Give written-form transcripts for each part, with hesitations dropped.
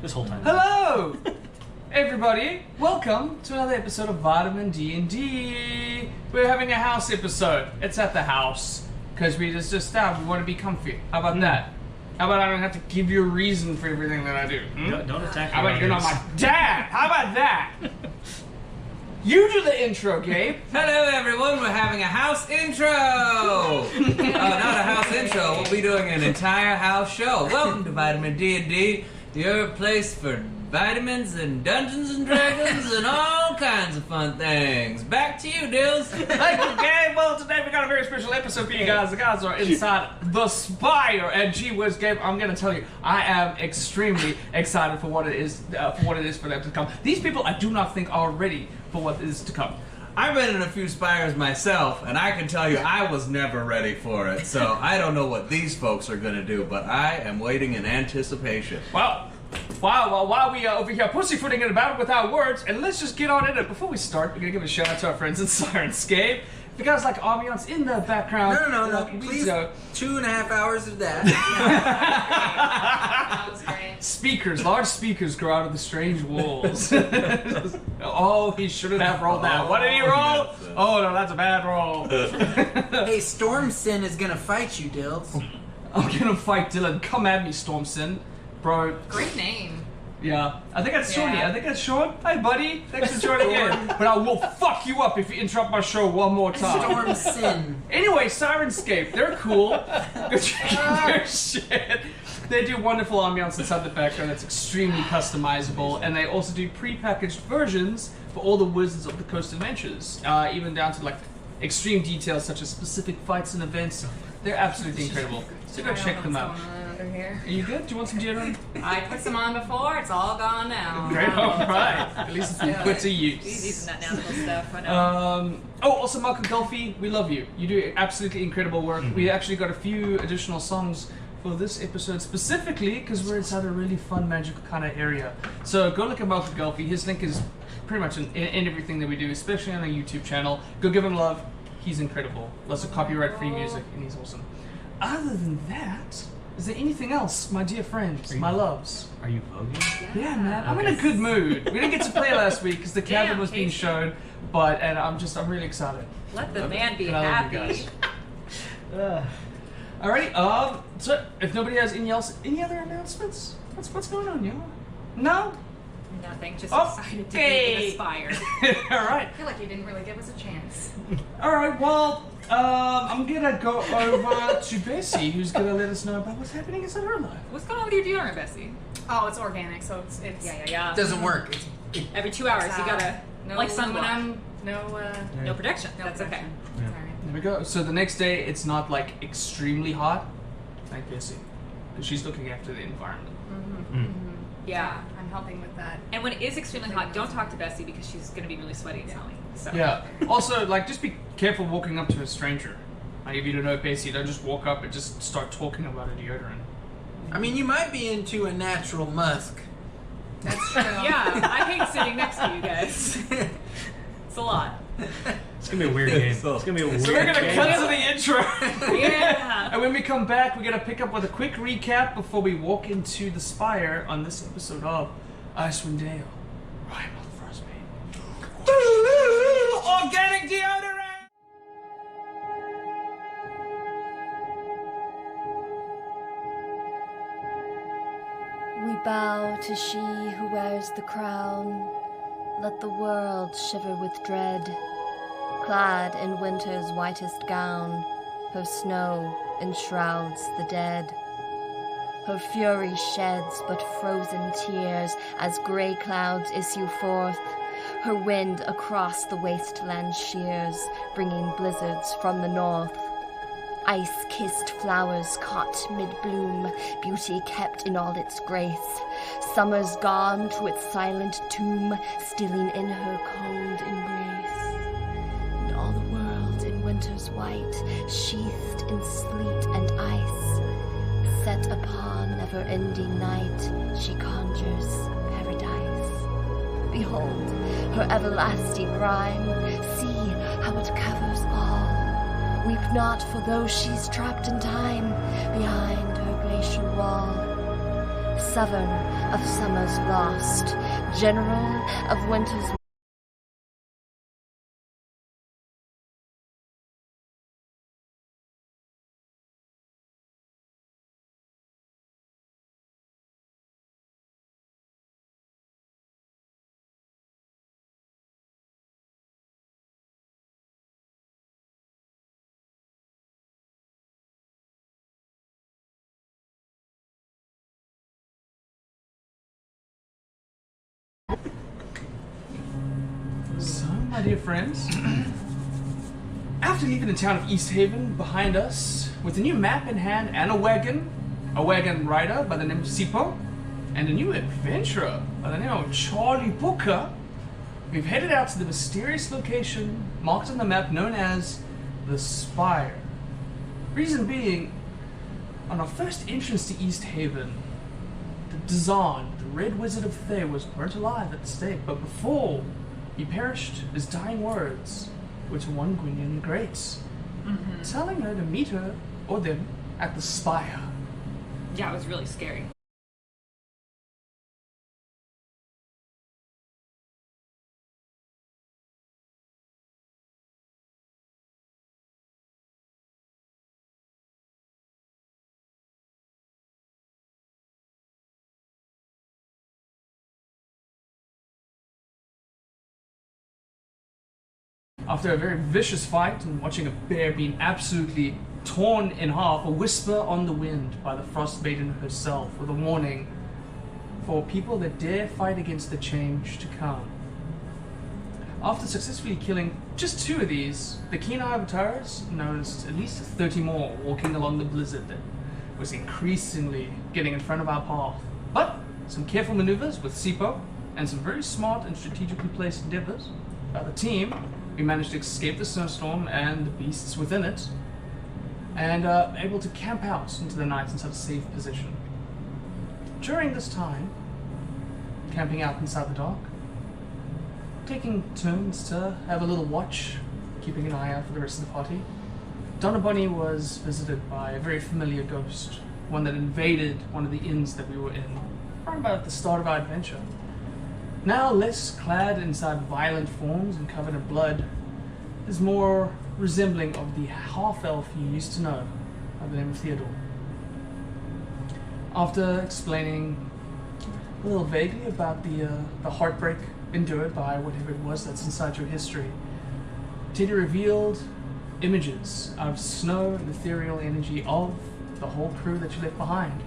this whole time. Hello, everybody. Welcome to another episode of Vitamin D&D. We're having a house episode. It's at the house because we just we want to be comfy. How about that? How about I don't have to give you a reason for everything that I do? Don't attack. How about you're not my dad? How about that? You do the intro, Gabe. Hello everyone, we're having a house intro! Not a house intro, we'll be doing an entire house show. Welcome to Vitamin D&D, your place for vitamins and Dungeons and Dragons and all kinds of fun things. Back to you, Dills. Thank you, Gabe. Well, today we got a very special episode for you guys. The guys are inside the Spire, and gee whiz, Gabe, I'm gonna tell you, I am extremely excited for what it is for them to come. These people, I do not think are ready for what is to come. I've been in a few Spires myself, and I can tell you I was never ready for it, so I don't know what these folks are gonna do, but I am waiting in anticipation. Well, while we are over here pussyfooting it about it without words, and let's just get on in it. Before we start, we're gonna give a shout out to our friends in Syrinscape. If you guys like ambiance in the background, No. Please, 2.5 hours of that. That was great. Speakers, large speakers grow out of the strange walls. Oh, he shouldn't have rolled that. What did he roll? Oh no, that's a bad roll. Hey, Stormsin is gonna fight you, Dills. I'm gonna fight Dylan. Come at me, Stormsin. Bro. Great name. Yeah. I think that's Shawnee. Yeah. I think that's Sean. Hi, buddy. Thanks for joining in. But I will fuck you up if you interrupt my show one more time. Stormsin. Anyway, Syrinscape. They're cool. Go check out their shit. They do wonderful ambiance inside the background that's extremely customizable. And they also do pre-packaged versions for all the Wizards of the Coast adventures. Even down to like extreme details such as specific fights and events. They're absolutely incredible. So go check them out. Under here. Are you good? Do you want some deodorant? I put some on before. It's all gone now. Great. All right. At least it's been put to use. He's using that natural stuff. I know. Also, Malcolm Gulfy, we love you. You do absolutely incredible work. We actually got a few additional songs for this episode specifically because we're inside a really fun, magical kind of area. So go look at Malcolm Gulfy. His link is pretty much in everything that we do, especially on our YouTube channel. Go give him love. He's incredible. Lots of copyright-free music, and he's awesome. Other than that, is there anything else, my dear friends, my loves? Are you voguing? Yeah, man. I'm in a good mood. We didn't get to play last week because the cabin Damn, was being Casey. shown, I'm really excited. Let the man be And I love you happy. guys. Alrighty, so if nobody has any other announcements? What's going on, y'all? No? Nothing. Just Okay. excited to be in Spire. Alright. I feel like you didn't really give us a chance. Alright, well, I'm gonna go over to Bessie, who's gonna let us know about what's happening inside her life. What's going on with your deodorant, Bessie? Oh, it's organic, so it's Yeah. Doesn't work. Every 2 hours, you gotta no like sunblock. aluminum, no protection. no That's protection. okay. It's alright. There we go. So the next day, it's not like extremely hot. Thank Bessie. She's looking after the environment. Yeah. I'm helping with that. And when it is extremely hot, don't talk to Bessie because she's gonna be really sweaty and smelly. So. Yeah. Also, like, just be careful walking up to a stranger. Like, if you don't know Bessie, don't just walk up and just start talking about a deodorant. I mean, you might be into a natural musk. That's true. Yeah, I hate sitting next to you guys. It's a lot. It's gonna be a weird game. It's gonna be a weird So we're gonna game. cut to the intro. Yeah. And when we come back, we're gonna pick up with a quick recap before we walk into the Spire on this episode of Icewind Dale. Rime of Frostmaiden. Organic deodorant! We bow to she who wears the crown. Let the world shiver with dread. Clad in winter's whitest gown, her snow enshrouds the dead. Her fury sheds but frozen tears as grey clouds issue forth. Her wind across the wasteland shears, bringing blizzards from the north. Ice-kissed flowers caught mid-bloom, beauty kept in all its grace. Summer's gone to its silent tomb, stealing in her cold embrace. And all the world in winter's white, sheathed in sleet and ice. Set upon never-ending night, she conjures paradise. Behold, her everlasting rhyme, see how it covers all. Weep not for those she's trapped in time, behind her glacial wall. Severn of summer's lost, general of winter's. So, my dear friends, after leaving the town of East Haven behind us, with a new map in hand and a wagon rider by the name of Sipo, and a new adventurer by the name of Charlie Booker, we've headed out to the mysterious location marked on the map known as the Spire. Reason being, on our first entrance to East Haven, the Dazan, the Red Wizard of Thay, was burnt alive at the stake, but before he perished, his dying words were to one Gwyndion the Great, telling her to meet her or them at the Spire. Yeah, it was really scary. After a very vicious fight and watching a bear being absolutely torn in half, a whisper on the wind by the Frostmaiden herself with a warning for people that dare fight against the change to come. After successfully killing just 2 of these, the keen-eye avatars noticed at least 30 more walking along the blizzard that was increasingly getting in front of our path. But some careful maneuvers with Sipo and some very smart and strategically placed endeavors by the team, we managed to escape the snowstorm and the beasts within it, and able to camp out into the night inside a safe position. During this time, camping out inside the dark, taking turns to have a little watch, keeping an eye out for the rest of the party, Donna Bunny was visited by a very familiar ghost, one that invaded one of the inns that we were in, right about at the start of our adventure. Now less clad inside violent forms and covered in blood, is more resembling of the half-elf you used to know by the name of Theodore. After explaining a little vaguely about the heartbreak endured by whatever it was that's inside your history, Teddy revealed images of snow and ethereal energy of the whole crew that you left behind.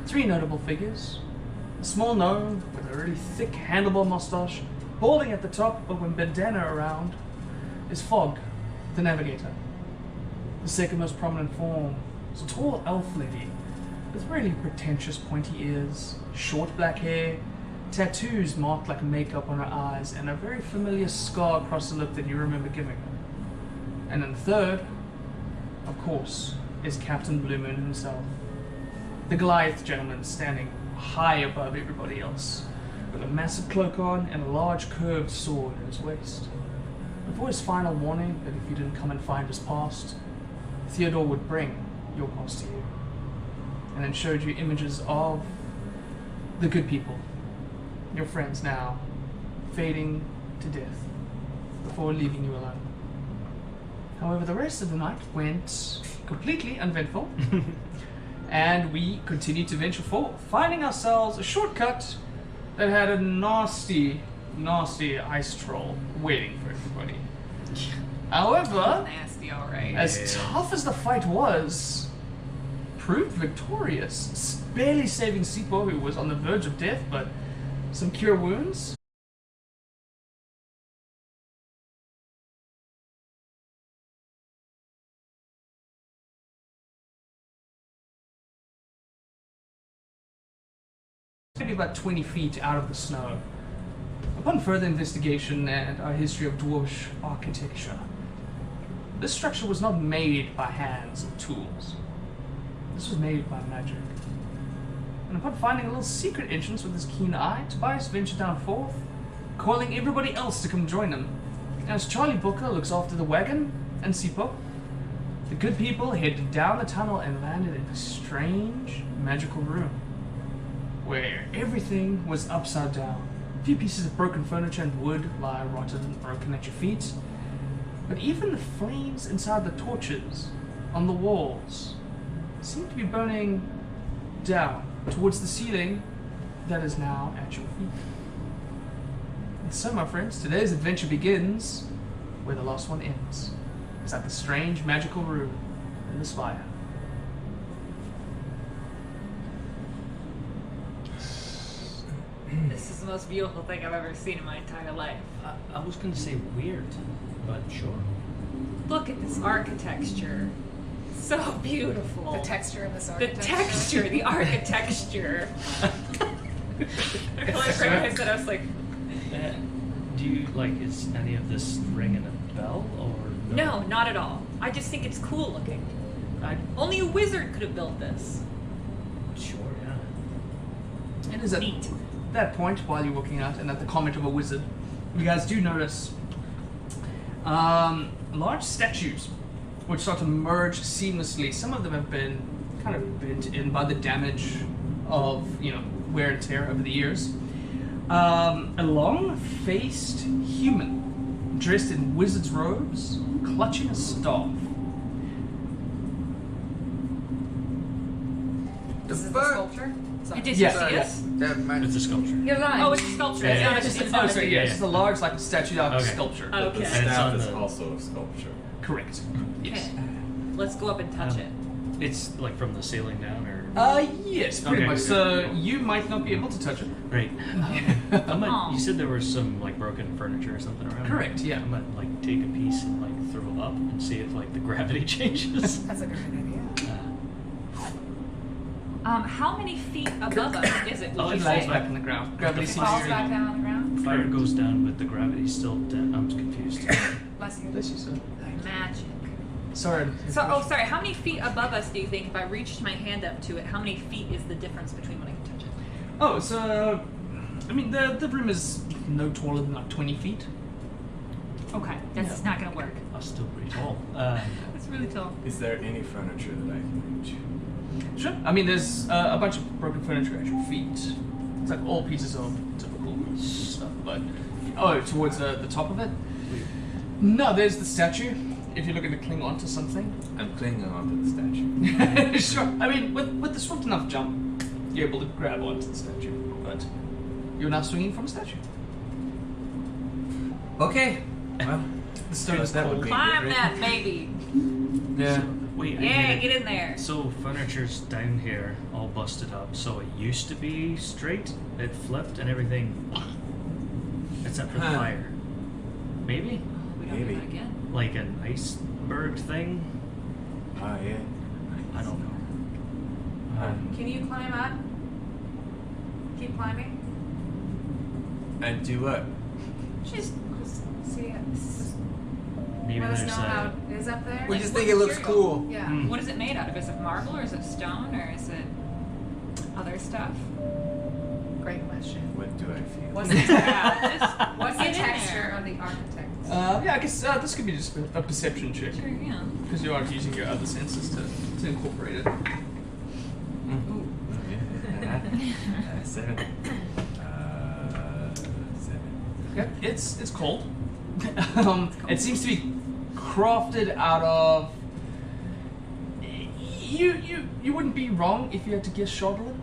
3 notable figures. A small gnome with a really thick handlebar mustache, balding at the top, but when bandana around, is Fog, the navigator. The second most prominent form is a tall elf lady with really pretentious pointy ears, short black hair, tattoos marked like makeup on her eyes, and a very familiar scar across the lip that you remember giving her. And then the third, of course, is Captain Blue Moon himself. The Goliath gentleman standing high above everybody else, with a massive cloak on and a large curved sword at his waist. Before his final warning that if you didn't come and find his past, Theodore would bring your past to you, and then showed you images of the good people, your friends now, fading to death before leaving you alone. However, the rest of the night went completely uneventful, and we continued to venture forth, finding ourselves a shortcut that had a nasty ice troll waiting for everybody. However, Nasty, alright. as tough as the fight was, proved victorious, barely saving Sipo, who was on the verge of death, but some cure wounds. Maybe about 20 feet out of the snow. Upon further investigation and our history of dwarvish architecture, this structure was not made by hands or tools. This was made by magic. And upon finding a little secret entrance with his keen eye, Tobias ventured down forth, calling everybody else to come join him. As Charlie Booker looks after the wagon and Sipo, the good people headed down the tunnel and landed in a strange, magical room, where everything was upside down. A few pieces of broken furniture and wood lie rotten and broken at your feet. But even the flames inside the torches on the walls seem to be burning down towards the ceiling that is now at your feet. And so, my friends, today's adventure begins where the last one ends. It's at the strange magical room in the Spire. This is the most beautiful thing I've ever seen in my entire life. I was going to say weird, but sure. Look at this architecture. So beautiful. The texture of this The architecture. texture, the architecture. I feel like right when I said, I was like, Do you, like, is any of this ringing a bell, or no, not at all. I just think it's cool looking. Only a wizard could have built this. Sure, yeah. It is at Neat. that point, while you're looking out, and at the comment of a wizard, you guys do notice large statues which start to merge seamlessly. Some of them have been kind of bent in by the damage of, wear and tear over the years. A long-faced human dressed in wizard's robes, clutching a staff. This is the fuck? sculpture? Did you Yeah. see this? That might It's a sculpture. You're lying. Oh, it's a sculpture. Yeah, It's yeah. not It's it's oh, not sorry, a yeah, figure. it's a large, like, statue out Okay. sculpture. Okay. The And it's staff on is the- also a sculpture. Correct. Yes. Okay. Let's go up and touch it. It's like from the ceiling down, or Yes, pretty Okay. much. So you might not be able to touch it. right. Aw. You said there was some like broken furniture or something around. Correct, yeah. I might like take a piece and like throw it up and see if like the gravity changes. That's a great idea. How many feet above us is it? Oh, Would It you falls say? back in the ground. Gravity It seems falls to back down on the ground. Fire goes down, but the gravity's still down. I'm confused. Bless you. Bless you, sir. Magic. Sorry. So, sorry. How many feet above us do you think, if I reached my hand up to it, how many feet is the difference between when I can touch it? Oh, so I mean the room is no taller than like 20 feet. Okay, that's not gonna work. I'm still pretty tall. That's really tall. Is there any furniture that I can reach? Sure. I mean there's a bunch of broken furniture at your feet. It's like all pieces of typical stuff, but towards the top of it. No, there's the statue. If you're looking to cling onto something. I'm clinging onto the statue. Sure. I mean, with the swift enough jump, you're able to grab onto the statue, but you're now swinging from a statue. Okay. Well, The stone is that would cold. be Climb great. that baby. Yeah. Wait, I Yeah, get get it. in there. So furniture's down here, all busted up. So it used to be straight. It flipped and everything, except for the Huh. fire. Maybe We don't do Maybe. that again. like an iceberg thing. Ah, yeah. I don't know. Can you climb up? Keep climbing. And do what? Just see it. Maybe Let us there's know how a. it is up there. We Like, just what think it looks material? cool. Yeah. Hmm. What is it made out of? Is it marble or is it stone or is it other stuff? Great question. What do I feel? What's the, what's the Get in texture there. of the architect? Yeah, I guess this could be just a perception check Sure, yeah. because you are using your other senses to incorporate it. Yeah. 7. 7. Okay, it's cold. It seems to be crafted out of. You wouldn't be wrong if you had to guess Shardlin.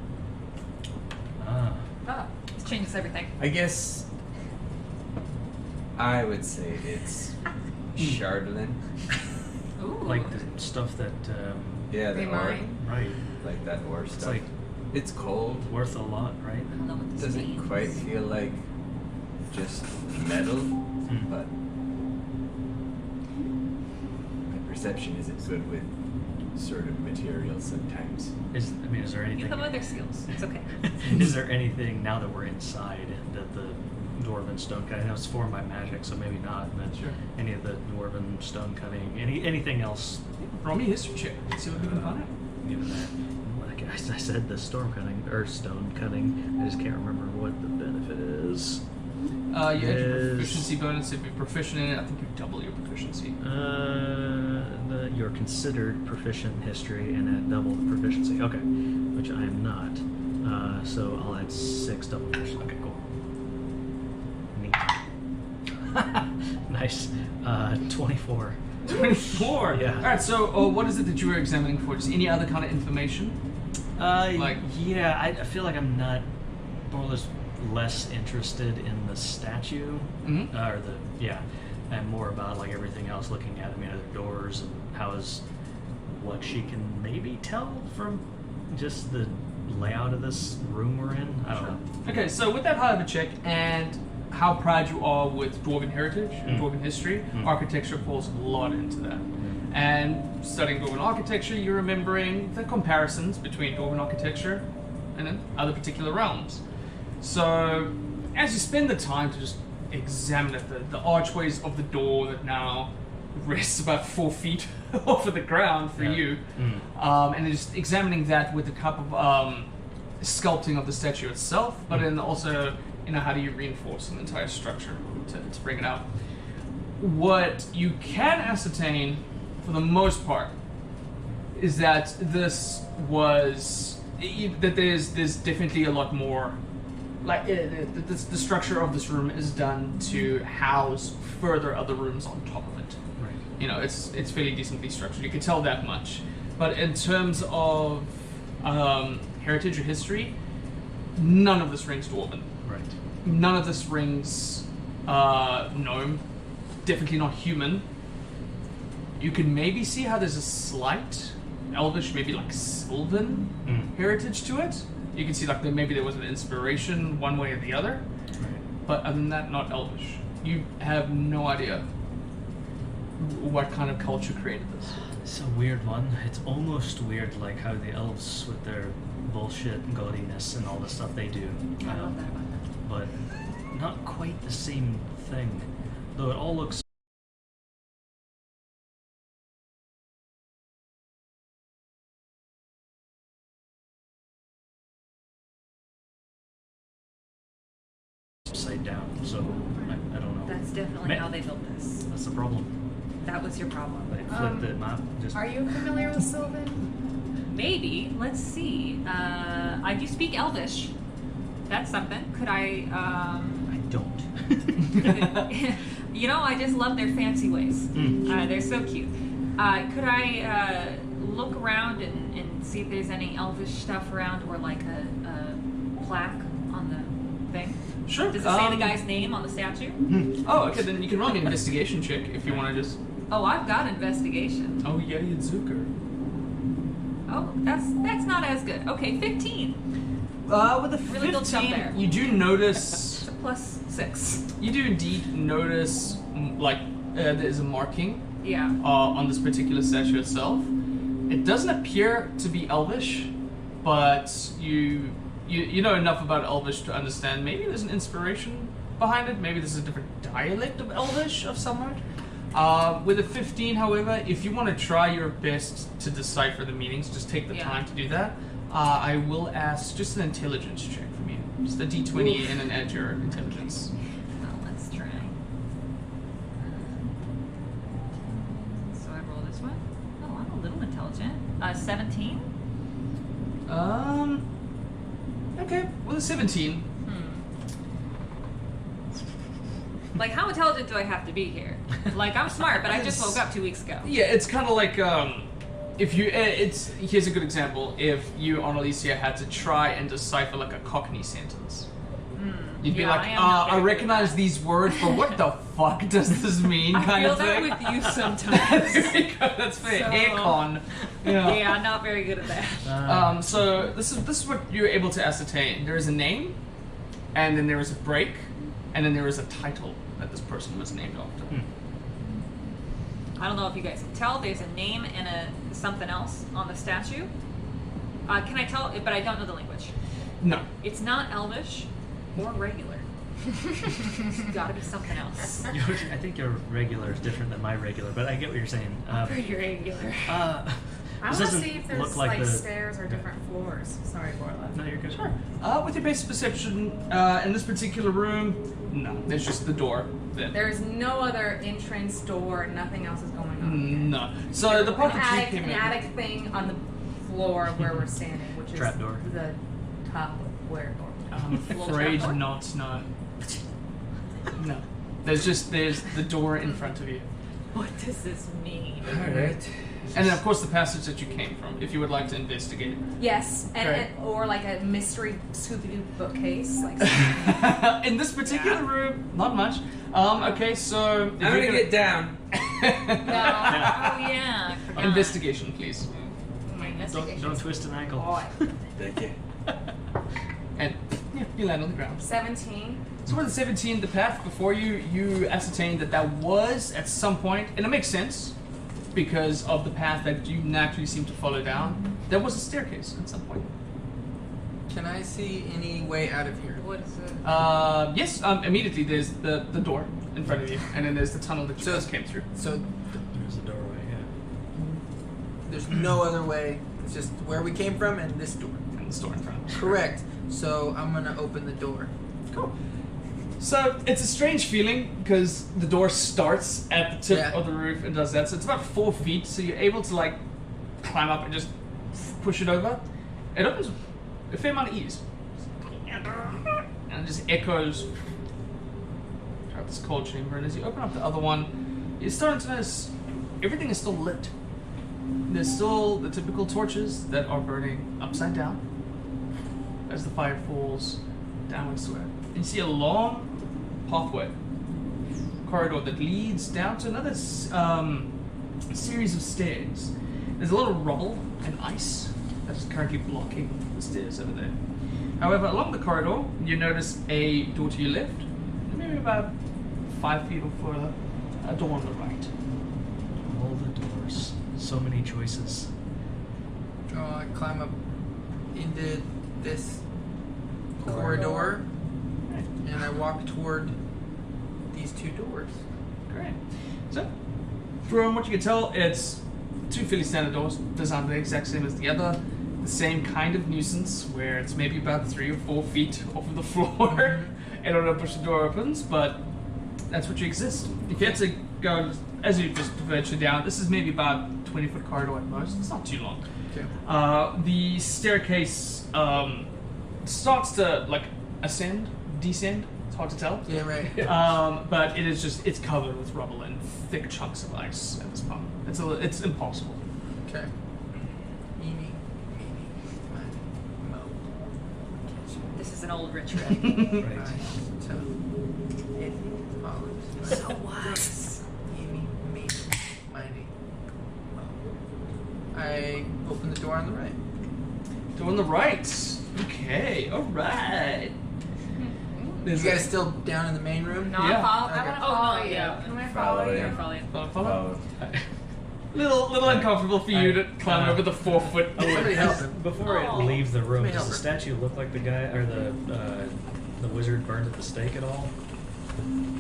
Ah. Oh, it changes everything. I guess I would say it's Shardlin. Ooh. Like the stuff that. Yeah, the They ore. mine. Right. Like that ore It's stuff. like It's cold. worth a lot, right? I don't know what this Doesn't means. quite feel like just metal, Hmm. but my perception isn't good with sort of materials sometimes. Is there You anything? have other skills. It's okay. Is there anything now that we're inside that the dwarven stone cutting? I know it's formed by magic, so maybe not. But Sure. any of the dwarven stone cutting, anything else? Roll me a history check. Let's see what we can find out. Given that, like I said, the storm cutting or stone cutting. I just can't remember what the benefit is. You add your Yes. proficiency bonus. If you're proficient in it, I think you double your proficiency. You're considered proficient in history and at double the proficiency. Okay, which I am not. So I'll add 6 double dash. Okay, cool. Neat. Nice. 24. 24. Yeah. All right. So, what is it that you were examining for? Just any other kind of information? Yeah, I feel like I'm not more or less interested in the statue, Mhm. and more about like everything else. Looking at, I mean, are there doors, and how is what she can maybe tell from just the layout of this room we're in. I don't know. Okay, so with that high of a check and how proud you are with Dwarven heritage and Dwarven history, architecture falls a lot into that. And studying Dwarven architecture, you're remembering the comparisons between Dwarven architecture and then other particular realms. So, as you spend the time to just examine it, the archways of the door that now rests about 4 feet off of the ground for you, and then just examining that with a cup of sculpting of the statue itself, but then also, how do you reinforce an entire structure to bring it out? What you can ascertain, for the most part, is that this was that there's definitely a lot more. Like the structure of this room is done to house further other rooms on top of it. Right. It's fairly decently structured. You can tell that much. But in terms of heritage or history, none of this rings Dwarven. Right. None of this rings gnome. Definitely not human. You can maybe see how there's a slight elvish, maybe like Sylvan heritage to it. You can see like maybe there was an inspiration one way or the other. Right. But other than that, not elvish. You have no idea what kind of culture created this. It's a weird one. It's almost weird like how the elves with their bullshit gaudiness and all the stuff they do. I love that about them. But not quite the same thing. Though it all looks upside down, so I don't know. That's definitely how they built this. That's the problem. That was your problem. They flipped the map. Are you familiar with Sylvan? Maybe. Let's see. I do speak Elvish. That's something. Could I? I don't. I just love their fancy ways. They're so cute. Could I look around and see if there's any Elvish stuff around, or like a plaque on the thing? Sure. Does it say the guy's name on the statue? Oh, okay. Then you can roll me an investigation check if you want to just. Oh, I've got investigation. Oh yeah, you Zucker. Oh, that's not as good. Okay, 15. With a 15, Really good jump there. you do notice. It's a plus 6. You do indeed notice, there is a marking Yeah. on this particular statue itself. It doesn't appear to be Elvish, but you know enough about Elvish to understand maybe there's an inspiration behind it. Maybe there's a different dialect of Elvish of some sort. With a 15, however, if you want to try your best to decipher the meanings, just take the time to do that. I will ask just an intelligence check from you. Just a d20 and an add your intelligence. Well, let's try. So I roll this one. Oh, I'm a little intelligent. 17. Okay, with a 17. Like, how intelligent do I have to be here? Like, I'm smart, but I just woke up 2 weeks ago. Yeah, it's kind of like if you. Here's a good example. If you on Alicia had to try and decipher like a Cockney sentence, you'd be like, I recognize these words, but what the fuck does this mean? I kind feel of that thing. with you sometimes. That's fair. So- Aircon. Yeah, I'm not very good at that. So this is what you're able to ascertain. There is a name, and then there is a break, and then there is a title that this person was named after. I don't know if you guys can tell. There's a name and a something else on the statue. Can I tell? But I don't know the language. No. It's not Elvish or regular. It's got to be something else. I think your regular is different than my regular, but I get what you're saying. Pretty regular. I This want to doesn't see if there's look like the- stairs or different floors. Sorry, Borla. No, you're good. Sure. With your basic perception, in this particular room, no. There's just the door. There's no other entrance door. Nothing else is going on. No. So the part an that you attic, came an in. attic thing on the floor where we're standing, which is Trapdoor. the top of where I'm afraid not. No. No. There's the door in front of you. What does this mean? Alright. And then, of course, the passage that you came from, if you would like to investigate. Yes, Okay. or like a mystery Scooby-Doo bookcase. Like In this particular room, not much. Okay, so... I'm gonna get down. No. Oh yeah. I forgot. Investigation, please. My Don't investigation. twist an ankle. boy. Thank you. And yeah, you land on the ground. 17. So with the 17, the path before you, you ascertained that was at some point, and it makes sense, because of the path that you naturally seem to follow down, there was a staircase at some point. Can I see any way out of here? What is it? Yes, immediately there's the door in front of you, and then there's the tunnel that you So- just came through. So There's a doorway, yeah. there's no other way. It's just where we came from and this door. And the door in front. Correct. So I'm gonna open the door. Cool. So it's a strange feeling because the door starts at the tip Yeah. of the roof and does that. So it's about 4 feet. So you're able to like climb up and just push it over. It opens a fair amount of ease, and it just echoes throughout this cold chamber. And as you open up the other one, you're starting to notice everything is still lit. There's still the typical torches that are burning upside down as the fire falls downwards to it. And you see a long pathway, corridor that leads down to another series of stairs. There's a lot of rubble and ice that is currently blocking the stairs over there. However, along the corridor, you notice a door to your left, and maybe about 5 feet or further, a door on the right. All the doors. So many choices. Oh, I climb up into this corridor and I walk toward these two doors. Great. So, from what you can tell, it's two fairly standard doors, designed the exact same as the other. The same kind of nuisance, where it's maybe about 3 or 4 feet off of the floor in order to push the door opens, but that's what you exist. If you had to go, as you just venture down, this is maybe about 20-foot corridor at most. It's not too long. Okay. The staircase starts to like ascend, descend. It's hard to tell. Yeah, right. But it is just—it's covered with rubble and thick chunks of ice at this point. It's impossible. Okay. Eeny, meeny, miny, mo. This is an old ritual. Right. So, it follows. So wise. Eeny, meeny, miny, mo. I open the door on the right. Door on the right. Okay. All right. You guys still down in the main room? No, Yeah. I want Okay. to follow you. yeah. Can I Follow follow you. you? Probably. Follow. Oh, Little uncomfortable for you to climb over the 4 foot. Somebody help him. Before Oh. it leaves the room, Let me does help the her. statue look like the guy or the wizard burned at the stake at all?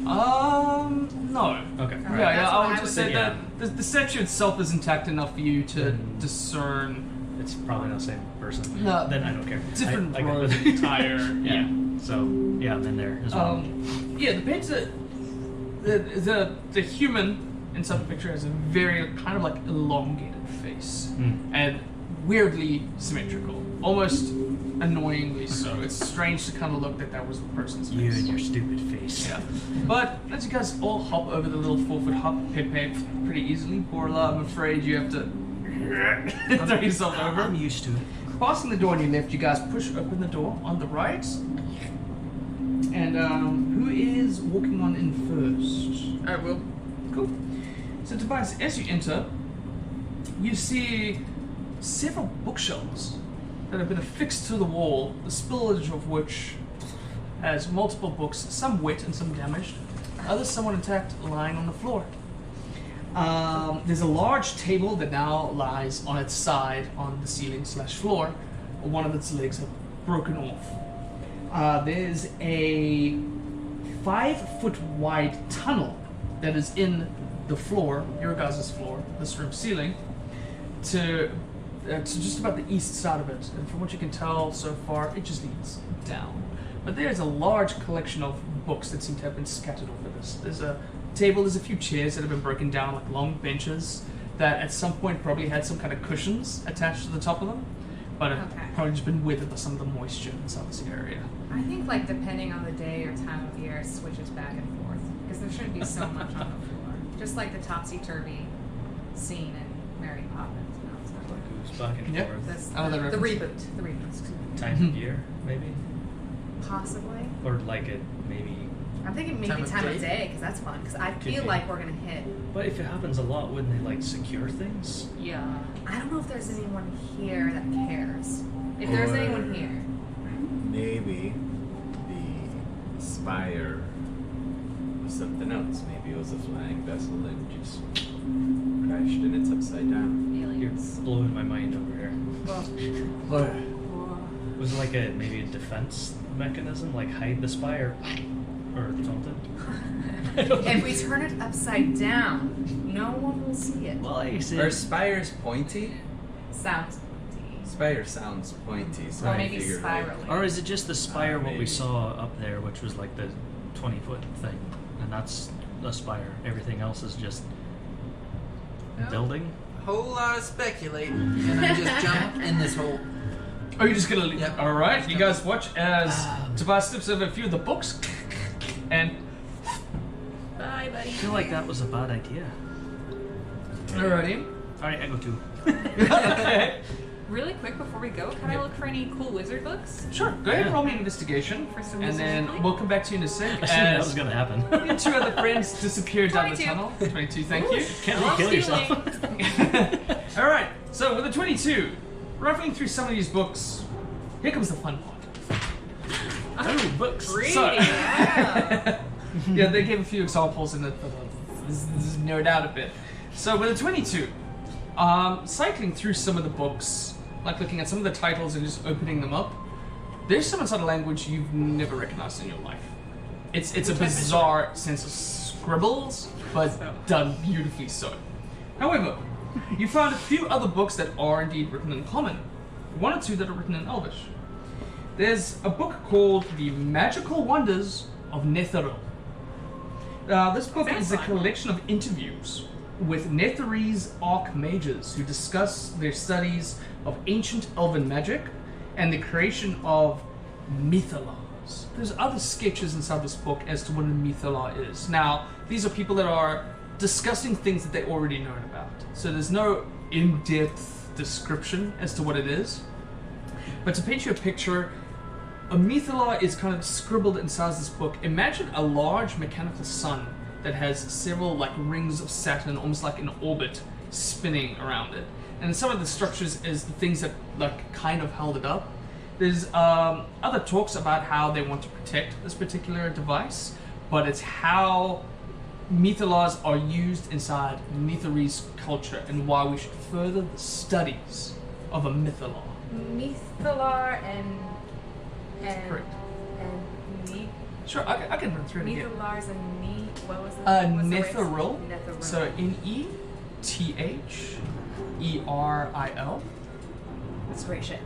No. Okay. Yeah, All right. yeah. That's I what would I just would say say. that the statue itself is intact enough for you to Then- discern It's probably not the same person. No. Then I don't care. different I get robe, it. attire. Yeah. So yeah, I'm in there as well. Yeah, the painter, the human inside the picture has a very kind of like elongated face and weirdly symmetrical, almost annoyingly so. It's strange to kind of look that was the person's face. You and your stupid face. Yeah. But as you guys all hop over the little 4-foot hop pretty easily, Borla, I'm afraid you have to throw yourself over. I'm used to it. Passing the door on your left, you guys push open the door on the right. And who is walking on in first? I will. Cool. So Tobias, as you enter, you see several bookshelves that have been affixed to the wall, the spillage of which has multiple books, some wet and some damaged, others somewhat intact, lying on the floor. There's a large table that now lies on its side on the ceiling/floor. One of its legs have broken off. There's a 5-foot wide tunnel that is in the floor, your guys' floor, this room ceiling, to just about the east side of it. And from what you can tell so far, it just leads down. But there's a large collection of books that seem to have been scattered over this. There's a table, there's a few chairs that have been broken down, like long benches that at some point probably had some kind of cushions attached to the top of them. but it Okay. probably just been weathered by some of the moisture inside this area. I think, like, depending on the day or time of year, it switches back and forth. Because there shouldn't be so much on the floor. Just like the topsy-turvy scene in Mary Poppins. You know, it's not like Goes back and Yeah. forth. this, Oh, the the reference. reboot. The reboot, excuse me. Time of year, maybe? Possibly. Or like it maybe. I'm thinking maybe time of day, because that's fun. Because I Could feel be. like we're going to hit. But if it happens a lot, wouldn't they like secure things? Yeah. I don't know if there's anyone here that cares. If there's Or- anyone here. Maybe the Spire was something else. Maybe it was a flying vessel and just crashed and it's upside down. You're Aliens. blowing my mind over here. Well, Was it like maybe a defense mechanism, like hide the spire or something? if we turn it upside down, no one will see it. Well, I see. Are spires pointy? Sounds. Spire sounds pointy, so Or I maybe figured spiraling. Or is it just the spire what we Maybe. saw up there, which was like the 20-foot thing, and that's the spire. Everything else is just No. building. Whole lot of speculating, and I just jump in this hole. Are you just gonna leave? Yep. Alright, you guys watch as Tobias steps over a few of the books and Bye, buddy. I feel like that was a bad idea. alrighty. All right, I go too. Okay. Really quick before we go, can I look for any cool wizard books? Sure, go ahead and roll me an investigation. For some And wizard then play? we'll come back to you in a sec. I assumed that was As gonna happen. your two other friends disappear down the 22. tunnel. 22, thank you. Can't Love really kill stealing. yourself. Alright, so with a 22, rifling through some of these books, here comes the fun part. Oh, books. Reading. So- Wow. Yeah, they gave a few examples in it, but this is narrowed out a bit. So with a 22, cycling through some of the books, like looking at some of the titles and just opening them up, there's some inside a language you've never recognized in your life. It's a bizarre sense of scribbles, but done beautifully so. However, you found a few other books that are indeed written in common. One or two that are written in Elvish. There's a book called The Magical Wonders of Netheril. This book Sounds is a fun. collection of interviews with Netherese archmages who discuss their studies of ancient elven magic and the creation of mythalars. There's other sketches inside this book as to what a mythalar is. Now, these are people that are discussing things that they already know about. So there's no in-depth description as to what it is. But to paint you a picture, a mythalar is kind of scribbled inside this book. Imagine a large mechanical sun that has several like rings of Saturn, almost like an orbit, spinning around it. And some of the structures is the things that like kind of held it up. There's other talks about how they want to protect this particular device, but it's how mythalars are used inside Netherese culture and why we should further the studies of a mythalar. Mythalar and Correct. Ne- Sure, I can run through it again. Mythalars and what was that? What's the race? Netheril. Netheril. So Netheril. That's great shit.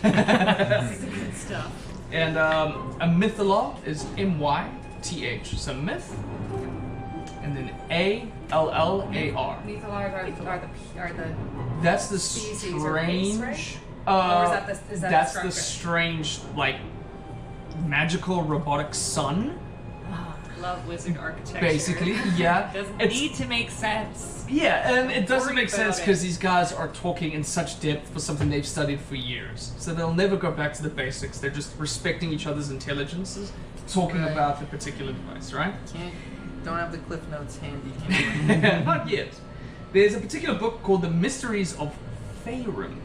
Good stuff. And a mythalar is myth. So myth. And then ALLAR. Mythalars are the That's the Species or race, strange. Or is that the- is that the that's the structure? strange, like magical robotic sun. Love wizard architecture. Basically, yeah. Doesn't It's- need to make sense. Yeah, and it doesn't Worry make sense about it. because these guys are talking in such depth for something they've studied for years. So they'll never go back to the basics. They're just respecting each other's intelligences, talking Right. about the particular device, right? Don't have the cliff notes handy. Not yet. There's a particular book called The Mysteries of Faerun.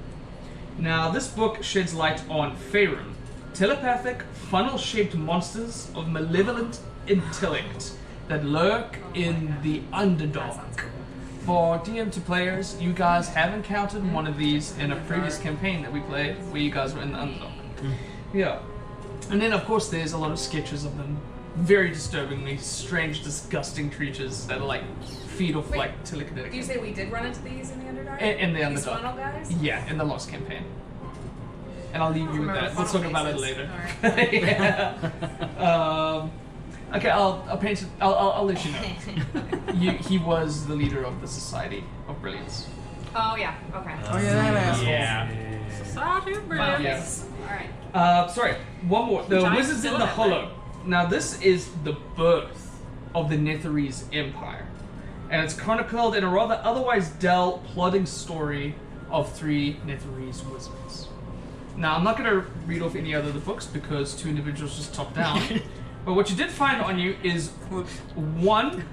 Now, this book sheds light on Faerun, telepathic, funnel-shaped monsters of malevolent intellect that lurk in the Underdark. For DM to players, you guys have encountered one of these in a previous campaign that we played, where you guys were in the Underdark. Yeah. And then, of course, there's a lot of sketches of them. Very disturbingly strange, disgusting creatures that are like feed off Wait, like telekinetic. Did you say we did run into these in the Underdark? In the These Underdark. funnel guys? Yeah, in the Lost campaign. And I'll leave you with that. Let's talk about it later. Alright. Yeah. Okay, I'll paint it. I'll let you know. He was the leader of the Society of Brilliance. Oh yeah. Okay. Oh, yeah, that asshole. Yeah. Society of Birds. Yes. All right. Sorry, one more. The Giant Wizards in the filament, Hollow. Now, this is the birth of the Netherese Empire. And it's chronicled in a rather otherwise dull, plodding story of 3 Netherese wizards. Now, I'm not going to read off any other of the books because 2 individuals just top down. But what you did find on you is one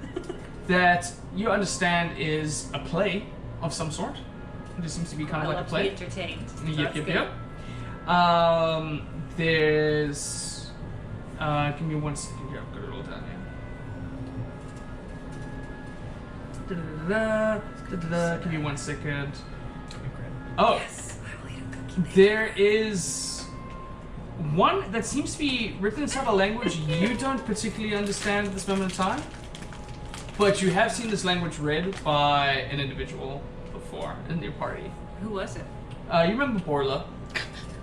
that you understand is a play of some sort. This seems to be kind of I like a love to play. be entertained. So Yep, that's yep, good. yep. There's. Give me 1 second here. I've got it all down here. Da-da-da-da, give me 1 second. Oh, Yes, I will eat a cookie. there is one that seems to be written inside a language you don't particularly understand at this moment in time, but you have seen this language read by an individual before in your party. Who was it? You remember Borla?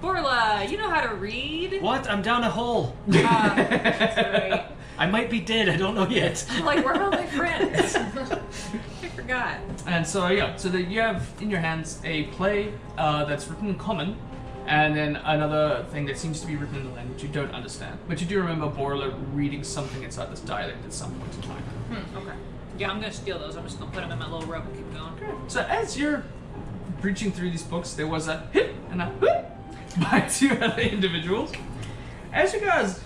Borla, you know how to read? What? I'm down a hole. That's right. I might be dead. I don't know yet. Like, where are all my friends? I forgot. And so so that you have in your hands a play that's written in common, and then another thing that seems to be written in a language you don't understand. But you do remember Borla reading something inside this dialect at some point in time. Okay. Yeah, I'm gonna steal those. I'm just gonna put them in my little robe and keep going. So as you're breaching through these books, there was a hit and a whip by 2 other individuals. As you guys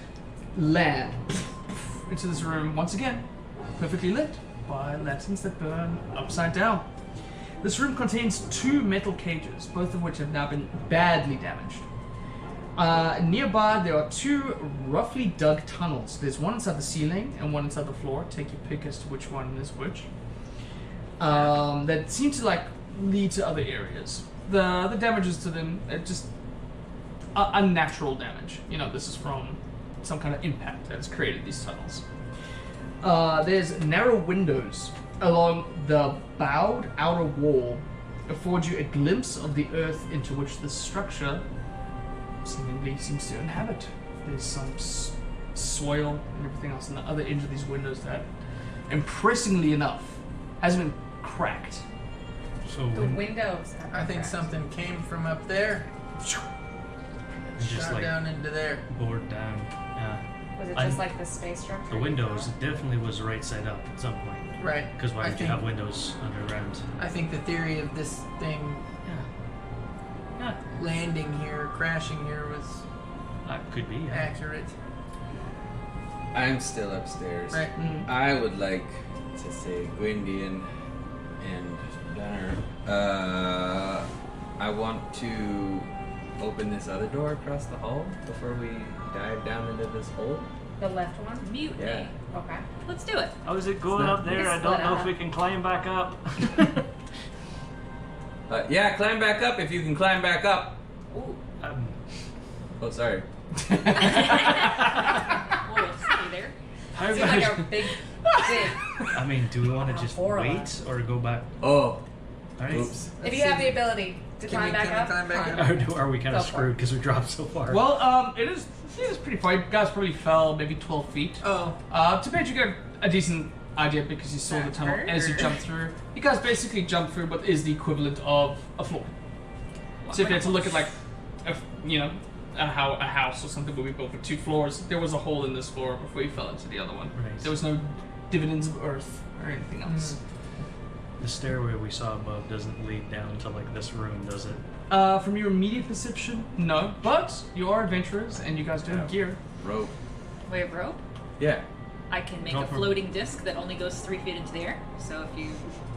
land into this room once again, perfectly lit by lanterns that burn upside down. This room contains 2 metal cages, both of which have now been badly damaged. Nearby, there are 2 roughly dug tunnels. There's one inside the ceiling and one inside the floor. Take your pick as to which one is which. That seem to lead to other areas. The damages to them are just unnatural damage. You know, this is from some kind of impact that has created these tunnels. There's narrow windows along the bowed outer wall afford you a glimpse of the earth into which this structure seemingly seems to inhabit. There's some soil and everything else on the other edge of these windows that, impressingly enough, hasn't been cracked. So The windows. have I think cracks. something came from up there, just shot like down into there. bored down. Was it I'm- just like the space structure? The windows definitely was right side up at some point. Right. Because why I would you think- have windows underground? I think the theory of this thing Yeah, landing here, crashing here, was that could be. Yeah. accurate. I'm still upstairs. Right. I would like to say Gwyndion and Dunner. I want to open this other door across the hall before we dive down into this hole. The left one? Mutiny. Yeah. Okay. Let's do it. How's it going not- up there? We I can don't split know if up. we can climb back up. Yeah, climb back up if you can climb back up. Ooh. Oh, sorry. Whoa, stay there. How Seems about? like a big dig. I mean, do we want to just Horror. wait or go back? Oh, Alright. oops. If you have the ability to Can climb we back up, climb back fine. up? Are we kind Go of for screwed it. because we dropped so far? Well, it is pretty far. You guys probably fell maybe 12 feet. Oh, To bet you got a decent idea because you saw the tunnel as you jumped through. You guys basically jumped through what is the equivalent of a floor. So if you had to look at a house or something where we built for 2 floors, there was a hole in this floor before you fell into the other one. Right. There was no dividends of earth or anything else. The stairway we saw above doesn't lead down to like this room, does it? From your immediate perception, no. But you are adventurers and you guys do have gear. Rope. We have rope. Yeah. I can make Drop a rope. floating disc that only goes 3 feet into the air. So if you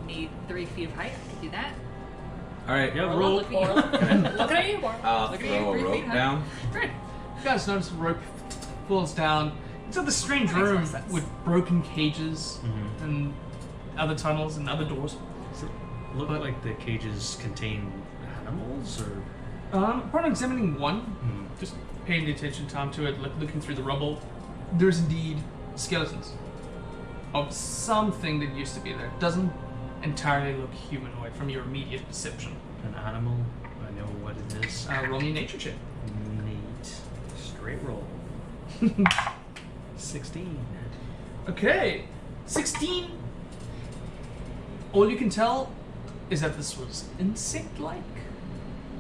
need 3 feet of height, I can do that. All right. Yeah, Orla, roll. look at you. Look at you, Borla. I'll Look at throw you, a 3 feet rope high. down. Great. You guys notice the rope falls down into the strange Makes more room sense. with broken cages Mhm. and other tunnels and other doors. Does it look like the cages contain animals or? Upon examining one, Hmm. just paying the attention time to it, like looking through the rubble, there's indeed skeletons of something that used to be there. Doesn't entirely look humanoid from your immediate perception. An animal? I know what it is. Roll me a nature check. Neat. Straight roll. 16. Okay, 16. All you can tell is that this was insect-like.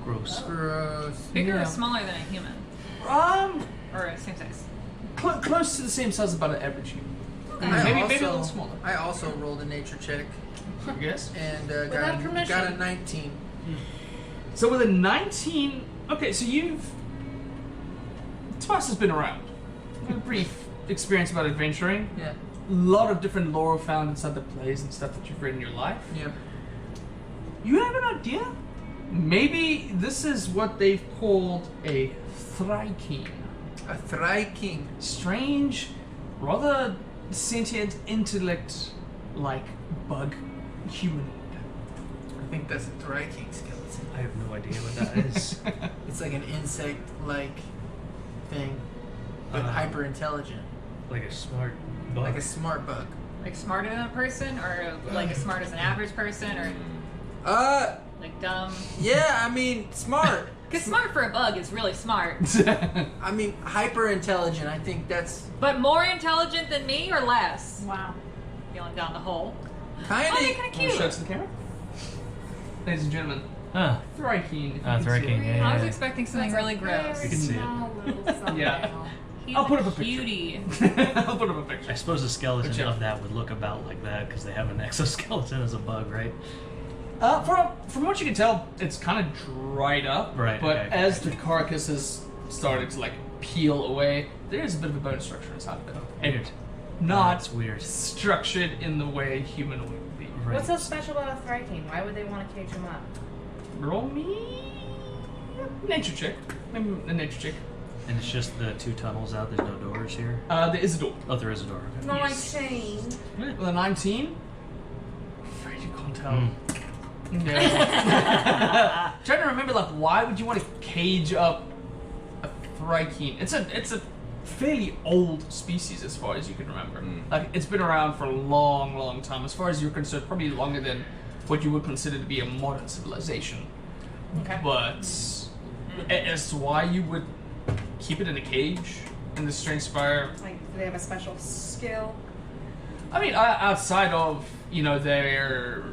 Gross. Gross. Bigger Yeah. or smaller than a human? Or same size? Close to the same size about an average human. I Maybe also, a little smaller. I also rolled a nature check I guess. and Without permission. got a 19. So with a 19, okay, so Twice has been around. A brief experience about adventuring. Yeah. A lot of different lore found inside the plays and stuff that you've read in your life. Yep. You have an idea? Maybe this is what they've called a Thryking. A Thryking. Strange, rather sentient intellect-like bug humanoid. I think that's a Thryking skeleton. I have no idea what that is. It's like an insect-like thing, but hyper intelligent, Like a smart bug. like a smart bug. Like smarter than a person, or like as smart as an average person, or like dumb? Yeah, I mean, smart. Because smart for a bug is really smart. I mean, hyper intelligent. I think that's But more intelligent than me or less? Wow. Feeling down the hole. kind Oh, they're of. kind of Can you show cute. it to the camera? Ladies and gentlemen, Huh. Thryking. Thryking, yeah. I was expecting something really gross. You can see it. Yeah. He's I'll put a up a picture. cutie. I'll put up a I picture. suppose a skeleton Good job. of that would look about like that because they have an exoskeleton as a bug, right? From what you can tell, it's kind of dried up. Right, But okay. as the carcass has started to like peel away, there is a bit of a bone structure inside of it. And Weird. not That's weird. structured in the way human would be. Right. What's so special about a Thryking? Why would they want to cage him up? Roll me nature check. Maybe a nature check. And it's just the two tunnels out. There's no doors here. There is a door. Oh, there is a door. Okay. 19. With a 19. I'm afraid you can't tell. Hmm. Yeah. Trying to remember, like, why would you want to cage up a Thryking? It's a fairly old species as far as you can remember. Like, it's been around for a long, long time. As far as you're concerned, probably longer than what you would consider to be a modern civilization. Okay. But as to why you would keep it in a cage in the strange spire, Like, do they have a special skill? I mean, outside of, their,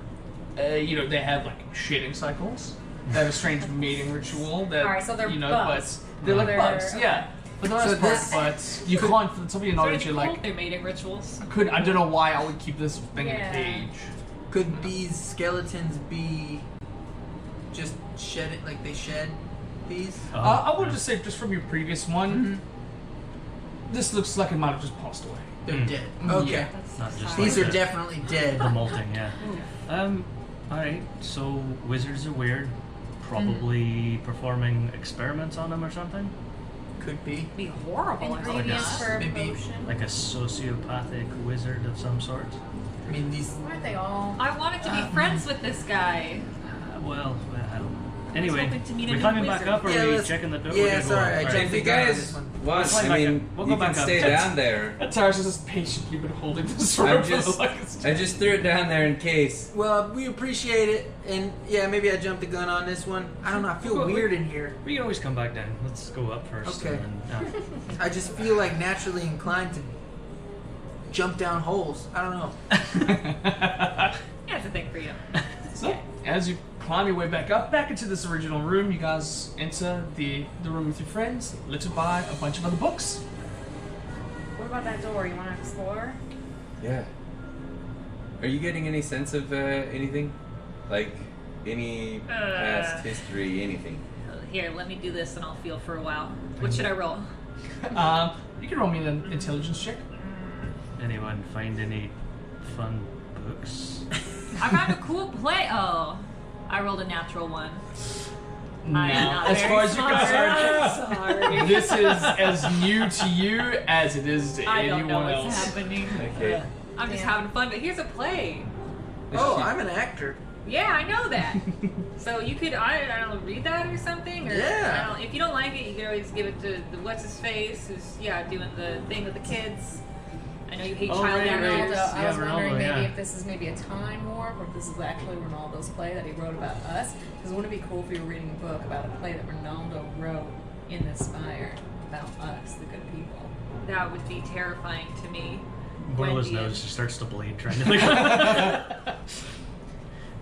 they have like shedding cycles. They have a strange mating ritual that, Alright, so they're but bugs. they're like They're- bugs, yeah. For the most So part, this- but you can't, for the top of your knowledge, you're like, They're mating rituals. I don't know why I would keep this thing in a Yeah. cage. Could these skeletons be just shed it like they shed these? I would just say, just from your previous one, this looks like it might have just passed away. They're dead. Okay. Yeah. Not just These like are the- definitely dead. The molting, yeah. Alright, so wizards are weird. Probably performing experiments on them or something? Could be. It'd be horrible. if Ingredients not. for a Maybe. potion? Like a sociopathic wizard of some sort? I mean, these. Aren't they all? I wanted to be friends with this guy. Well, I don't know. Anyway, hoping to meet a we new climbing back wizard. up or Yeah, are we let's- checking the door? yeah, We're gonna go sorry, up. I Alright. jumped If you the gun on guys this one. want, Let's climb I back mean, up. We'll you go can back up. stay down there. Tyrus is just patiently been holding this I'm rope for just- the longest I just threw it down there in case. Well, we appreciate it, and yeah, maybe I jumped the gun on this one. I don't know. I feel Well, weird in here. We can always come back down. Let's go up first. Okay. And then, I just feel like naturally inclined to jump down holes. I don't know. Yeah, it's a thing for you. So, as you climb your way back into this original room, you guys enter the room with your friends, littered by a bunch of other books. What about that door? You want to explore? Yeah. Are you getting any sense of anything? Like any past history, anything? Here, let me do this and I'll feel for a while. What should I roll? You can roll me an intelligence check. anyone find any fun books? I found a cool play. Oh, I rolled a natural one. No. I'm not As very far as you're smart. concerned, Sorry. this is as new to you as it is to I don't know anyone what's else. happening. Okay. I'm just Damn. having fun, but here's a play. Oh, I'm an actor. Yeah, I know that. So you could, I don't know, read that or something? Or, Yeah. I don't, if you don't like it, you can always give it to the what's-his-face, who's, doing the thing with the kids. I know you hate Oh, child right, actors. right. Ronaldo, I Yeah, was wondering Ronaldo, maybe yeah. if this is maybe a time warp, or if this is actually Ronaldo's play that he wrote about us. Because wouldn't it be cool if we were reading a book about a play that Ronaldo wrote in the Spire about us, the good people? That would be terrifying to me. Boyla's Gwyndion. nose just starts to bleed trying to think.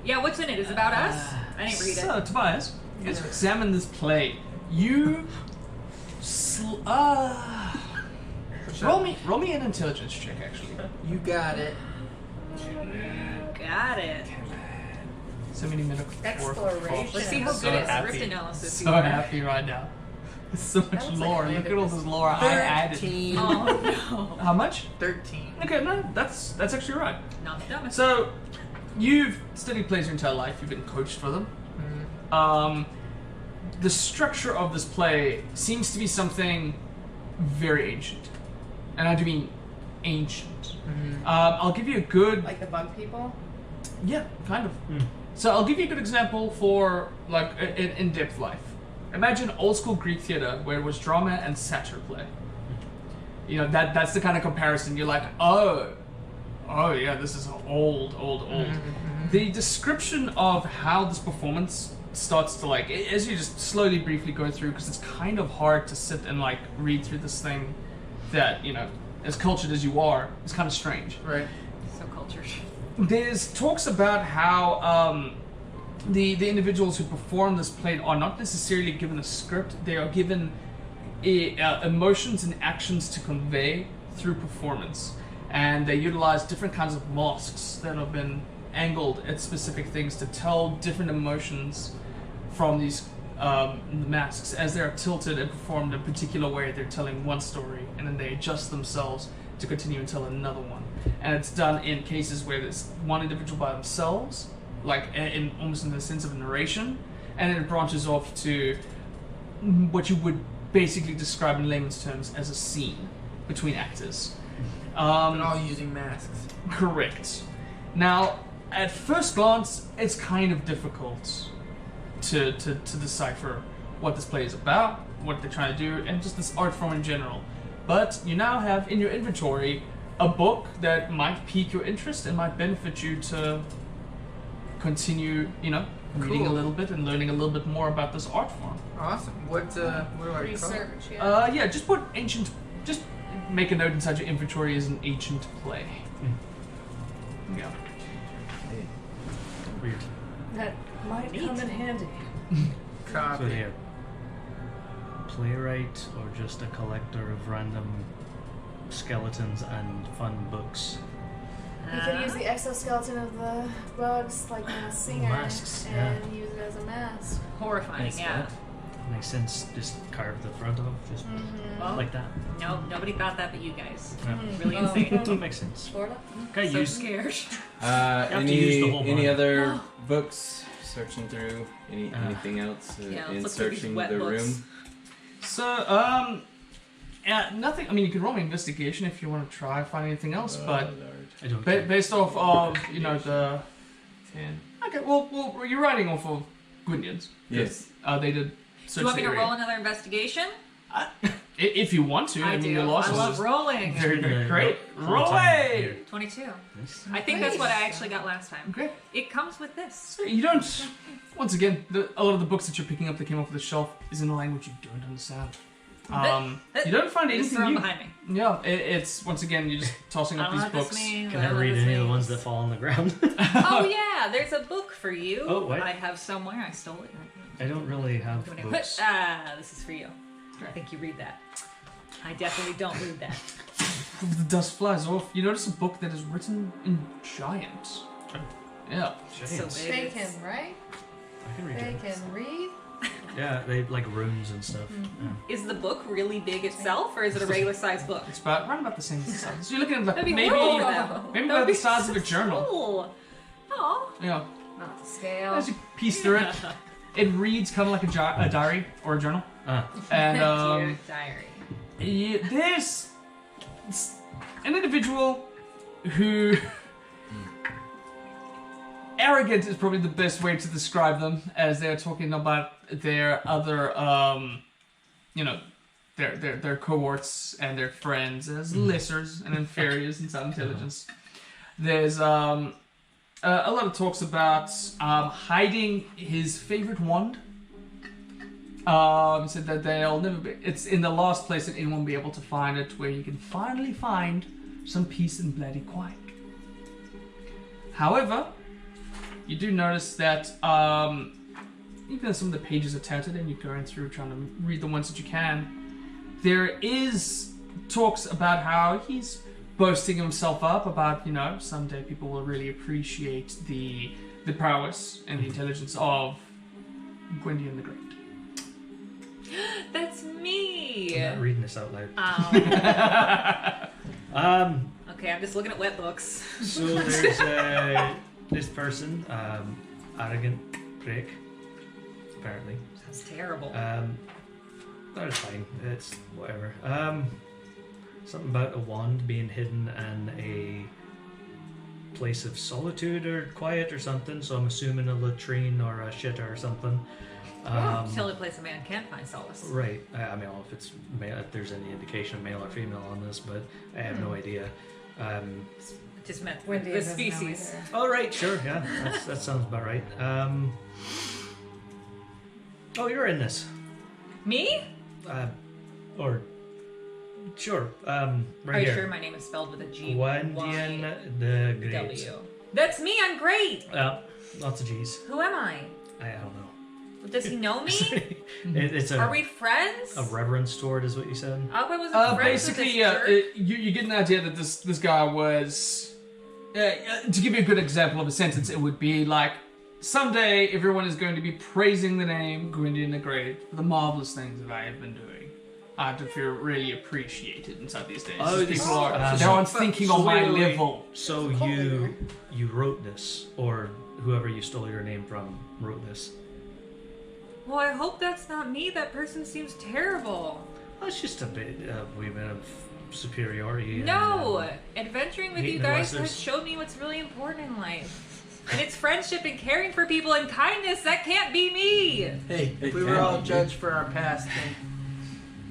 Yeah, what's in it? It's about us? I didn't read it. So, Tobias, as you examine this play, you... roll me an intelligence check, actually. You got it. Got it. So many minutes. Exploration. Let's see how So good at happy. script analysis you So are. happy right now. So much looks like lore. land Look at all of this lore I added. 13. Oh, How much? 13. Okay, no, that's actually right. no. Not the dumbest. So, you've studied plays your entire life. You've been coached for them. The structure of this play seems to be something very ancient, and I do mean ancient. I'll give you a good, Like the bug people? yeah, kind of. So I'll give you a good example for like an in-depth life. Imagine old school Greek theater where it was drama and satire play. You know, that's the kind of comparison. You're like, oh yeah, this is old. The description of how this performance starts to like, as you just slowly, briefly go through, because it's kind of hard to sit and like read through this thing that, you know, as cultured as you are, it's kind of strange. Right. So cultured. There's talks about how the individuals who perform this play are not necessarily given a script. They are given emotions and actions to convey through performance. And they utilize different kinds of masks that have been angled at specific things to tell different emotions from these masks. As they're tilted and performed in a particular way, they're telling one story, and then they adjust themselves to continue and tell another one. And it's done in cases where there's one individual by themselves, like in almost in the sense of a narration, and then it branches off to what you would basically describe in layman's terms as a scene between actors. But all using masks. Correct. Now, at first glance, it's kind of difficult to decipher what this play is about, what they're trying to do, and just this art form in general. But you now have in your inventory a book that might pique your interest and might benefit you to continue, you know, reading a Cool. little bit and learning a little bit more about this art form. Awesome. What do I call it? Research, yeah. Yeah, just put ancient. Just make a note inside your inventory as an ancient play. Yeah. Weird. That might come in handy. So Copy. they a playwright or just a collector of random skeletons and fun books? You can use the exoskeleton of the bugs, like a singer, Masks, and use it as a mask. Horrifying, Nice, yeah. Makes sense. Just carve the front off, just Well, like that. no, nobody thought that but you guys. Yeah. Really Oh. insane. That makes sense. Florida? Okay, So use scared. have to use the whole Any body. other books searching through? Anything else Yeah, in let's look through these searching wet the books. room? So, nothing. I mean, you can roll me investigation if you want to try find anything else, but I don't care. based off of the 10. Okay, well, you're writing off of Gwyndion's. Yes. They did Do search you want me the to area. roll another investigation? If you want to, I mean, do. your I losses love is rolling. very, very Yeah, great. full Roll time away. here. 22. Nice. I think that's what I actually got last time. Okay. It comes with this. You don't. Once again, a lot of the books that you're picking up that came off the shelf is in a language you don't understand. You don't find Just anything throw 'em new. behind me. Yeah, it's once again you're just tossing I up don't know these what books. this means. Can I I don't know read what any this of the ones means. that fall on the ground? Oh yeah, there's a book for you. Oh, what? I have somewhere. I stole it. I don't really have Doing it. books. This is for you. I think you read that. I definitely don't read that. The dust flies off. You notice a book that is written in giant. Yeah. So Giants. They it is. can write, I can read they giants. can read. Yeah, they like runes and stuff. Is the book really big itself, or is it a regular sized book? It's around about the same size. So you're looking at That'd be maybe cool for them. maybe That would about the be size of a so journal. Cool. Oh. Yeah. Not to scale. As you piece through it, it reads kind of like a diary or a journal. Ah, And Dear diary. there's an individual who arrogant is probably the best way to describe them, as they're talking about their other their cohorts and their friends as lessers and inferiors in some intelligence. There's a lot of talks about hiding his favorite wand. Said that they'll never be. It's in the last place that anyone will be able to find it, where you can finally find some peace and bloody quiet. However, you do notice that even though some of the pages are tattered and you're going through trying to read the ones that you can, there is talks about how he's boasting himself up about, someday people will really appreciate the prowess and the intelligence of Gwyndion the Great. That's me. I'm not reading this out loud. Okay, I'm just looking at wet books. So there's this person, arrogant prick, apparently. Sounds terrible. That's fine. It's whatever. Something about a wand being hidden in a place of solitude or quiet or something. So I'm assuming a latrine or a shitter or something. It's the only place a man can find solace. Right. I mean, if it's male, if there's any indication of male or female on this, but I have no idea. Just meant Wendy the doesn't know species. either. Oh, right, sure, yeah, that sounds about right. Oh, you're in this. Me? Or sure. Right Are you here. sure my name is spelled with a G? Gwyndion the Great. W. That's me. I'm great. Lots of G's. Who am I? I don't know. Does he know me? It's a Are we friends? a reverence toward, is what you said. I wasn't friends with Basically, this jerk. you get an idea that this guy was. To give you a good example of a sentence, it would be like, someday everyone is going to be praising the name Gwyndion the Great for the marvelous things that I have been doing. I have to feel really appreciated inside these days. Oh, People so- are so- no one's thinking on my wait. level. So you wrote this, or whoever you stole your name from wrote this. Well, I hope that's not me. That person seems terrible. Well, it's just a wee bit of superiority. No! And, Adventuring with Hating you the guys Westers. has showed me what's really important in life. And it's friendship and caring for people and kindness. That can't be me! Hey, if It we were can all be. judged for our past, then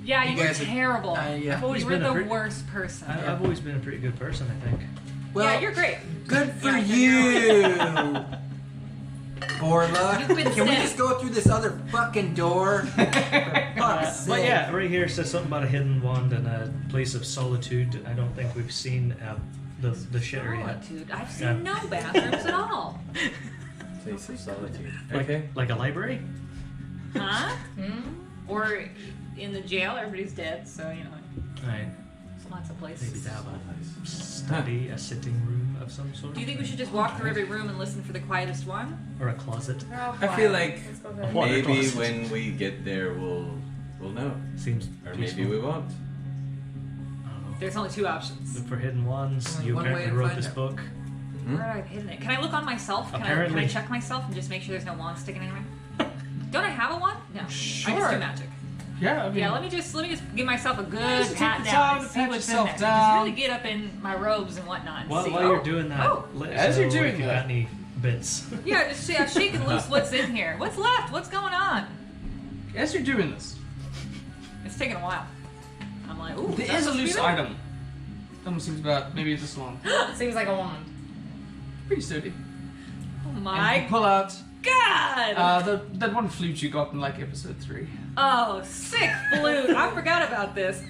Yeah, You you were guys are- terrible. yeah. I've always You were been a the pretty- worst person. I've always been a pretty good person, I think. well, yeah, you're great. good for Yeah, you. Borla, You've been can we sent. just go through this other fucking door? For fuck's But sake. yeah, right here it says something about a hidden wand and a place of solitude. I don't think we've seen the shitter yet. Solitude. I've seen Yeah. no bathrooms at all. Place of solitude. Like, Okay. like a library? Huh? Or in the jail, everybody's dead, so, Right. there's lots of Maybe places. that one. Study, a sitting room of some sort. Do you think we should just walk through every room and listen for the quietest one? Or a closet? They're all I feel quiet. like Let's go there. Water maybe closet. when we get there, we'll know, Seems or peaceful. maybe we won't. I don't know. There's only two options. Look for hidden wands. Only You one way apparently to wrote find this out. book. Where have I hidden it? Can I look on myself? Can I Apparently. check myself and just make sure there's no wand sticking anywhere? Don't I have a wand? No. I Sure. just do magic. Yeah, I mean, Yeah, let me just give myself a good Just take pat the down time and to see pat what's in yourself there. down. Just really get up in my robes and whatnot. And While, see. while you're doing that, Oh. let us As you're know doing if you that. got any bits. Yeah, just shaking loose what's in here. What's left? What's going on? as you're doing this, It's taking a while. I'm like, ooh. there that's is a supposed to loose be there? item. Almost seems about maybe this long. It seems like a wand. Pretty sturdy. Oh And you my pull out god! that one flute you got in like episode 3. Oh, sick flute. I forgot about this.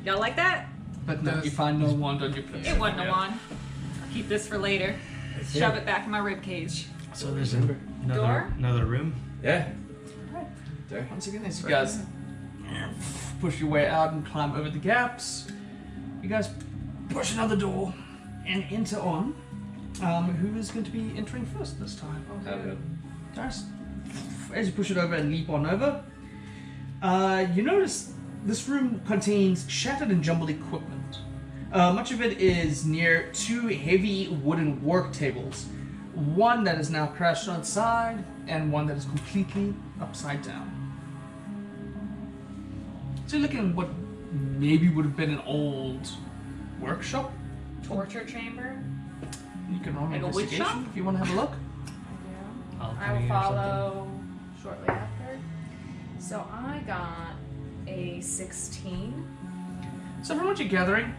Y'all like that? But no, you find no wand on your person. It wasn't a wand. I'll keep this for later. Shove it back in my rib cage. So there's Remember. another room. Yeah. There. Once again, as you guys push your way out and climb over the gaps, you guys push another door and enter on. Who is going to be entering first this time? I will. Darius. As you push it over and leap on over, you notice this room contains shattered and jumbled equipment. Much of it is near two heavy wooden work tables. One that is now crashed on its side, and one that is completely upside down. So you're looking at what maybe would have been an old workshop. Torture chamber. You can roll an Like a wood investigation shop? if you want to have a look. I will Alchemy or follow shortly after. So I got a 16. So from what you're gathering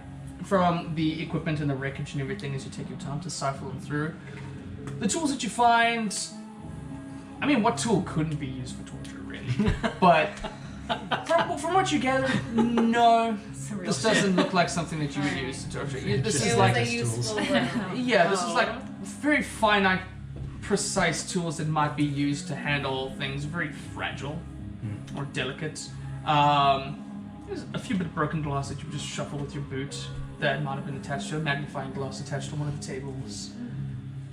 from the equipment and the wreckage and everything as you take your time to cipher them through, the tools that you find, I mean, what tool couldn't be used for torture, really? But From what you gather, no. Some real This shit. doesn't look like something that you would use to torture. This Just is It like was a tools. useful room. yeah, this is like very finite, precise tools that might be used to handle things very fragile or delicate. There's a few bit of broken glass that you just shuffle with your boot that might have been attached to a magnifying glass attached to one of the tables.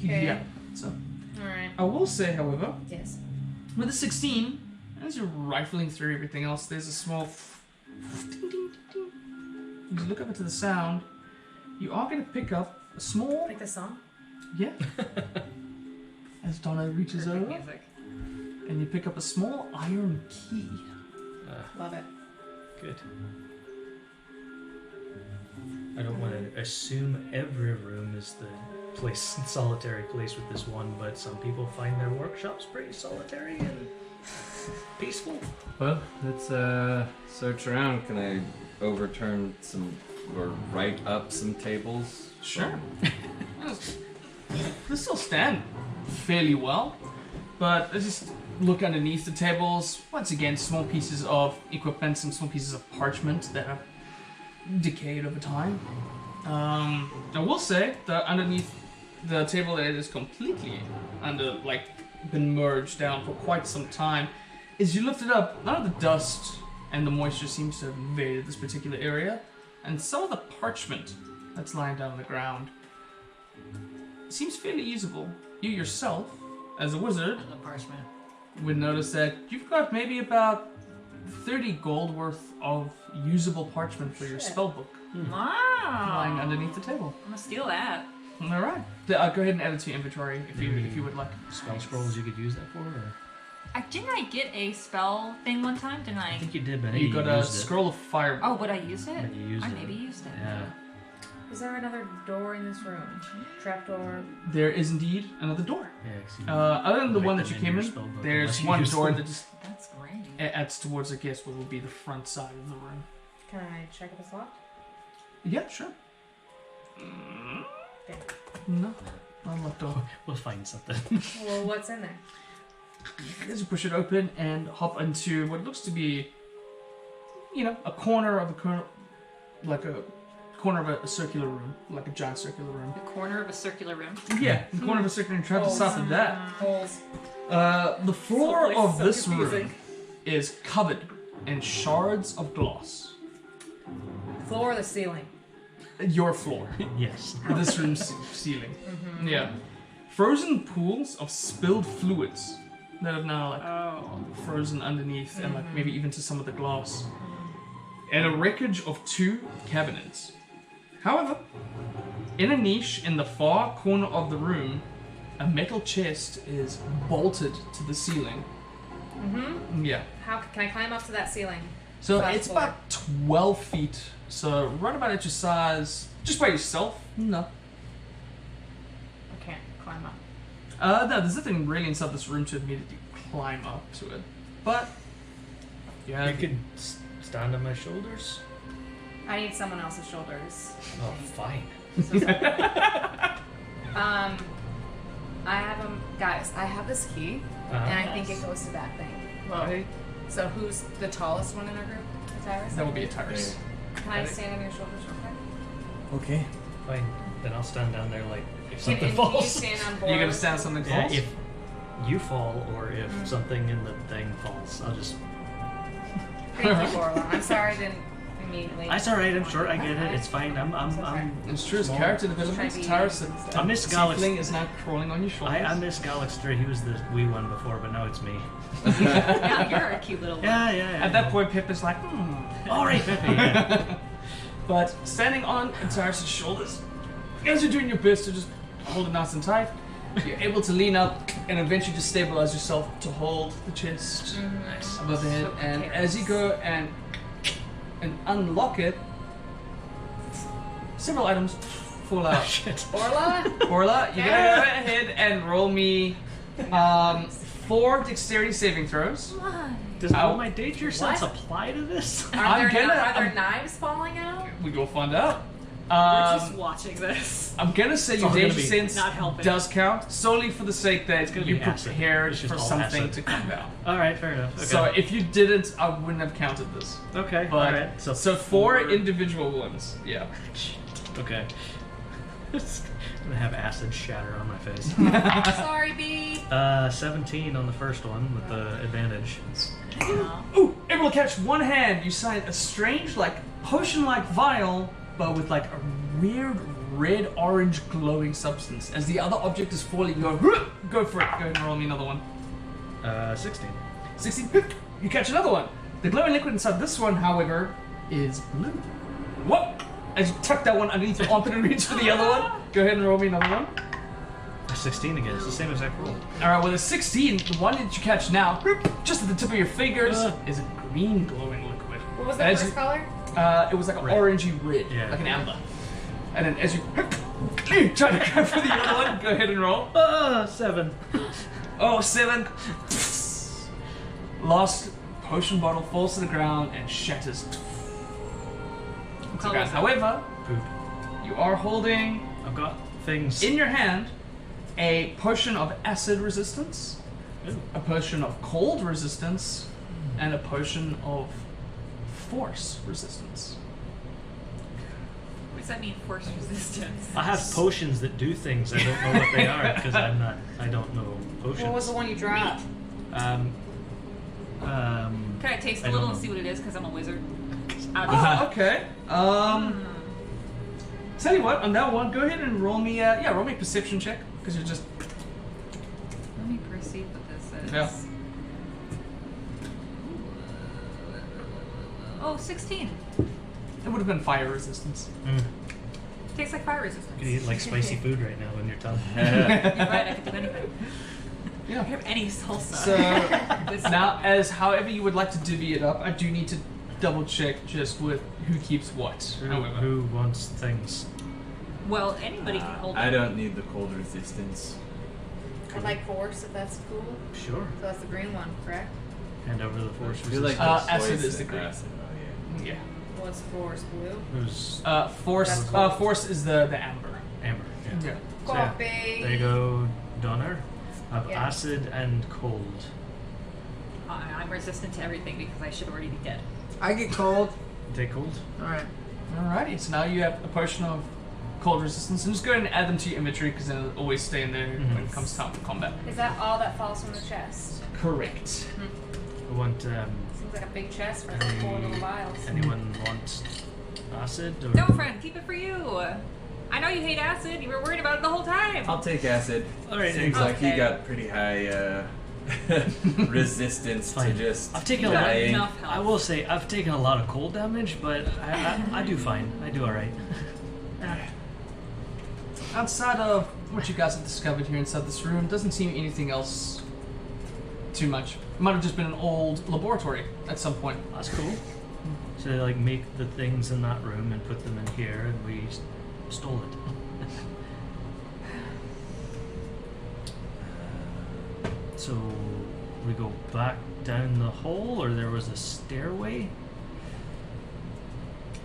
Okay. Yeah. So Alright. I will say, however, Yes. with a 16, as you're rifling through everything else, there's a small ding, ding, ding, ding. As you look up into the sound, you are going to pick up a small Like the song? yeah. As Donna reaches Perfect over, music. and you pick up a small iron key. Love it. Good. I don't want to assume every room is the place, solitary place with this one, but some people find their workshops pretty solitary and peaceful. Well, let's search around. Can I overturn some or write up some tables? Sure. They still stand fairly well, but let's just look underneath the tables. Once again, small pieces of equipment, some small pieces of parchment that have decayed over time. I will say that underneath the table that is completely been merged down for quite some time, is you lift it up, none of the dust and the moisture seems to have invaded this particular area, and some of the parchment that's lying down on the ground seems fairly usable. You yourself, as a wizard, The parchment. would notice that you've got maybe about 30 gold worth of usable parchment for your spellbook lying Wow. underneath the table. I'm gonna steal that. All right. Go ahead and add it to your inventory if you would like. Spell scrolls you could use that for? Or? Didn't I get a spell thing one time? Didn't I I? think you did, but You got a used it. scroll of fire. Oh, but I used it? But you used I it. maybe used it. Yeah. Is there another door in this room? Trapdoor? There is indeed another door. Yeah, 'cause you Other than the write one them that you in came your in, spell book there's unless you one use door them. that just That's great. adds towards, I guess, what will be the front side of the room. Can I check if it's locked? Yeah, sure. Okay. No, unlocked door. We'll find something. Well, what's in there? As you push it open and hop into what looks to be, a corner of a circular room, like a giant circular room. The corner of a circular room. Yeah, the corner of a circular room. Try to south of that. Holes. The floor So of so this confusing. room is covered in shards of glass. Floor or the ceiling? Your floor. Yes. This room's ceiling. Yeah. Frozen pools of spilled fluids that have now frozen underneath and maybe even to some of the glass. And a wreckage of 2 cabinets. However, in a niche in the far corner of the room, a metal chest is bolted to the ceiling. Yeah. How can I climb up to that ceiling? So Fast it's forward. about 12 feet. So right about at your size, just by yourself. No. I can't climb up. No, there's nothing really inside this room to immediately climb up to it. But yeah, You could stand on my shoulders. I need someone else's shoulders. Oh, fine. So sorry. I have guys. I have this key, and I think it goes to that thing. Right. So who's the tallest one in our group? Tyrus? That would be a Tyrus. Can I stand on your shoulders real quick? Okay. Fine. Then I'll stand down there like if Can, something and can you falls. stand on board? You're gonna stand something Yeah, falls? if you fall or if something in the thing falls, I'll just. Thank you, Orla. I'm sorry I didn't immediately. That's alright, I'm sure I get it. It's fine. I'm It's true, as small. character development, Try to Tyrus, be- I miss tiefling is now crawling on your shoulders. I miss Galixter. He was the wee one before, but now it's me. Yeah, you're a cute little one. Yeah. At that point, Pip is like, Alright, Peppy. Yeah. But standing on Tyrus' shoulders, as you're doing your best to just hold it nice and tight, you're able to lean up and eventually just stabilize yourself to hold the chest Nice. above the head. So And careless. as you go and unlock it, several items fall out. Shit. Orla? Orla, you gotta go ahead and roll me 4 dexterity saving throws. Come on. Does all Ow. my danger sense What? apply to this? Are there I'm gonna- are there knives falling out? We go find out. We're just watching this. I'm gonna say It's your all gonna danger be sense not helping. does count solely for the sake that gonna you be acid. prepared It's just for all something acid. to come down. All right, fair enough. Okay. So if you didn't, I wouldn't have counted this. okay, But all right. so four individual wounds. Yeah. Okay. I'm gonna have acid shatter on my face. Sorry, B. 17 on the first one with the advantage. Ooh, able to catch one hand. You sight a strange, like potion-like vial, but with like a weird red-orange glowing substance. As the other object is falling, you go for it. Go ahead and roll me another one. 16. 16. You catch another one. The glowing liquid inside this one, however, is blue. What? As you tuck that one underneath your armpit and reach for the other one. Go ahead and roll me another one. 16 again. It's the same exact roll. All right. Well, the 16, the one that you catch now, just at the tip of your fingers, is a green glowing liquid. What was the As first you- color? It was like an Red. orangey red, Yeah. like an amber. And then as you try to go for the other one, go ahead and roll. 7. Oh, 7. Last potion bottle falls to the ground and shatters. Colors. However, Poop. you are holding I've got things. in your hand a potion of acid resistance, Ooh. a potion of cold resistance, and a potion of force resistance. What does that mean, force resistance? I have potions that do things. I don't know what they are because I don't know potions. What was the one you dropped? Um. Can I taste a I don't little know. and see what it is? Because I'm a wizard. Out of Okay. Tell you what, on that one, go ahead and roll me roll me a perception check, because you're just Let me perceive what this is. Yeah. Oh, 16. it would have been fire resistance. Tastes like fire resistance. You can eat like spicy food right now in your tongue. You're right, I could do anything. Yeah. I have any salsa. So This- now, as however you would like to divvy it up, I do need to double check just with who keeps what. However, Who wants things? Well, anybody can hold I it. don't need the cold resistance. I like force, if that's cool. Sure. So that's the green one, correct? Hand over the force I feel like resistance. that's acid poison. is the green. Acid, oh yeah. What's force? Blue? Who's Force. That's cool. Force is the amber. Amber? Yeah. Yeah. So, yeah, Copy. there you go, Donner. I have Yeah. acid and cold. I'm resistant to everything because I should already be dead. I get cold. Take cold. Alright. Alrighty. So now you have a potion of cold resistance, and just go ahead and add them to your inventory because then it'll always stay in there when it comes time for combat. Is that all that falls from the chest? Correct. I want Seems like a big chest for 4 little vials. anyone want acid? Or No, friend, keep it for you. I know you hate acid. You were worried about it the whole time. I'll take acid. All right, Seems okay. like he got pretty high resistance to Fine. just I've taken a lot. dying. Enough health. I will say I've taken a lot of cold damage, but I do fine. I do all right. Outside of what you guys have discovered here inside this room, doesn't seem anything else too much. It might have just been an old laboratory at some point. That's cool. So they like make the things in that room and put them in here, and we stole it. So we go back down the hole, or there was a stairway?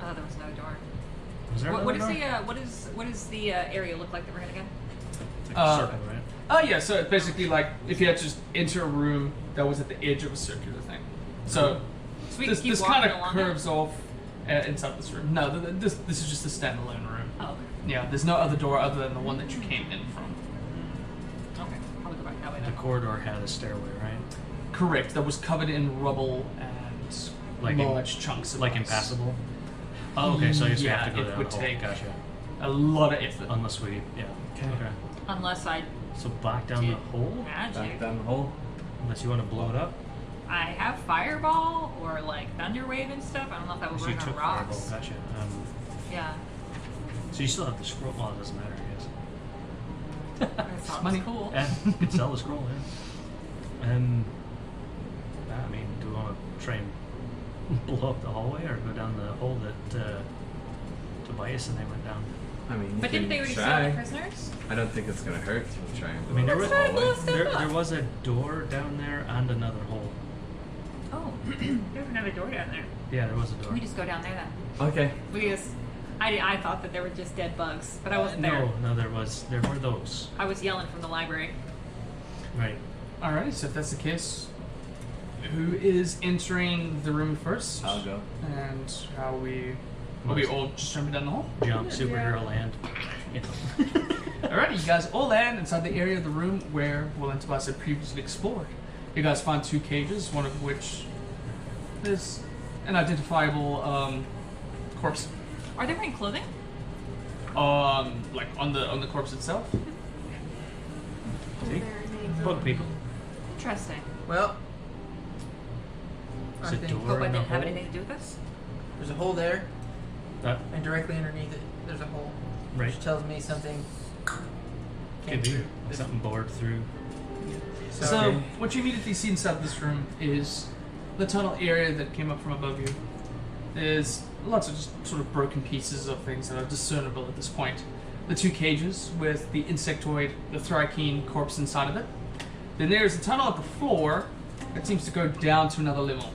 Oh, there was no door. Was there What another is door? the what is the area look like that we're gonna get? It's like a circle, right? Oh yeah, so it's basically like if you had to just enter a room that was at the edge of a circular thing. So So we can this, keep this walking kind of along curves off inside this room. No, this is just a standalone room. Oh, Yeah, there's no other door other than the one that you came in from. okay. Probably go back that way The then. corridor had a stairway, right? Correct. That was covered in rubble and Like large chunks of Like ice. impassable. Oh, okay. So I guess we Yeah, have to go it down would the hole. take- Gotcha. A lot of effort. Unless we, yeah. Okay. Unless I So back down the hole. magic. Back down the hole. Unless you want to blow it up. I have fireball or like thunderwave and stuff. I don't know if that would So work you on took rocks. fireball. Gotcha. Yeah. So you still have the scroll. Well, it doesn't matter, I guess. That sounds money. cool. Yeah, you could sell the scroll, yeah. I mean, do we want to try and blow up the hallway or go down the hole that Tobias and they went down? I mean, you But didn't can they already steal try. the prisoners? I don't think it's gonna hurt to try and I mean, there Let's was, try to blow stuff up. there was a door down there and another hole. Oh, there's another door down there. Yeah, there was a door. We just go down there then. Okay. We just I thought that there were just dead bugs, but I wasn't there. No, there were those. I was yelling from the library. Right. Alright, so if that's the case, who is entering the room first? I'll go. And how we all just jumping down the hall? Jump, superhero land. You know. Alright, you guys all land inside the area of the room where Will and Tobias had previously explored. You guys find 2 cages, one of which is an identifiable corpse. Are they wearing clothing? Like on the corpse itself. See? Bug people. Interesting. Well, Is I it think door? Hope I in the didn't have hole? anything to do with this. there's a hole there, That, and directly underneath it, there's a hole, right. which tells me something came Could be through. This- something bored through. So what you immediately see inside this room is the tunnel area that came up from above you. There's lots of just sort of broken pieces of things that are discernible at this point. The 2 cages with the insectoid, the Thrykean corpse inside of it. Then there's a tunnel at the floor that seems to go down to another level.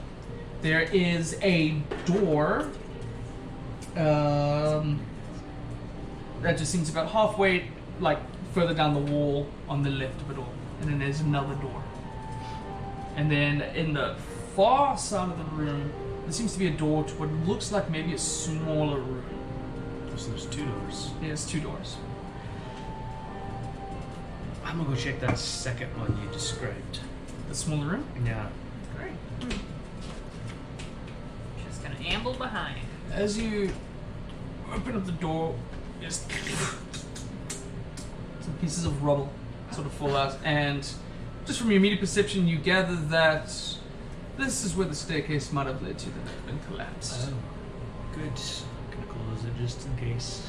There is a door that just seems about halfway, like further down the wall on the left of it all. And then there's another door. And then in the far side of the room, there seems to be a door to what looks like maybe a smaller room. So there's 2 doors. There's 2 doors. I'm gonna go check that second one you described. The smaller room? Yeah. Great. Just gonna amble behind. As you open up the door, just some pieces of rubble sort of fall out, and just from your immediate perception, you gather that this is where the staircase might have led to that had been collapsed. Oh, good. Gonna close it just in case.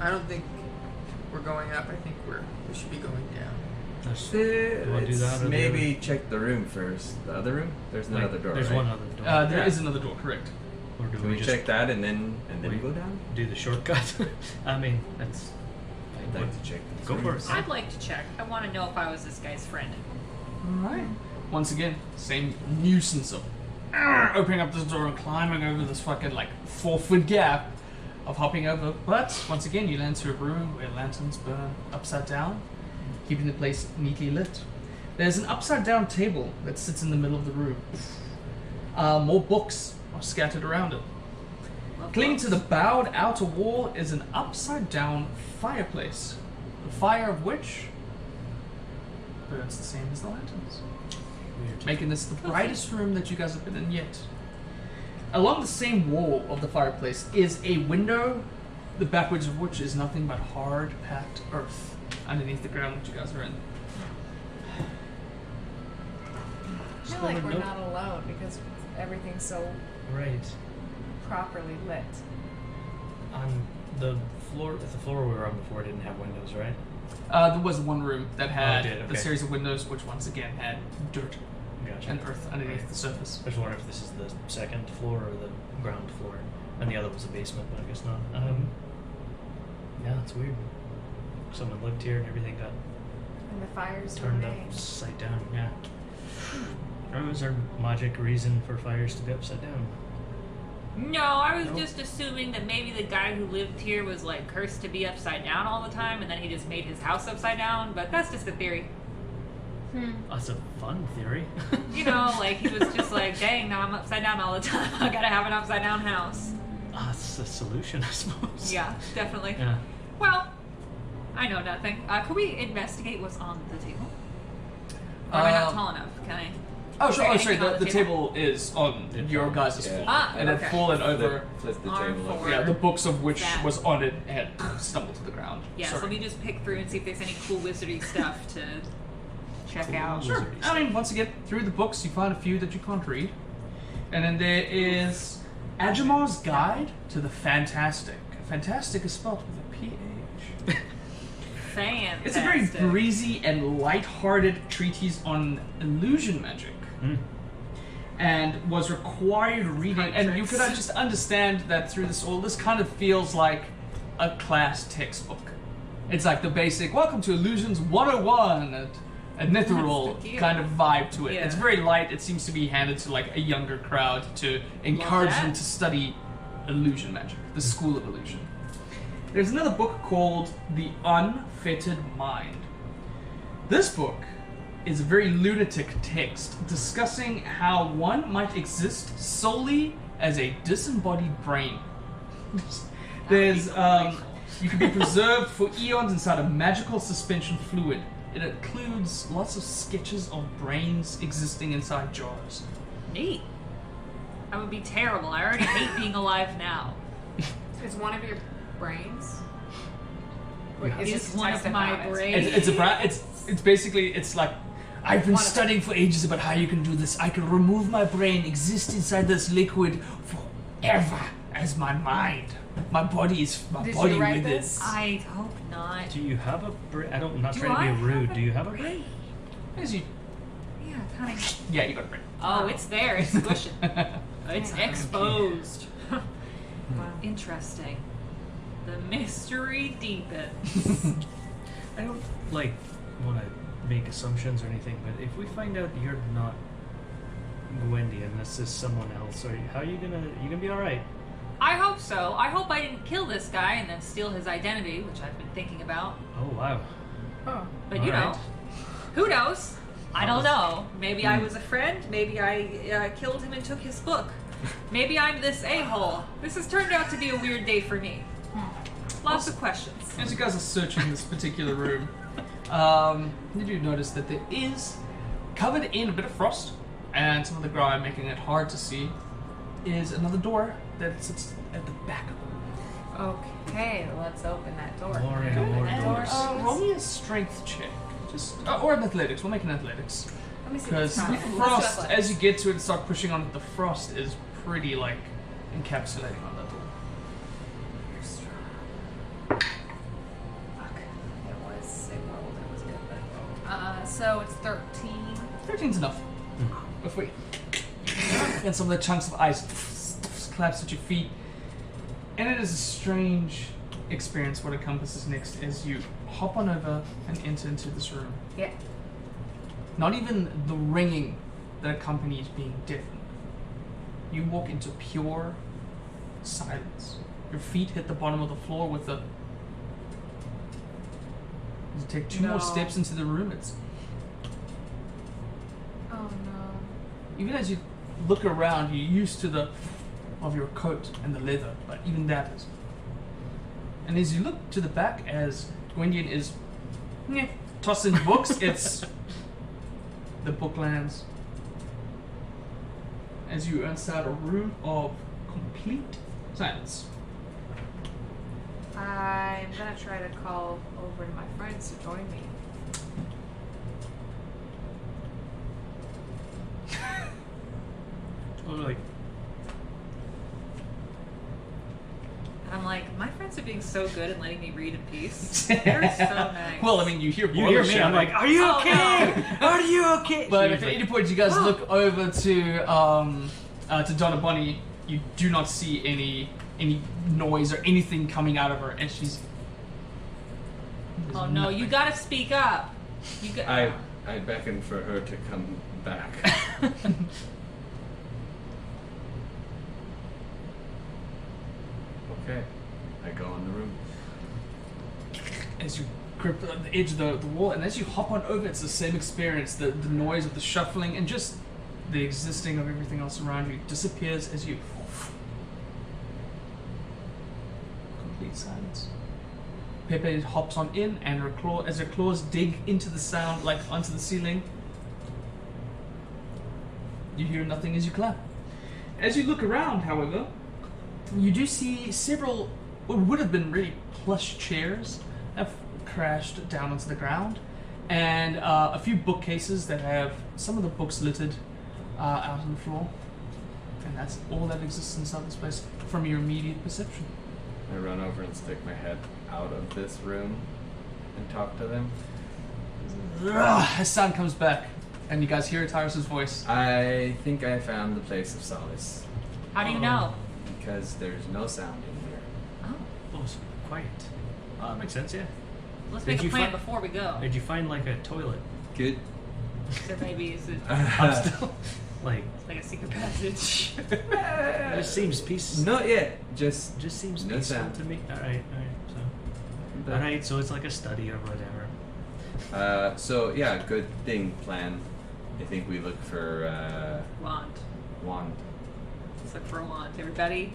I don't think we're going up. I think we should be going down. Let's, you wanna do that or the Maybe check the room first. The other room? There's other? another door. There's right? one other door. There Yeah. is another door, correct. Or do Can we just check that and then Wait. go down? do the shortcut? I mean, that's. I'd like to check. these Go for rooms. it. I'd like to check. I want to know if I was this guy's friend. Alright. Once again, same nuisance of opening up this door and climbing over this fucking like 4-foot gap of hopping over. But once again, you land to a room where lanterns burn upside down, keeping the place neatly lit. There's an upside down table that sits in the middle of the room. More books are scattered around it. Clinging to the bowed outer wall is an upside down fireplace, the fire of which burns the same as the lanterns, Weird. making this the brightest room that you guys have been in yet. Along the same wall of the fireplace is a window, the backwards of which is nothing but hard packed earth underneath the ground that you guys are in. I feel like we're not alone because everything's so Right. properly lit. On the floor we were on before didn't have windows, right? There was one room that had it did, the okay. series of windows, which once again had dirt Gotcha. and earth underneath the surface. I was wondering if this is the second floor or the ground floor, and the other was a basement, but I guess not. Yeah, it's weird. Someone lived here and everything got And the fires turned remain. upside down. Yeah. Or was there magic reason for fires to be upside down? No, I was just assuming that maybe the guy who lived here was like cursed to be upside down all the time, and then he just made his house upside down. But that's just a theory. That's a fun theory. You know, like he was just like, dang, now I'm upside down all the time. I gotta have an upside down house. That's a solution, I suppose. Yeah, definitely. Yeah. Well, I know nothing. Could we investigate what's on the table? Or am I not tall enough? Can I? Oh, Is sure. there Oh, sorry. anything on The table is on your guys' Yeah. floor. Ah, and okay. had fallen over. Flip the Arm table over. forward. Yeah, the books of which That. was on it had stumbled to the ground. Yeah, so Sorry. let me just pick through and see if there's any cool wizardy stuff to check out. Sure. I mean, once again, through the books, you find a few that you can't read. And then there is Ajamar's Guide to the Fantastic. Fantastic is spelled with a P-H. Fantastic. It's a very breezy and light-hearted treatise on illusion magic. And was required reading. And you could just understand that through this all, this kind of feels like a class textbook. It's like the basic, welcome to Illusions 101. And ethereal That's the deal. kind of vibe to it. Yeah. It's very light. It seems to be handed to like a younger crowd to encourage that. them to study illusion magic, the school of illusion. There's another book called The Unfettered Mind. This book is a very lunatic text discussing how one might exist solely as a disembodied brain. There's you can be preserved for eons inside a magical suspension fluid. It includes lots of sketches of brains existing inside jars. Neat. That would be terrible. I already hate being alive now. Is one of your brains? Is one of my brains. It's basically like I've been One of studying for ages about how you can do this. I can remove my brain, exist inside this liquid forever as my mind. My body is my Did body you write with this? it. I hope not. Do you have a brain? I'm not Do trying to I be rude. have Do you have a brain? As you, Yeah, kind of. yeah, you got a brain. Oh, it's there. It's squishing. It's exposed. Wow. Interesting. The mystery deepens. I don't like want to make assumptions or anything, but if we find out you're not Gwyndion, this is someone else, how are you gonna be all right? I hope so. I hope I didn't kill this guy and then steal his identity, which I've been thinking about. Oh wow. Oh. But All you know, right. who knows? I don't know. Maybe I was a friend. Maybe I killed him and took his book. Maybe I'm this a-hole. This has turned out to be a weird day for me. Lots of questions. As you guys are searching this particular room, you do notice that there is, covered in a bit of frost and some of the grime making it hard to see, is another door that sits at the back of the room. Okay, let's open that door. More and more doors. Roll me a strength check. Just or an athletics. We'll make an athletics. Let me see Because this the time. frost, as you get to it and start pushing on it, the frost is pretty like encapsulating on that door. You're strong. Fuck. It was good, but so it's 13. 13's enough. Before you and some of the chunks of ice collapse at your feet. And it is a strange experience what encompasses next as you hop on over and enter into this room. Yeah. Not even the ringing that accompanies being deafened. You walk into pure silence. Your feet hit the bottom of the floor with a... You take two more No. steps into the room, it's... Oh no. Even as you look around, you're used to the... of your coat and the leather, but even that is... And as you look to the back, as Gwyndion is tossing books, it's... the book lands. As you inside a room of complete silence. I'm gonna try to call over to my friends to join me. Totally. And I'm like, my friends are being so good at letting me read in peace. They're so nice. Well, I mean, you hear You hear me? I'm like, are you Oh, okay? Are you okay? But She's if at like, any point you guys look over to Donna Bonnie, you do not see any noise or anything coming out of her, and she's. Oh no, you gotta speak up. You got. I beckon for her to come back. Okay. I go in the room. As you grip the edge of the wall, and as you hop on over, it's the same experience. The noise of the shuffling and just the existing of everything else around you disappears as you. Complete silence. Pepe hops on in, and as her claws dig into the sound, like onto the ceiling. You hear nothing as you clap. As you look around, however, you do see several what would have been really plush chairs have crashed down onto the ground, and a few bookcases that have some of the books littered out on the floor. And that's all that exists inside this place from your immediate perception. I run over and stick my head out of this room and talk to them. As sound comes back, and you guys hear Tyrus's voice. I think I found the place of solace. How do you know? Because there's no sound in here. Oh, Oh, it's quiet. That makes sense, yeah. let's Did make a you plan find- before we go. Did you find like a toilet? Good. So maybe is it I'm still like like a secret passage? it just seems peaceful. Not yet. Just Just seems No peaceful sound. to me. All right. So it's like a study or whatever. So yeah, good thing plan. I think we look for Wand. wand. Let's look for a wand. Everybody?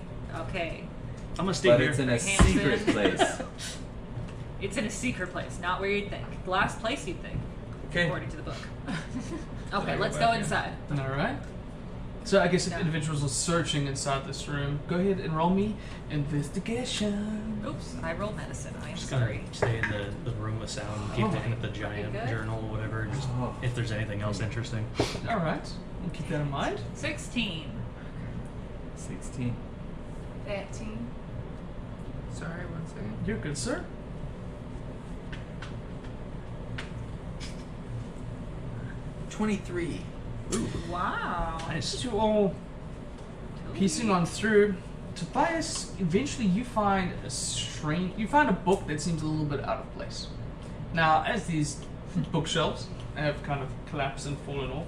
Okay. I'm gonna stay But here. it's in a Hanson. secret place. It's in a secret place, not where you'd think. The last place you'd think, Okay. according to the book. Okay, I let's go go back in? inside. All right. So I guess if Yeah. individuals are searching inside this room, go ahead and roll me investigation. Oops, I rolled medicine. I am Just gonna sorry. stay in the room with sound. Keep Okay. looking at the giant good. journal, whatever. Just Oh. if there's anything else interesting. All right. We'll keep that in mind. 16. 16. 13. Sorry, 1 second. You're good, sir. $23. Wow. Nice. As you all piecing on through, Tobias, eventually you find a book that seems a little bit out of place. Now, as these bookshelves have kind of collapsed and fallen off,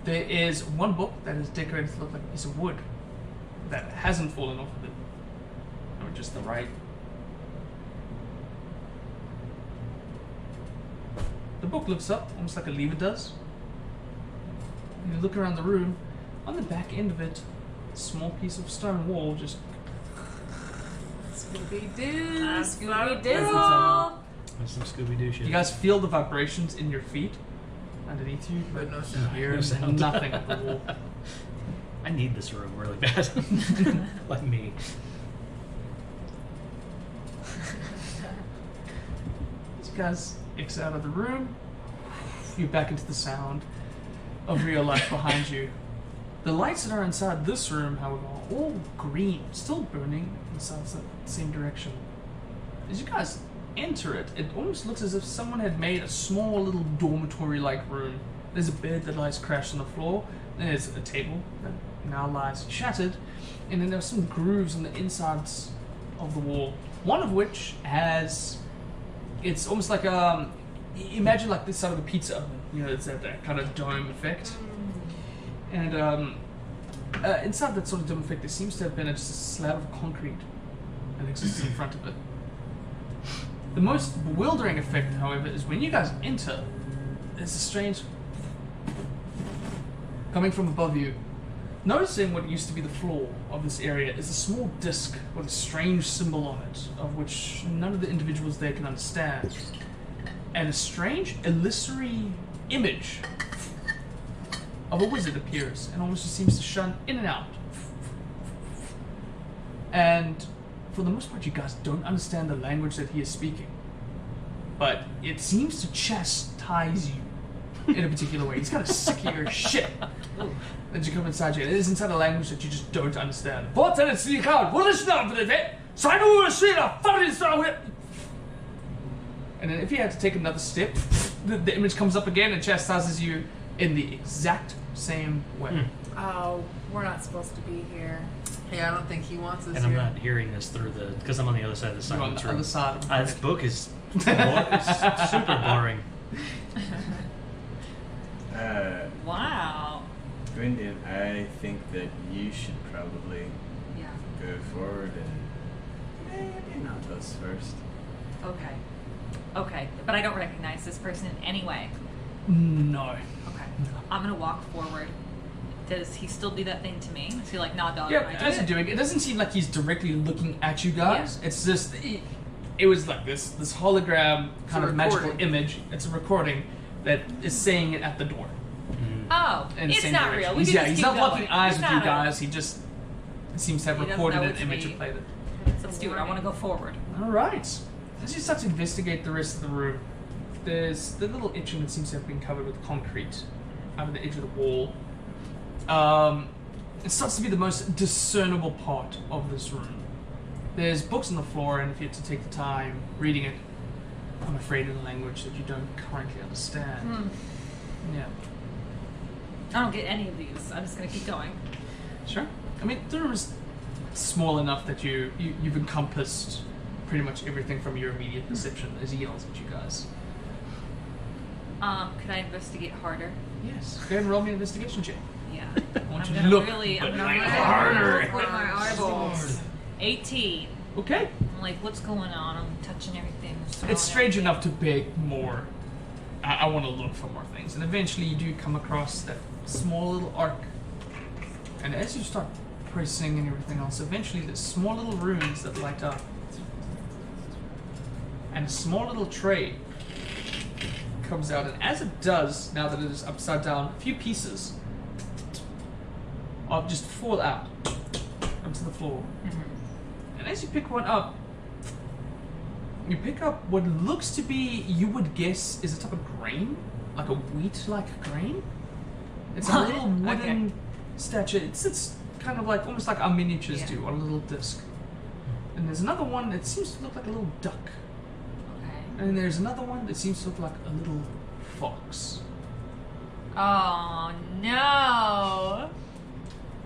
there is one book that is decorated to look like a piece of wood that hasn't fallen off of it, or just the right. The book lifts up, almost like a lever does. You look around the room. On the back end of it, a small piece of stone wall just Scooby-Doo. Scooby-Doo. That's some Scooby Doo shit. you guys feel the vibrations in your feet underneath you, But no you sound. hear No sound. nothing of the wall. I need this room really bad. Like me. As you guys exit out of the room, you're back into the sound of real life behind you. The lights that are inside this room, however, are all green, still burning inside the same direction. As you guys enter it, it almost looks as if someone had made a small little dormitory-like room. There's a bed that lies crashed on the floor, there's a table that now lies shattered, and then there's some grooves on the insides of the wall. One of which has, it's almost like imagine like this side of a pizza oven. You know, it's that kind of dome effect. And inside that sort of dome effect, there seems to have been just a slab of concrete that exists in front of it. The most bewildering effect, however, is when you guys enter, there's a strange coming from above you. Noticing what used to be the floor of this area is a small disc with a strange symbol on it, of which none of the individuals there can understand. And a strange illusory image of a wizard appears and almost just seems to shun in and out. And for the most part, you guys don't understand the language that he is speaking. But it seems to chastise you in a particular way. He's kind of sick of your shit that you come inside you. It is inside a language that you just don't understand. And then if you have to take another step, the image comes up again and chastises you in the exact same way. Oh, we're not supposed to be here. Yeah, I don't think he wants us And I'm here. not hearing this through because I'm on the other side of the You're on silence the room. other side of This book is it's super boring. Wow. Gwyndion, I think that you should probably Yeah. go forward and maybe not us first. Okay. Okay. But I don't recognize this person in any way. No. Okay. I'm gonna walk forward. Does he still do that thing to me? Is he like, nah, dog? Yeah, I do as it? you're doing it, doesn't seem like he's directly looking at you guys. Yeah. It's just, it was like this hologram kind a of magical recording. image. It's a recording that is saying it at the door. Oh, In the it's same not direction. real. We can Yeah, just he's keep not going. locking eyes He's with you not a- guys. He just seems to have He doesn't recorded know an it's image me. and played it. Let's do it. I want to go forward. All right. As you start to investigate the rest of the room, there's the little etching that seems to have been covered with concrete over the edge of the wall. It starts to be the most discernible part of this room. There's books on the floor, and if you had to take the time reading it, I'm afraid in a language that you don't currently understand. Yeah. I don't get any of these. I'm just gonna keep going. Sure. I mean, the room is small enough that you've encompassed pretty much everything from your immediate perception as he yells at you guys. Could I investigate harder? Yes. Go ahead and roll me an investigation check. Yeah. I want I'm you to gonna look, really, but I'm gonna like really harder. look with my eyeballs. 18. Okay. I'm like, what's going on? I'm touching everything. smelling It's strange everything. enough to beg more. I want to look for more things. And eventually you do come across that small little arc. And as you start pressing and everything else, eventually there's small little runes that light up. And a small little tray comes out. And as it does, now that it is upside down, a few pieces just fall out onto the floor. And as you pick one up, you pick up what looks to be, you would guess, is a type of grain, like a wheat-like grain. It's a What? little wooden Okay. statue. It sits kind of like, almost like our miniatures Yeah. do, on a little disc. And there's another one that seems to look like a little duck. Okay. And there's another one that seems to look like a little fox. Oh no!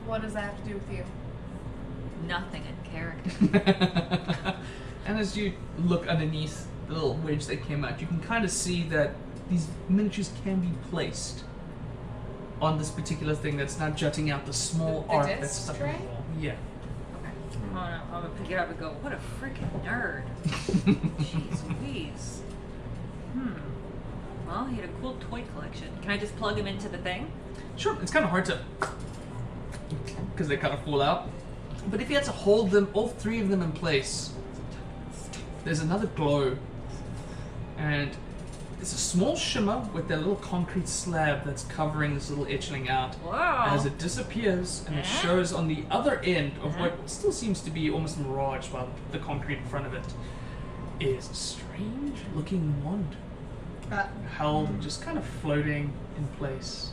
What does that have to do with you? Nothing in character. And as you look underneath the little wedge that came out, you can kind of see that these miniatures can be placed on this particular thing that's not jutting out the small The arc disc that's stuck in tray? the wall. Yeah. Okay. Oh no, I'm gonna pick it up and go, what a freaking nerd. Jeez Louise. Well, he had a cool toy collection. Can I just plug him into the thing? Sure, it's kind of hard to, because they kind of fall out. But if you had to hold them, all three of them in place, there's another glow. And there's a small shimmer with that little concrete slab that's covering this little etching out. Wow. As it disappears, and it shows on the other end of what still seems to be almost miraged by the concrete in front of it, is a strange looking wand. Held, just kind of floating in place.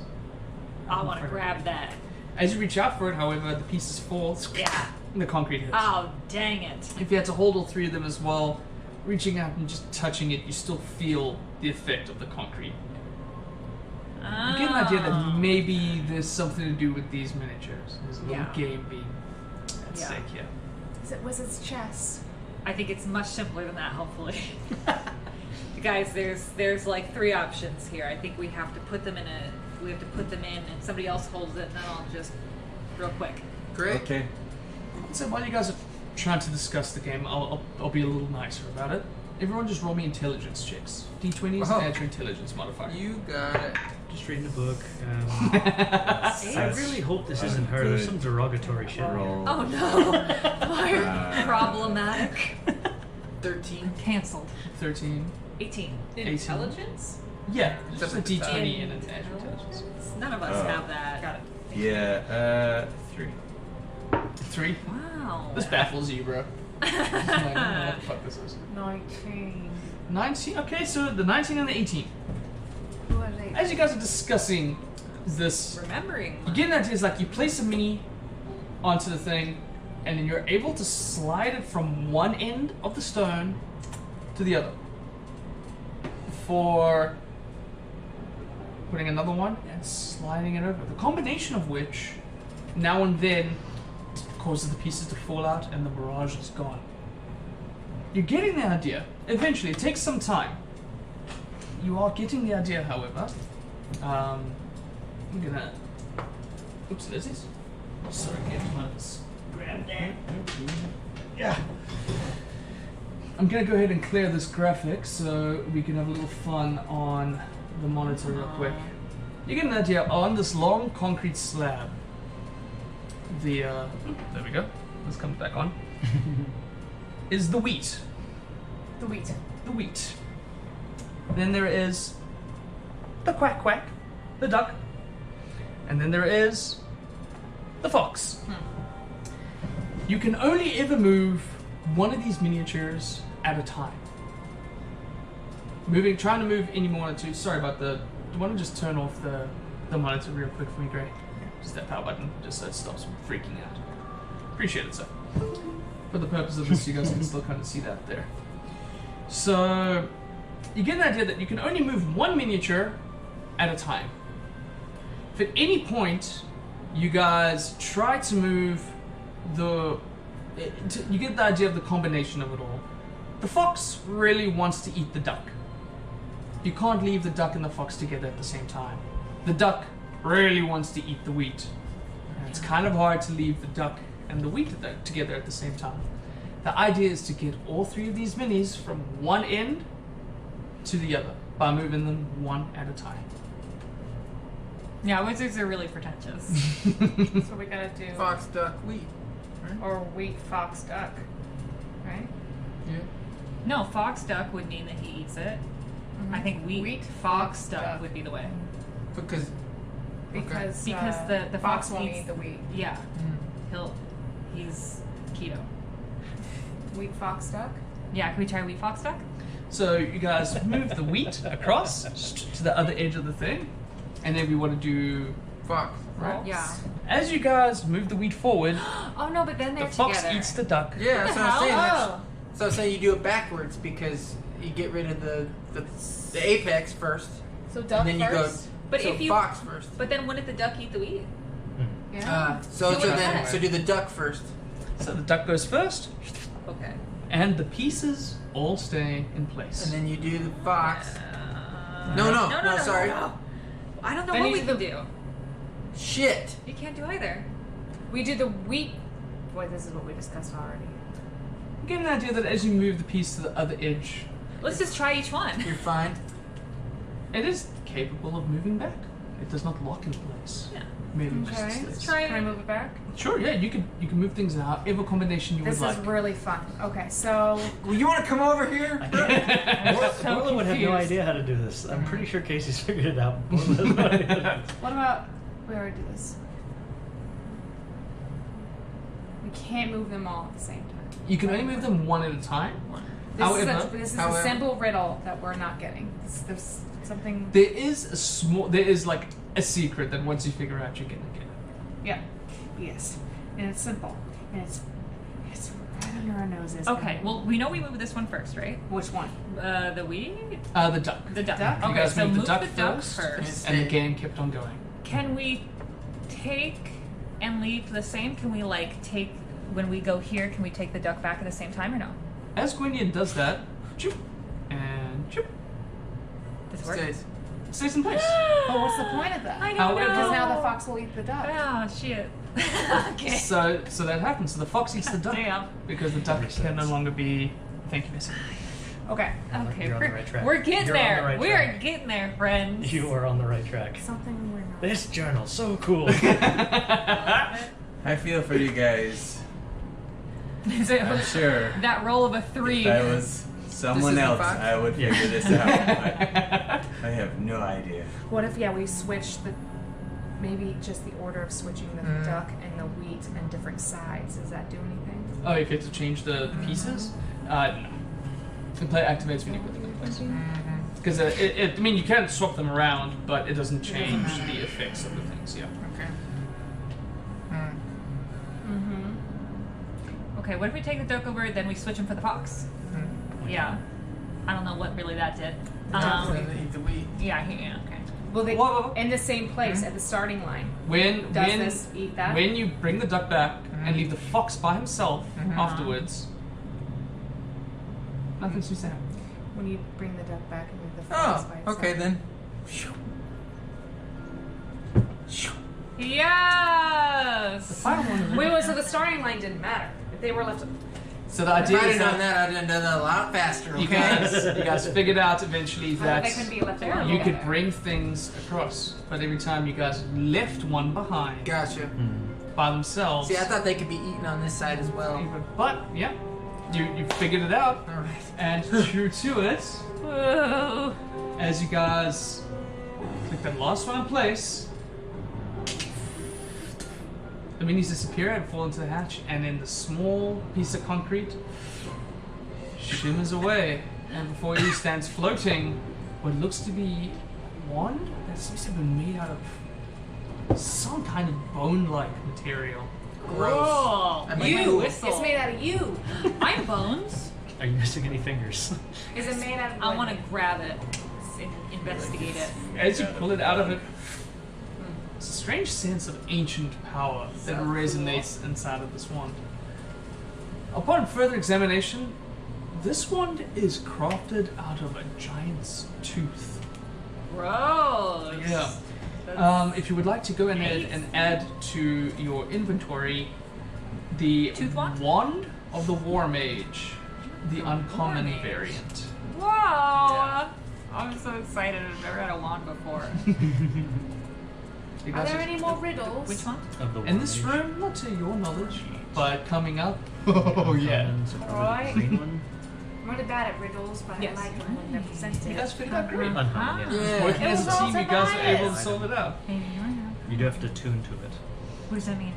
I want to grab that. As you reach out for it, however, the pieces fall, Yeah. and the concrete hits. Oh, dang it. If you had to hold all three of them as well, reaching out and just touching it, you still feel the effect of the concrete. You get an idea that maybe there's something to do with these miniatures. There's a little Yeah. game being at Yeah. stake here. Was its chess? I think it's much simpler than that, hopefully. Guys, there's like 3 options here. I think we have to put them in and somebody else holds it, and then I'll just real quick. Great. Okay. So while you guys are trying to discuss the game, I'll be a little nicer about it. Everyone just roll me intelligence checks. D20s Oh. and add your intelligence modifier. You got it. Just reading a book. I really hope this isn't her. There's some derogatory shit. Roll. Oh no. Problematic. 13. Cancelled. 13. 18. Intelligence? Yeah, just a Doesn't D20 and an add your intelligence. None of us Oh. have that. Got it. Yeah, 3. 3. Wow. This baffles you, bro. I'm like, I don't know what the fuck this is. 19. 19? Okay, so the 19 and the 18. Who has 8? As you guys are discussing this, Remembering. you get an idea. It's like you place a mini onto the thing, and then you're able to slide it from one end of the stone to the other. For putting another one and sliding it over. The combination of which, now and then, causes the pieces to fall out and the mirage is gone. You're getting the idea. Eventually, it takes some time. You are getting the idea, however. I'm gonna. Oops, there's this. Sorry, get my grab that. Yeah. I'm gonna go ahead and clear this graphic so we can have a little fun on the monitor real quick. You get an idea on this long concrete slab. There we go. This comes back on. Is the wheat. The wheat. The wheat. Then there is the quack quack, the duck. And then there is the fox. You can only ever move one of these miniatures at a time. Trying to move any more than 2. Sorry about the. Do you want to just turn off the monitor real quick for me, Gray? Just that power button, just so it stops freaking out. Appreciate it, sir. For the purpose of this, you guys can still kind of see that there. So, you get an idea that you can only move one miniature at a time. If at any point you guys try to move you get the idea of the combination of it all. The fox really wants to eat the duck. you can't leave the duck and the fox together at the same time. The duck really wants to eat the wheat. And it's kind of hard to leave the duck and the wheat together at the same time. The idea is to get all 3 of these minis from one end to the other by moving them one at a time. Yeah, wizards are really pretentious. So we gotta do Fox, duck, wheat. or wheat, fox, duck, right? Yeah. No, fox duck would mean that he eats it. I think wheat fox duck would be the way. Because Because the fox fox won't eats eat the wheat. Yeah, he's keto. Wheat, fox, duck. Yeah, can we try wheat fox duck? So you guys move the wheat across to the other edge of the thing, and then we want to do. fox. Right. Yeah. As you guys move the wheat forward, Oh no, but then the they're fox together. eats the duck. Yeah, that's what I'm saying. Oh. So I'm saying you do it backwards because you get rid of the apex first, So duck and then you first. But so if you, fox first. but then wouldn't the duck eat the wheat? Yeah. So Do it then back. so do the duck first. So the duck goes first, Okay. and the pieces all stay in place. And then you do the fox. No, Sorry. I don't know Then what you we do can the- do. Shit. You can't do either. We do the wheat. Boy, this is what we discussed already. You get an idea that as you move the piece to the other edge, Let's just try each one. You're fine. it is capable of moving back. It does not lock in place. Yeah. Merely just Okay. stays. Let's try Can I it. move it back? Sure, yeah, you can move things in however combination you This would is like. really fun. Okay, so Well, you want to come over here? Borla would have no confused. idea how to do this. I'm pretty sure Casey's figured it out. Borla has no idea. what about we already did this? We can't move them all at the same time. You can only move them one at a time. This is a However- simple riddle that we're not getting. There's something. There is like a secret that once you figure out, you're gonna get it. Yeah. Yes. And it's simple. And it's right under our noses. Okay, well, we know we moved this one first, right? Which one? The wheat? The duck. The duck. Duck? You Okay, guys so moved the move duck the duck first, first. and the game kept on going. Can we take and leave the same? Can we, like, take, when we go here, can we take the duck back at the same time or no? As Gwyndion does that, choop, and choop, Does it work? stays in place. Oh, what's the point of that? I don't However- know. Because now the fox will eat the duck. Oh, shit. Okay. So that happens. So the fox eats the duck Damn. because the duck Makes can no sense. longer be. Thank you, Missy. Okay. Okay, You're on the right track. we're getting You're on there. the right we are track. getting there, friends. You are on the right track. Something we're not. This journal, so cool. I feel for you guys. Is it- I'm sure that roll of a 3. if I was someone This is the else, fox? I would figure this out. I have no idea. What if we switch maybe just the order of switching the duck and the wheat and different sides? Does that do anything? Oh, you get to change the pieces? No. The player activates when you put them in place. Because I mean, you can swap them around, but it doesn't change the effects of the things. Yeah. Okay. Okay, what if we take the duck over, then we switch him for the fox? Yeah. I don't know what really that did. Eat the wheat. Yeah, okay. Well, they Whoa. in the same place at the starting line. When Does this eat that? when you bring the duck back and leave the fox by himself afterwards, nothing seems to happen. When you bring the duck back and leave the fox Oh, by itself. okay then. Yes! Final one. Wait, so the starting line didn't matter. If they were left. So the If idea I'd is have done that that, I'd have done that a lot faster. you Okay. guys figured out eventually that they couldn't be left alone. you could bring things across, but every time you guys left one behind Gotcha. by themselves. See, I thought they could be eaten on this side as well. But yeah, you figured it out, All right. and true to it, Whoa. as you guys click that last one in place, the minis disappear and fall into the hatch, and then the small piece of concrete shimmers away, and before you stands floating what looks to be one that seems to have been made out of some kind of bone-like material. Gross. Cool. I mean, You cool. whistle. It's made out of you. I'm bones. Are you missing any fingers? Is it made out of? I want to grab it and investigate it. As you pull it out of it, it's a strange sense of ancient power that resonates inside of this wand. Upon further examination, This one is crafted out of a giant's tooth. Gross. Yeah. That's- If you would like to go ahead and add to your inventory the Tooth wand? Wand of the War Mage, the uncommon Mage. variant. Whoa! Yeah. I'm so excited. I've never had a wand before. You Are guys there are- any more riddles? Which one? Of the in this War Mage. room, not to your knowledge, but coming up. Oh yeah. Uncommon, so probably Alright. the green one. I'm really bad at riddles, but Yes. I like them when they're presented. You guys figured out great. Uncommon, yeah. Yeah. Working as a It was team, you guys are able to nice. solve it out. You do have to tune to it. What does that mean?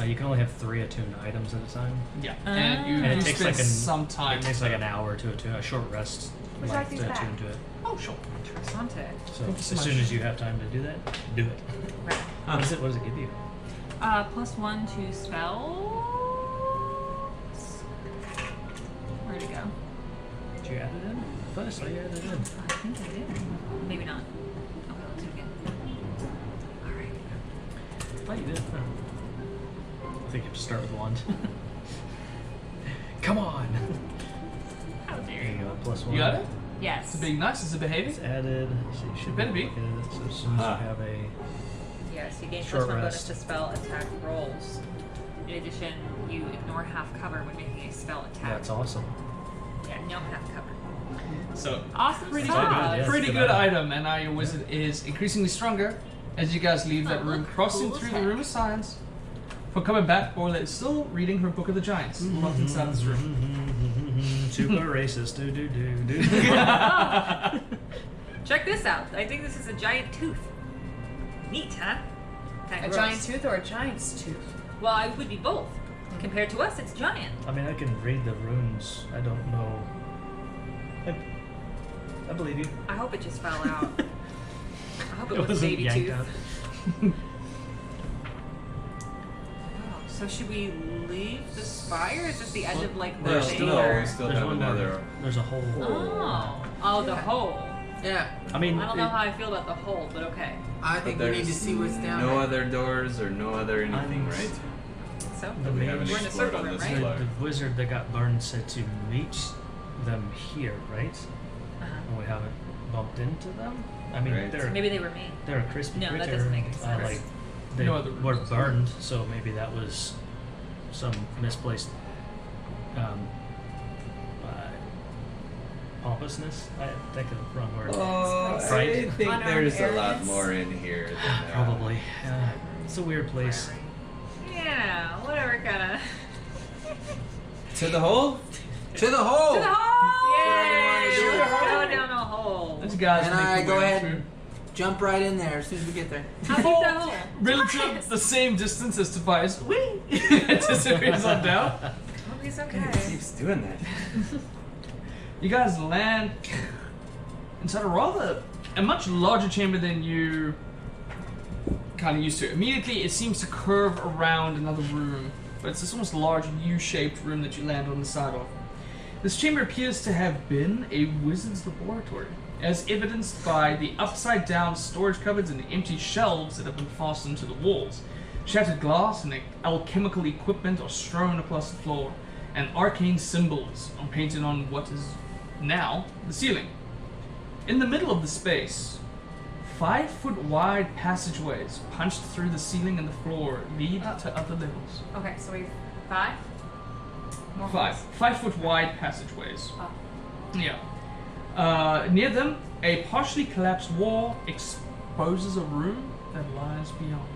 You can only have 3 attuned items at a time. Yeah, and you And it do takes spend like some time. It takes like an hour to attune, a short rest Would you like these to back? attune to it. Oh sure. Interessante. So Thank you so as soon much. as you have time to do that, do it. Right. What does it give you? +1 to spells. Where'd it go? Did you add it in? I thought I saw you add it in. I think I did. Maybe not. Okay, let's do it again. Alright. I thought you did. Oh. I think you have to start with 1. Come on! How dare There you? you go, +1. You got it? Yes. It's being nice. Is it behaving? It's added. So you should Better be. look at it. So as soon as you have a Yes, you gain Short +1 bonus rest. to spell attack rolls. In addition, you ignore half cover when making a spell attack. that's awesome. Yeah, no half cover. So Awesome pretty sauce. good, yeah. pretty Good good item. item, and now your wizard is increasingly stronger as you guys leave that Oh, room, look, crossing cool through as the heck. room of science. For coming back, Orla is still reading her Book of the Giants, locked inside this room. Super racist. Do. Check this out. I think this is a giant tooth. Neat, huh? Kinda A gross. giant tooth or a giant's tooth? Well, it would be both. Compared to us, it's giant. I mean, I can read the runes. I don't know. I believe you. I hope it just fell out. I hope it, It was a wasn't baby yanked tooth. out. Oh, so should we leave the spire? Is this the edge of like the There's thing? still- or- we still There's have one more. another. There's a hole. Oh, the hole. Yeah, I mean, I don't know how I feel about the hole, but okay. I think we need to see what's down no there. other doors or no other anything, I'm- right? So The we mage- haven't we're in the explored circle on room, this right? floor. the wizard that got burned said to meet them here, right? Uh-huh. And we haven't bumped into them. I mean, Right. they're Maybe they were me. they're a crispy No, that critter. doesn't make any sense. Like they No other were runes. burned, so maybe that was some misplaced pompousness. I think of the wrong word. Oh, Right. I think Unarmed there's a lot arrogance. more in here. Than that. Probably. It's a weird place. Yeah, whatever kind of. To the hole? To the hole! To the hole! Yay! Yay! To the hole! Go down a hole. As you guys And make I your go way ahead through. and jump right in there as soon as we get there. How big's that hole? Relative the same distance as Tobias. Whee! It disappears on down. Hope he's It okay. keeps doing that. You guys land inside a much larger chamber than you kind of used to. Immediately, it seems to curve around another room, but it's this almost large U-shaped room that you land on the side of. This chamber appears to have been a wizard's laboratory, as evidenced by the upside-down storage cupboards and the empty shelves that have been fastened to the walls. Shattered glass and alchemical equipment are strewn across the floor, and arcane symbols are painted on what is now the ceiling. In the middle of the space, 5-foot wide passageways punched through the ceiling and the floor lead to other levels. Okay, so we've 5? More 5-foot wide passageways. Oh. Yeah. Near them, a partially collapsed wall exposes a room that lies beyond.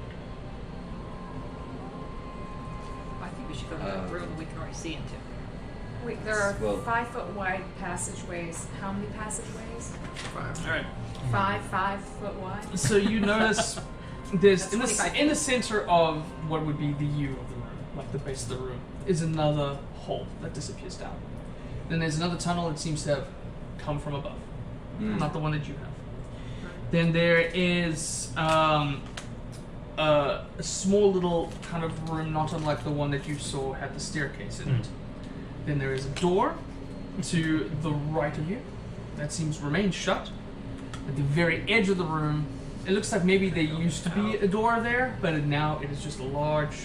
I think we should go to that room we can already see into. Wait, there are Well- 5-foot wide passageways. How many passageways? 5. All right. 5 foot wide? So you notice there's That's in the 25 in the center of what would be the U of the room, like the base of the room, is another hole that disappears down. Then there's another tunnel that seems to have come from above, not the one that you have. Then there is a small little kind of room, not unlike the one that you saw had the staircase in it. Then there is a door to the right of you that seems remain shut. At the very edge of the room, it looks like maybe there used to be a door there, but now it is just a large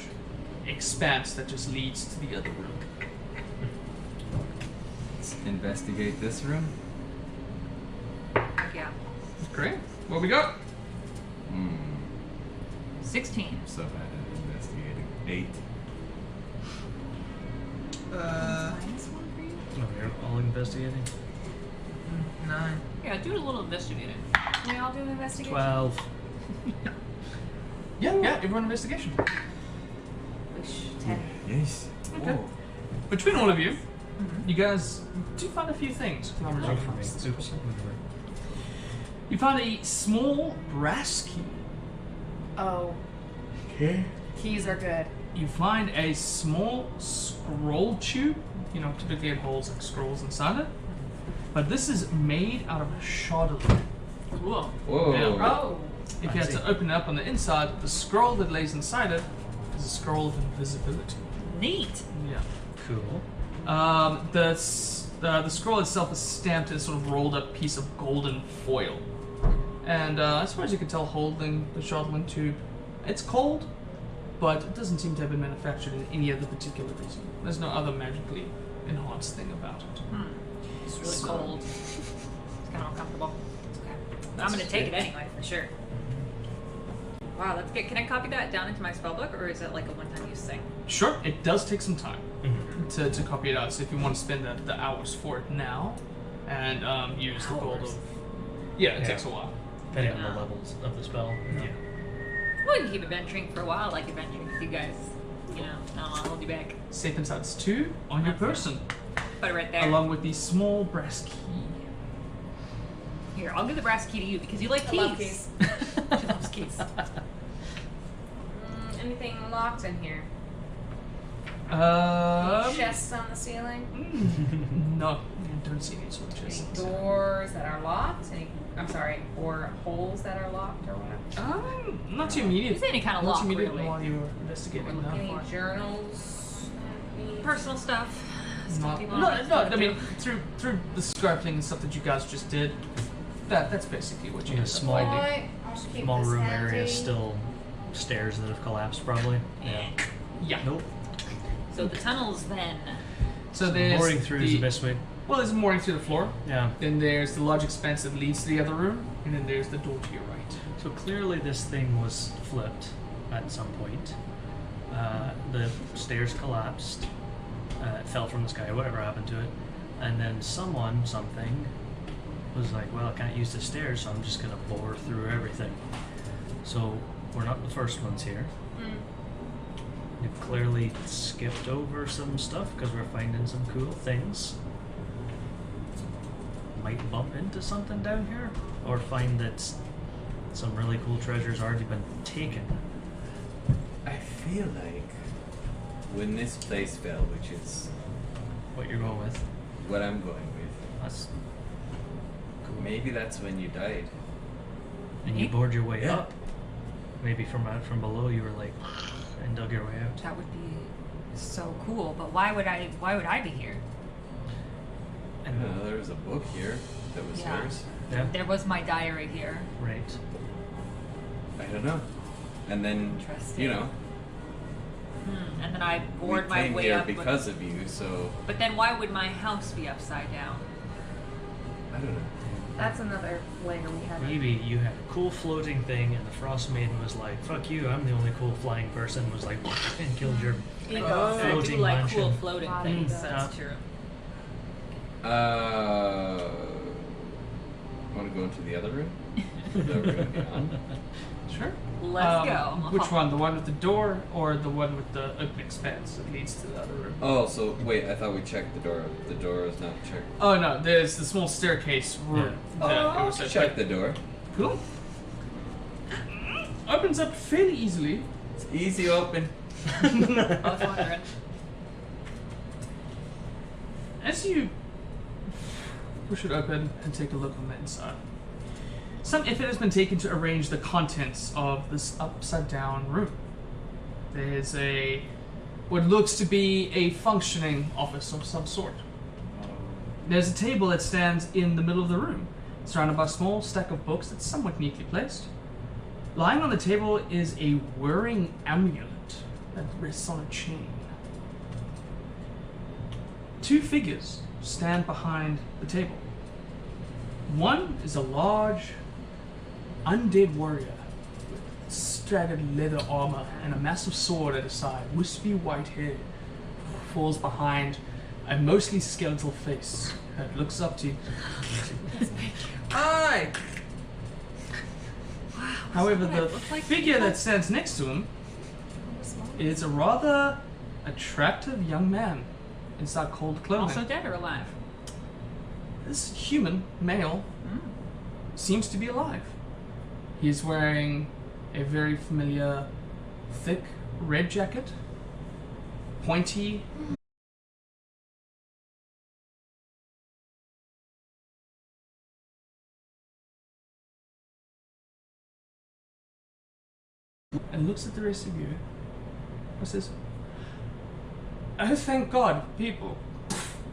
expanse that just leads to the other room. Let's investigate this room. Yeah. Great. What we got? 16. So bad at investigating. 8. Minus one for you? Oh, you're all investigating? 9. Yeah, do a little investigating. Can we all do an investigation? 12. Yeah, everyone investigation. Wish 10. Yes. Okay. Oh. Between all of you, you guys do find a few things. Roll for me. Oops. You find a small brass key. Oh. Okay. Keys are good. You find a small scroll tube. You know, typically it holds like scrolls inside it. But this is made out of a shardolite. Cool. Whoa. Yeah. Oh. If you had to open it up on the inside, the scroll that lays inside it is a scroll of invisibility. Neat. Yeah. Cool. The scroll itself is stamped in a sort of rolled up piece of golden foil. And as far as you can tell, holding the shardolite tube, it's cold, but it doesn't seem to have been manufactured in any other particular reason. There's no other magically enhanced thing about it. It's really So- cold. It's kind of uncomfortable. It's okay. I'm gonna take it anyway, for sure. Wow, that's good. Can I copy that down into my spellbook, or is it like a one-time use thing? Sure, it does take some time to copy it out. So if you want to spend the hours for it now, and use the gold of... Yeah, it Yeah. takes a while. Depending on the levels of the spell. Yeah. We can keep adventuring for a while, like adventuring with you guys. You know, I'll hold you back. Safe and Sounds 2 on your person, Put it right there. along with the small brass key. Here, I'll give the brass key to you because you like I keys. love keys. She loves keys. Anything locked in here? Chests on the ceiling? No, you don't see any sort of Any chests. doors that are locked? I'm sorry, or holes that are locked or whatever? Not too immediate. Is any kind of Not lock, too immediate really. while you were investigating. No. Any journals? Personal stuff. Stuff Not, people no, don't no, like to I mean, do. through the scripting and stuff that you guys just did, that's basically what you Yeah, did. small- Alright, I'll keep Small this room handy. area, still stairs that have collapsed, probably. Yeah. Yeah. Nope. So the tunnels then. So there's Boring through is the best way. Well, there's a mooring through the floor. Yeah. Then there's the large expanse that leads to the other room, and then there's the door to your right. So clearly this thing was flipped at some point. The stairs collapsed. It fell from the sky, whatever happened to it. And then something, was like, well, I can't use the stairs, so I'm just going to bore through everything. So we're not the first ones here. We've clearly skipped over some stuff because we're finding some cool things. Might bump into something down here, or find that some really cool treasure's already been taken. I feel like when this place fell, which is What you're going with. what I'm going with, That's cool. maybe that's when you died. And you bored your way Yeah. up. Maybe from below you were like, and dug your way out. That would be so cool. But why would I be here? And There was a book here that was Yeah. yours. yeah, There was my diary here. right. I don't know. And then, Interesting. you know, And then I bored we my came way here up. because of you, so But then why would my house be upside down? I don't know. That's another layer we haven't. Maybe you had a cool floating thing, and the Frostmaiden was like, "Fuck you! I'm the only cool flying person." Was like, and killed your I do floating like mansion. cool floating things. Mm. That's Yeah. true. Want to go into the other room? That we're going to be on? Sure. Let's go. Which one? The one with the door, or the one with the open expanse that leads to the other room? Oh, so wait, I thought we checked the door. The door is not checked. Oh no, there's the small staircase room. Oh, that it I'll was at. check the door. Cool. Opens up fairly easily. It's easy open. I was wondering. As you push it open and take a look on the inside, some effort has been taken to arrange the contents of this upside down room. There's what looks to be a functioning office of some sort. There's a table that stands in the middle of the room, surrounded by a small stack of books that's somewhat neatly placed. Lying on the table is a whirring amulet that rests on a chain. Two figures stand behind the table. One is a large, undead warrior with staggered leather armor and a massive sword at his side. Wispy white hair falls behind a mostly skeletal face that looks up to you. Hi! However, the figure that stands next to him is a rather attractive young man inside cold clothing. Also dead or alive? This human male seems to be alive. He is wearing a very familiar thick red jacket, pointy. And looks at the rest of you. What's this? Oh, thank God, people.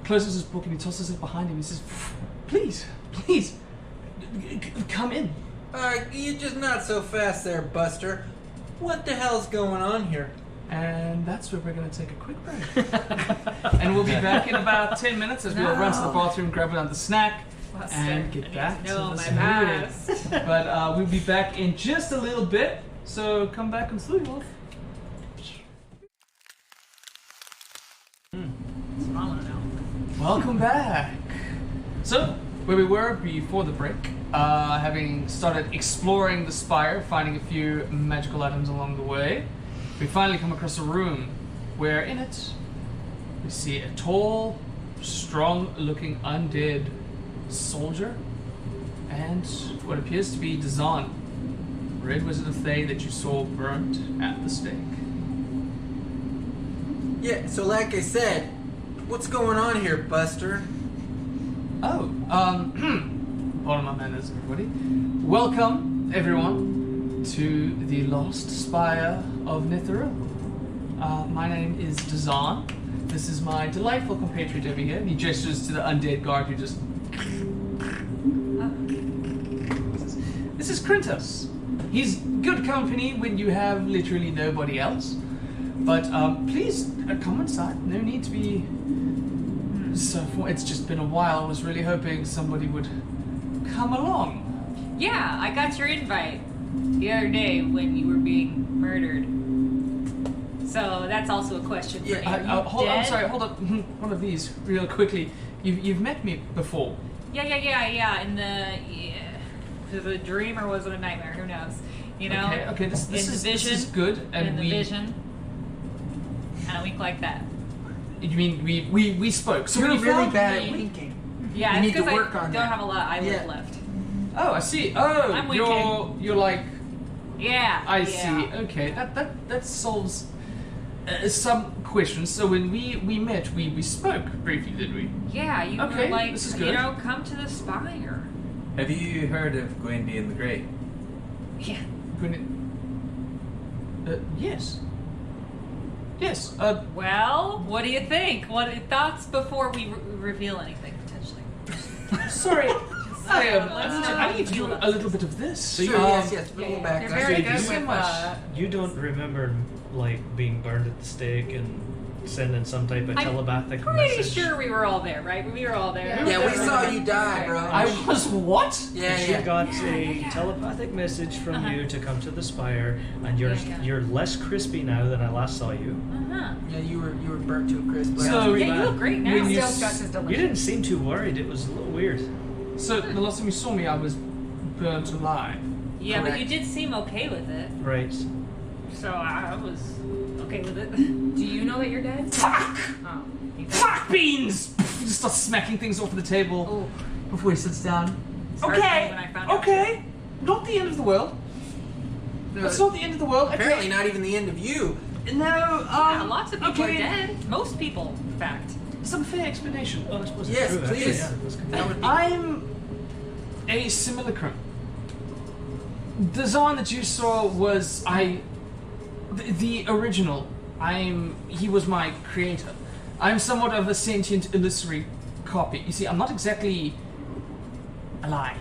Closes his book and he tosses it behind him. He says, please, come in. You're just not so fast there, Buster. What the hell's going on here? And that's where we're going to take a quick break. And we'll be back in about 10 minutes as we'll run to the bathroom, grab another snack, and get back to this movie. But we'll be back in just a little bit, so come back and sleep off. Welcome back. So, where we were before the break, having started exploring the Spire, finding a few magical items along the way, we finally come across a room where in it we see a tall, strong-looking undead soldier and what appears to be Dazan, Red Wizard of Thay that you saw burnt at the stake. Yeah, so like I said, what's going on here, Buster? Oh, pardon my manners, everybody. Welcome, everyone, to the Lost Spire of Netheril. My name is Dazan. This is my delightful compatriot over here. He gestures to the undead guard who just... This is Krintos. He's good company when you have literally nobody else. But please come inside. No need to be... So it's just been a while. I was really hoping somebody would come along. Yeah, I got your invite the other day when you were being murdered. So that's also a question for you. I'm sorry, hold up. One of these, real quickly. You've met me before. Yeah. In the dream or was it a nightmare? Who knows? You know? Okay, this is good. And in the vision. And a week like that. You mean we spoke? So You're when you really found bad me, at winking. Yeah, You it's need to because work I on don't that. have a lot of eyelid left. Oh, I see. Oh, I'm winking. you're like. Yeah. I see. Okay, that solves some questions. So when we met, we spoke briefly, did we? Yeah, you Okay, were like, this is you good. know, come to the Spire. Have you heard of Gwyndion the Great? Yeah. Yes. Yes. Well, what do you think? What are your thoughts before we reveal anything potentially? Sorry. let's I need to do a little bit of this. Sure, yes, we'll go back. You're very good so with you don't remember like being burned at the stake and sending some type of telepathic pretty message? sure we were all there, right? We were all there. Yeah, we saw you die, bro. I was what? She got a telepathic message from you to come to the Spire, and you're less crispy now than I last saw you. Yeah, you were burnt to a crisp. So Yeah, you look great now. when you Still just as delicious. You didn't seem too worried. It was a little weird. So the last time you saw me, I was burnt alive. Yeah, Correct. but you did seem okay with it. Right. So I was okay with it. Do you know that you're dead? Fuck! Oh. Fuck beans! He just starts smacking things off the table Oh, before he sits down. Started when I found out. Okay. Not the end of the world. It's not the end of the world. Apparently Okay. not even the end of you. No, Yeah, lots of people okay. are dead. Most people, in fact. Some fair explanation. Well, I suppose Yes, it's true. please. Actually, yeah, that's good. That would be I'm a simulacrum. The Zon that you saw was the original. He was my creator. I'm somewhat of a sentient illusory copy. You see, I'm not exactly alive.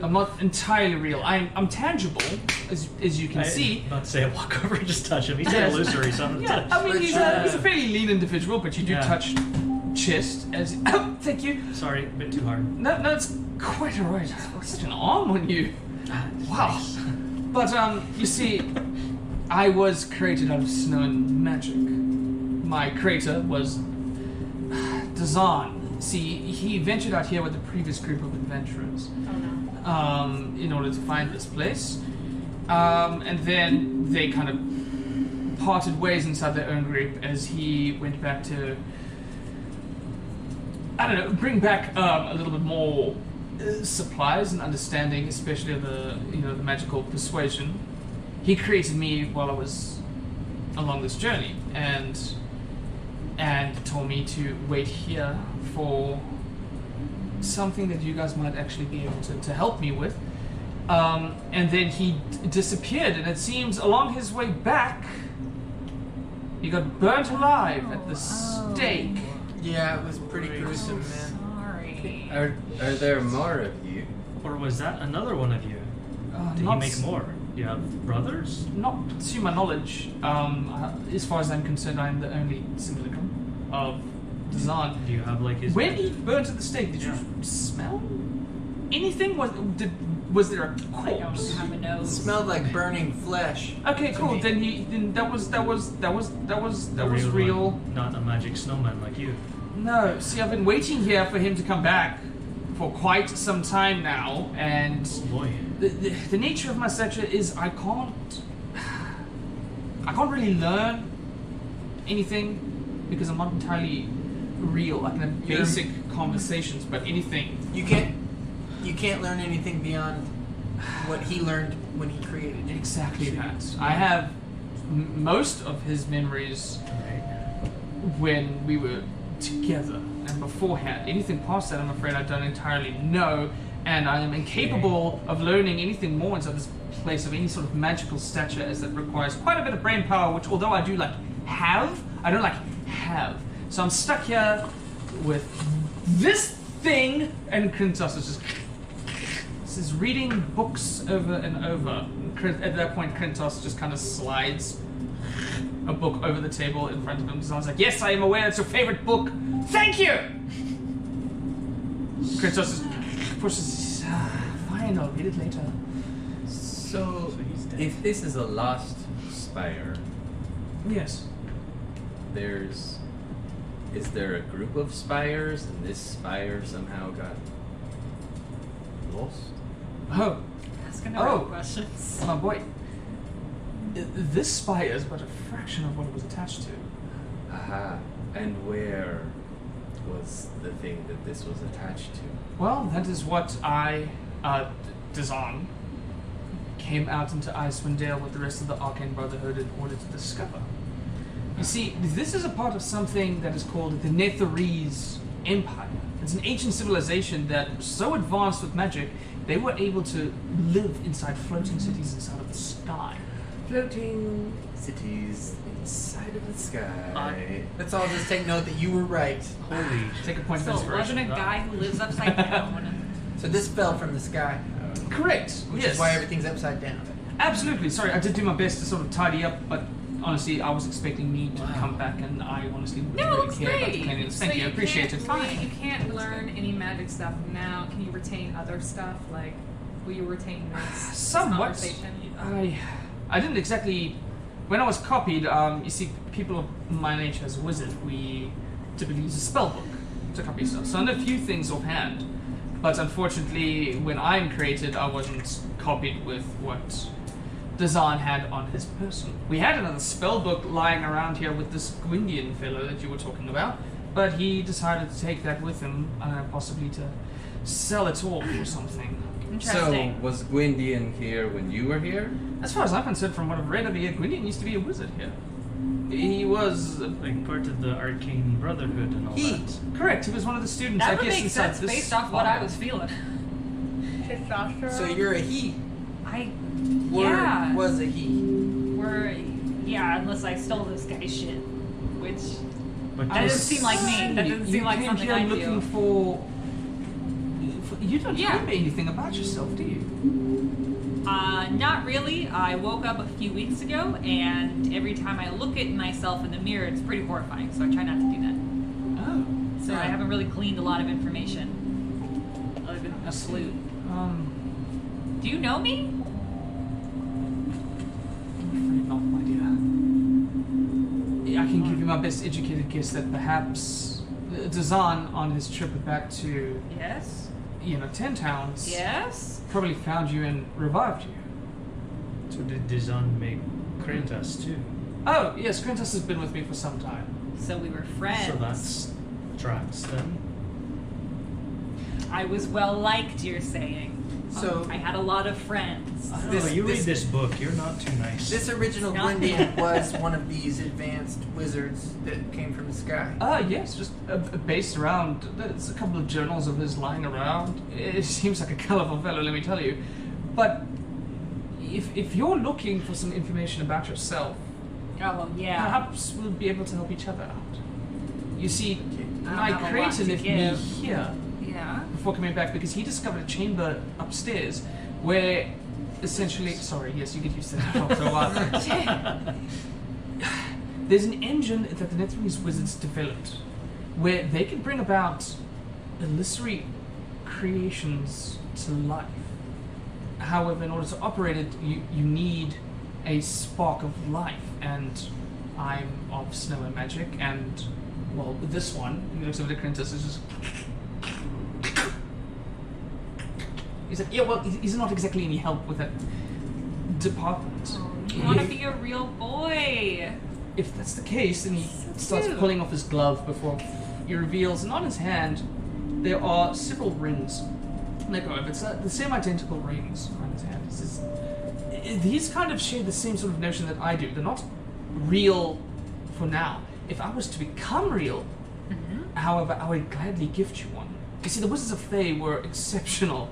I'm not entirely real. I'm tangible, as you can see. Not to say I walk over and just touch him. He's Yes. illusory, so I'm Yeah, I mean, he's a Yeah. fairly lean individual, but you do Yeah. touch chest as oh, thank you. Sorry, a bit too hard. No, it's quite alright. I've got such an arm on you. Wow. But you see, I was created out of snow and magic. My creator was Dazan. See, he ventured out here with a previous group of adventurers. Oh no. In order to find this place. And then they kind of parted ways inside their own group as he went back to, I don't know, bring back a little bit more supplies and understanding, especially of the magical persuasion. He created me while I was along this journey, and told me to wait here for something that you guys might actually be able to help me with. And then he disappeared, and it seems along his way back, he got burnt alive at the stake. Yeah, it was pretty gruesome, man. Sorry. Are there more of you? Or was that another one of you? Did he make more? You have brothers? Not to my knowledge. As far as I'm concerned, I'm the only simulacrum of Dazan. Do you have like his? When he burnt at the stake, did you smell anything? Was there a I don't corpse? have a It nose. smelled like burning flesh. Okay, to cool. me. Then that was real. One, not a magic snowman like you. No, see, I've been waiting here for him to come back for quite some time now, and Oh boy. the nature of my stature is I can't really learn anything because I'm not entirely real. I can have You're- basic conversations, but anything. You can't learn anything beyond what he learned when he created you. Exactly that. I have most of his memories when we were together and beforehand. Anything past that, I'm afraid I don't entirely know, and I am incapable of learning anything more inside this place of any sort of magical stature, as that requires quite a bit of brain power, which although I do have. So I'm stuck here with this thing, and Krintos is just reading books over and over. At that point, Krintos just kind of slides a book over the table in front of him. So I was like, "Yes, I am aware it's your favorite book. Thank you." Krintos just pushes. Fine, I'll read it later. So, he's dead. if this is a lost spire, Yes. is there a group of spires and this spire somehow got lost? Oh, Asking Oh. the questions. my boy. This spire is but a fraction of what it was attached to. Aha. And where was the thing that this was attached to? Well, that is what Dazan, came out into Icewind Dale with the rest of the Arcane Brotherhood in order to discover. You see, this is a part of something that is called the Netherese Empire. It's an ancient civilization that was so advanced with magic, they were able to live inside floating cities inside of the sky. Floating cities inside of the sky. Let's all just take note that you were right. Holy. Take a point So of it wasn't inspiration. a guy who lives upside down. So this fell from the sky, Correct. which yes. is why everything's upside down. Absolutely. Sorry, I did do my best to sort of tidy up, but honestly, I was expecting me to come back, and I honestly wouldn't No, it really looks care about the great. cleanliness. So Thank you, I appreciate it. You can't learn any magic stuff now. Can you retain other stuff? Like, will you retain this Somewhat. conversation? I didn't exactly. When I was copied, you see, people of my nature as a wizard, we typically use a spell book to copy stuff. So I know a few things offhand, but unfortunately, when I'm created, I wasn't copied with what Dazan had on his person. We had another spell book lying around here with this Gwyndion fellow that you were talking about, but he decided to take that with him, possibly to sell it off or something. So, Interesting. was Gwyndion here when you were here? As far as I'm concerned, from what I've read over here, Gwyndion used to be a wizard here. He was Like part of the Arcane Brotherhood and all that. correct. He was one of the students. That I would guess make inside sense this based off what I file. was feeling. Testosterone. So you're a he. Or Yeah. was a he. Unless I stole this guy's shit. Which, But that just- doesn't seem like me. That doesn't You seem like came something here I looking do. for. You don't Yeah. remember anything about yourself, do you? Not really. I woke up a few weeks ago, and every time I look at myself in the mirror, it's pretty horrifying, so I try not to do that. Oh. So I haven't really gleaned a lot of information other than a flute. Do you know me? I'm afraid not, my dear. I can give you my best educated guess that perhaps Dazan on his trip back to, Yes. Ten Towns, Yes. probably found you and revived you. So did Dizan make Krentas too? Oh, yes, Krentas has been with me for some time. So we were friends. So that's tracks then. I was well liked, you're saying. So I had a lot of friends. I don't know, you read this book, you're not too nice. this original Not Gwyndion was one of these advanced wizards that came from the sky. Yes, just based around. There's a couple of journals of his lying around. It seems like a colorful fellow, let me tell you. But if you're looking for some information about yourself, Oh, yeah. perhaps we'll be able to help each other out. You see, I my have a lot creator to left me give. here Yeah. before coming back because he discovered a chamber upstairs where essentially, sorry, yes, you get used to that after a while. There's an engine that the Netherese wizards developed where they can bring about illusory creations to life. However, in order to operate it, you need a spark of life, and I'm of snow and magic, and, well, this one, he looks over the Krentas, is just... He said, yeah, well, he's not exactly any help with that department. You want to be a real boy. If that's the case, then he So starts cute. pulling off his glove before he reveals, and on his hand, there are several rings. Let go of it. It's the same identical rings on his hand. He says, these kind of share the same sort of notion that I do. They're not real for now. If I was to become real, however, I would gladly gift you one. You see, the Wizards of Fae were exceptional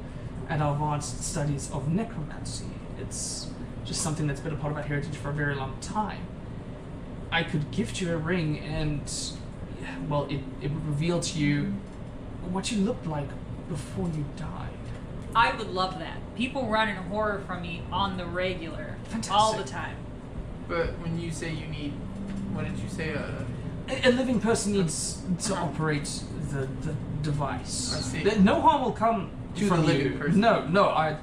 at our advanced studies of necromancy. It's just something that's been a part of our heritage for a very long time. I could gift you a ring and, well, it would reveal to you what you looked like before you died. I would love that. People running horror from me on the regular. Fantastic. All the time. But when you say you need, what did you say? A living person needs to operate the device. I see. No harm will come To from the living you. person. No,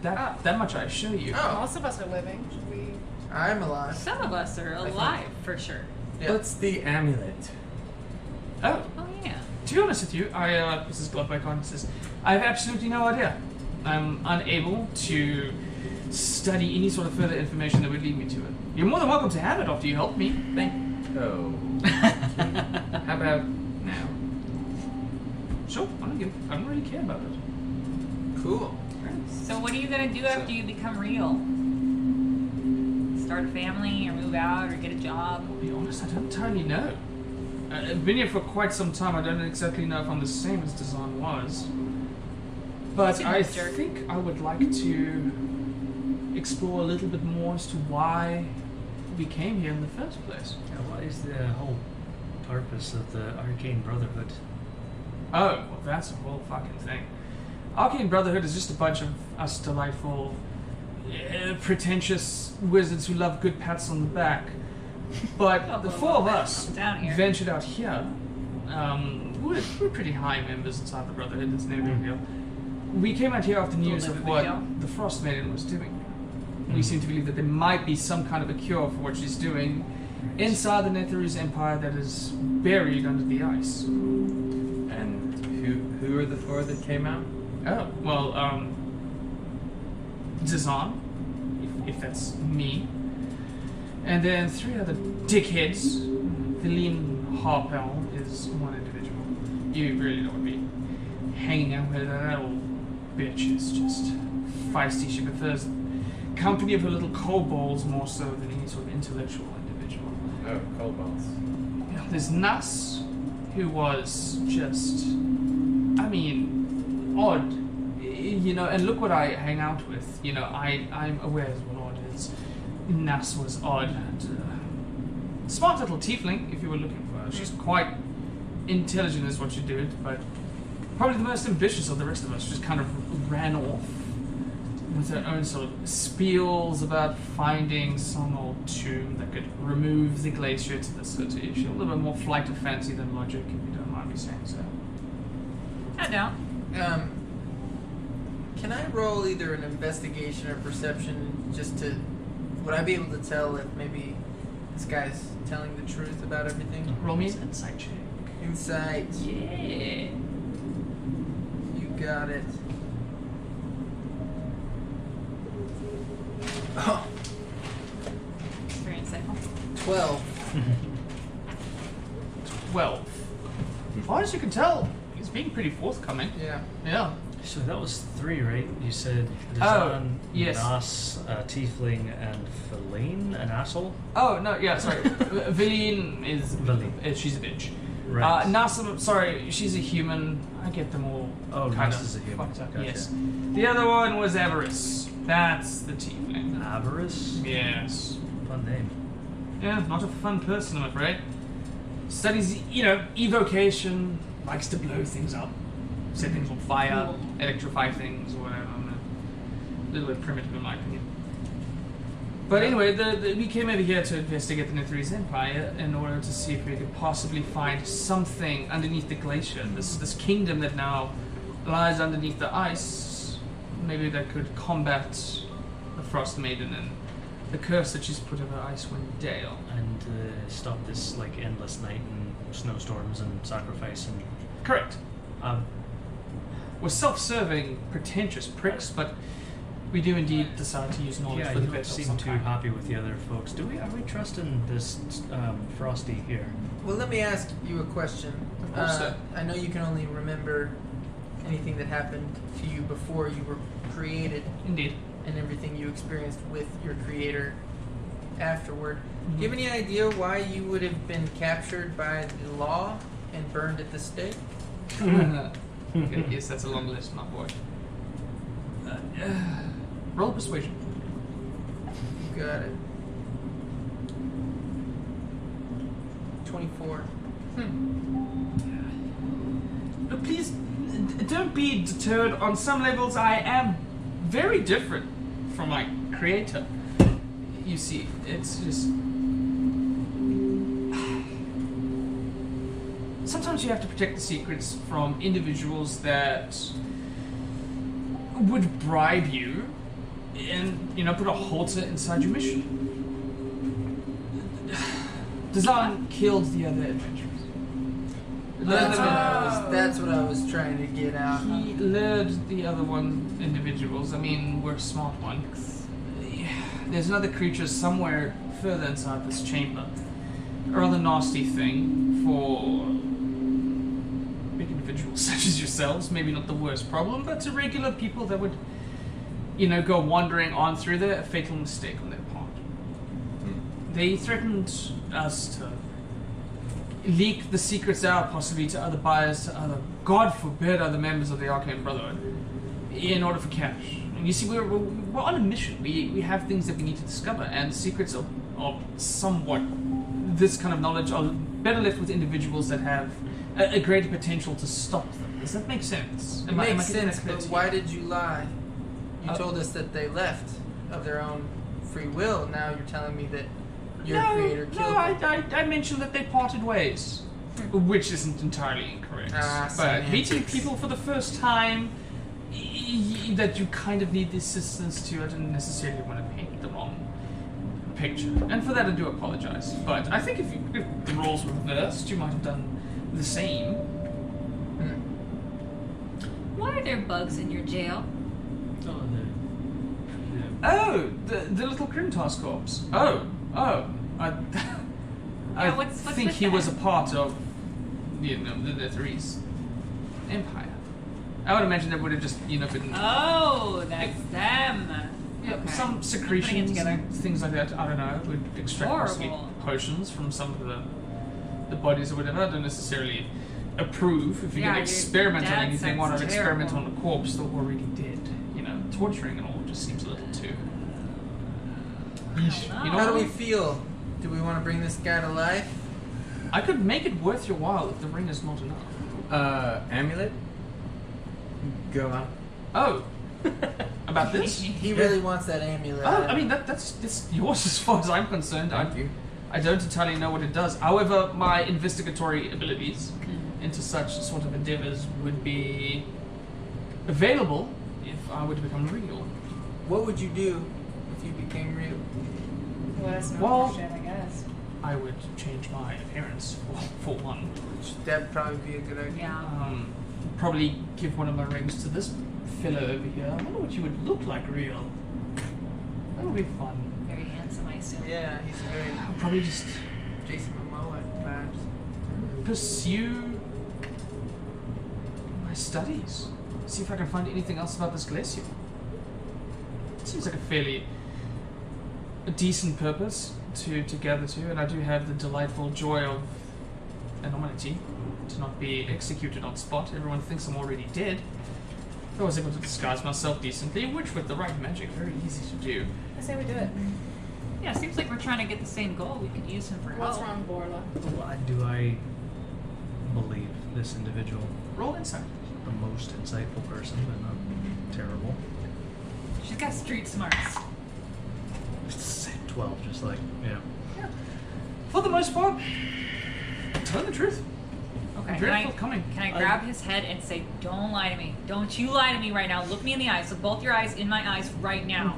that much I assure you. Oh, Most of us are living. Should we? I'm alive. Some of us are think- alive, for sure. Yeah. What's the amulet? Oh, Oh, yeah. to be honest with you, this is glove back on. Says, I have absolutely no idea. I'm unable to study any sort of further information that would lead me to it. You're more than welcome to have it after you help me. Oh. How about now? Sure, I don't really care about it. Cool. So what are you going to do after you become real? Start a family or move out or get a job? I'll be honest, I don't entirely know. I've been here for quite some time. I don't exactly know if I'm the same as Dazan was. But He's a I good jerk. think I would like to explore a little bit more as to why we came here in the first place. Yeah, what is the whole purpose of the Arcane Brotherhood? Oh, well, that's a whole fucking thing. Arcane Brotherhood is just a bunch of us delightful, pretentious wizards who love good pats on the back. But the four of us Down here. ventured out here. We're pretty high members inside the Brotherhood, it's no big deal. We came out here after news Little of bit what big deal. the Frostmaiden was doing. We seem to believe that there might be some kind of a cure for what she's doing inside the Netherese Empire that is buried under the ice. And who are the four that came out? Oh, well, Zazan, if that's me. And then three other dickheads. Helene Harpel is one individual. You really don't want to be hanging out with that old bitch. Is just feisty. She prefers company of her little kobolds more so than any sort of intellectual individual. Oh, kobolds. There's Nas, who was just, I mean, odd. And look what I hang out with. I'm aware of what odd is. Nas was odd. Smart little tiefling, if you were looking for her. She's quite intelligent is what she did, but probably the most ambitious of the rest of us. Just kind of ran off with her own sort of spiels about finding some old tomb that could remove the glacier to the city. She's a little bit more flight of fancy than logic, if you don't mind me saying so. I don't. Can I roll either an investigation or perception just to... Would I be able to tell if maybe this guy's telling the truth about everything? Roll me an insight check. Insight. Yeah. You got it. Oh, It's very insightful. 12. 12. As far as you can tell, he's being pretty forthcoming. Yeah. Yeah. So that was 3, right? You said Oh, Dazan, yes. Nas, Tiefling, and Feline, an asshole? Oh, no, yeah, sorry. Valine is... Valine. She's a bitch. Right. Nasa, sorry, she's a human. I get them all Oh, kind Nas of is a human. fucked up. Gotcha. Yes. The other one was Avarice. That's the tiefling. Avarice? Yes. Fun name. Yeah, not a fun person, I'm afraid. Studies, evocation, likes to blow things up, set things on fire, Cool. electrify things, or whatever. A little bit primitive, in my opinion. But anyway, we came over here to investigate the Netherese Empire in order to see if we could possibly find something underneath the glacier, this kingdom that now lies underneath the ice, maybe that could combat the Frostmaiden and the curse that she's put over Icewind Dale. And stop this like endless night and snowstorms and sacrifice and... Correct. Um, We're self-serving, pretentious pricks, but we do indeed decide to use knowledge yeah, for you the don't best of seem some too kind. happy with the other folks. Are we trusting this Frosty here? Well, let me ask you a question. Of course, sir. I know you can only remember anything that happened to you before you were created Indeed. and everything you experienced with your creator afterward. Mm-hmm. Do you have any idea why you would have been captured by the law and burned at the stake? Good, yes, that's a long list, my boy. Roll persuasion. You got it. 24. But please, don't be deterred. On some levels, I am very different from my creator. You see, it's just... Sometimes you have to protect the secrets from individuals that would bribe you and, put a halter inside your mission. Dazan killed the other adventurers. That's what I was trying to get out. He lured the other individuals. I mean, we're smart ones. There's another creature somewhere further inside this chamber. A rather nasty thing for big individuals such as yourselves. Maybe not the worst problem, but to regular people that would, go wandering on through there, a fatal mistake on their part. They threatened us to leak the secrets out, possibly to other buyers, to other, God forbid, other members of the Arcane Brotherhood, in order for cash. And you see, we're on a mission. We have things that we need to discover, and secrets are somewhat, this kind of knowledge are better left with individuals that have a greater potential to stop them. Does that make sense? It makes sense, but why did you lie? You Uh, told us that they left of their own free will. Now you're telling me that your No, creator killed them. I mentioned that they parted ways, which isn't entirely incorrect. But meeting people for the first time, that you kind of need the assistance to, I didn't necessarily want to paint the wrong picture. And for that I do apologize. But I think if the roles were reversed, you might have done the same. Why are there bugs in your jail? Oh, the little Grimtas corpse. Oh, I what's think with he was a that? part of, the Netherese Empire. I would imagine that would have just, been Oh, that's them. yeah, Okay. some I'm putting it secretions together. and things like that. I don't know. Would extract possibly Horrible. potions from some of the bodies or whatever. I don't necessarily approve. If you're Yeah, going your to experiment on dad anything, why not sounds experiment terrible. on a corpse that already dead? Torturing and all just seems a little too. Yeesh. You know How do what? we feel? Do we want to bring this guy to life? I could make it worth your while if the ring is not enough. Amulet? Go on. Oh, about this? He really wants that amulet. Oh, I mean that's yours as far as I'm concerned. Thank you. I don't entirely know what it does. However, my investigatory abilities into such sort of endeavors would be available if I were to become real. What would you do if you became real? Well, that's not Well- shit, I guess. I would change my appearance for one. That'd probably be a good idea. Yeah. Probably give one of my rings to this fellow over here. I wonder what you would look like real. That would be fun. Very handsome, I assume. Yeah, he's very I'll probably just Jason Momoa vibes. pursue my studies. See if I can find anything else about this glacier. It seems like a decent purpose to gather to, and I do have the delightful joy of anonymity, to not be executed on spot. Everyone thinks I'm already dead. I was able to disguise myself decently, which with the right magic, very easy to do. I say we do it. Yeah, seems like we're trying to get the same goal. We could use him for What's help. wrong, Borla? Why do I believe this individual? Roll insight. The most insightful person, but not terrible. She's got street smarts. 12, just like, yeah. For the most part, tell the truth. Okay. Dreadful coming. Can I grab his head and say, "Don't lie to me. Don't you lie to me right now. Look me in the eyes. So both your eyes in my eyes right now."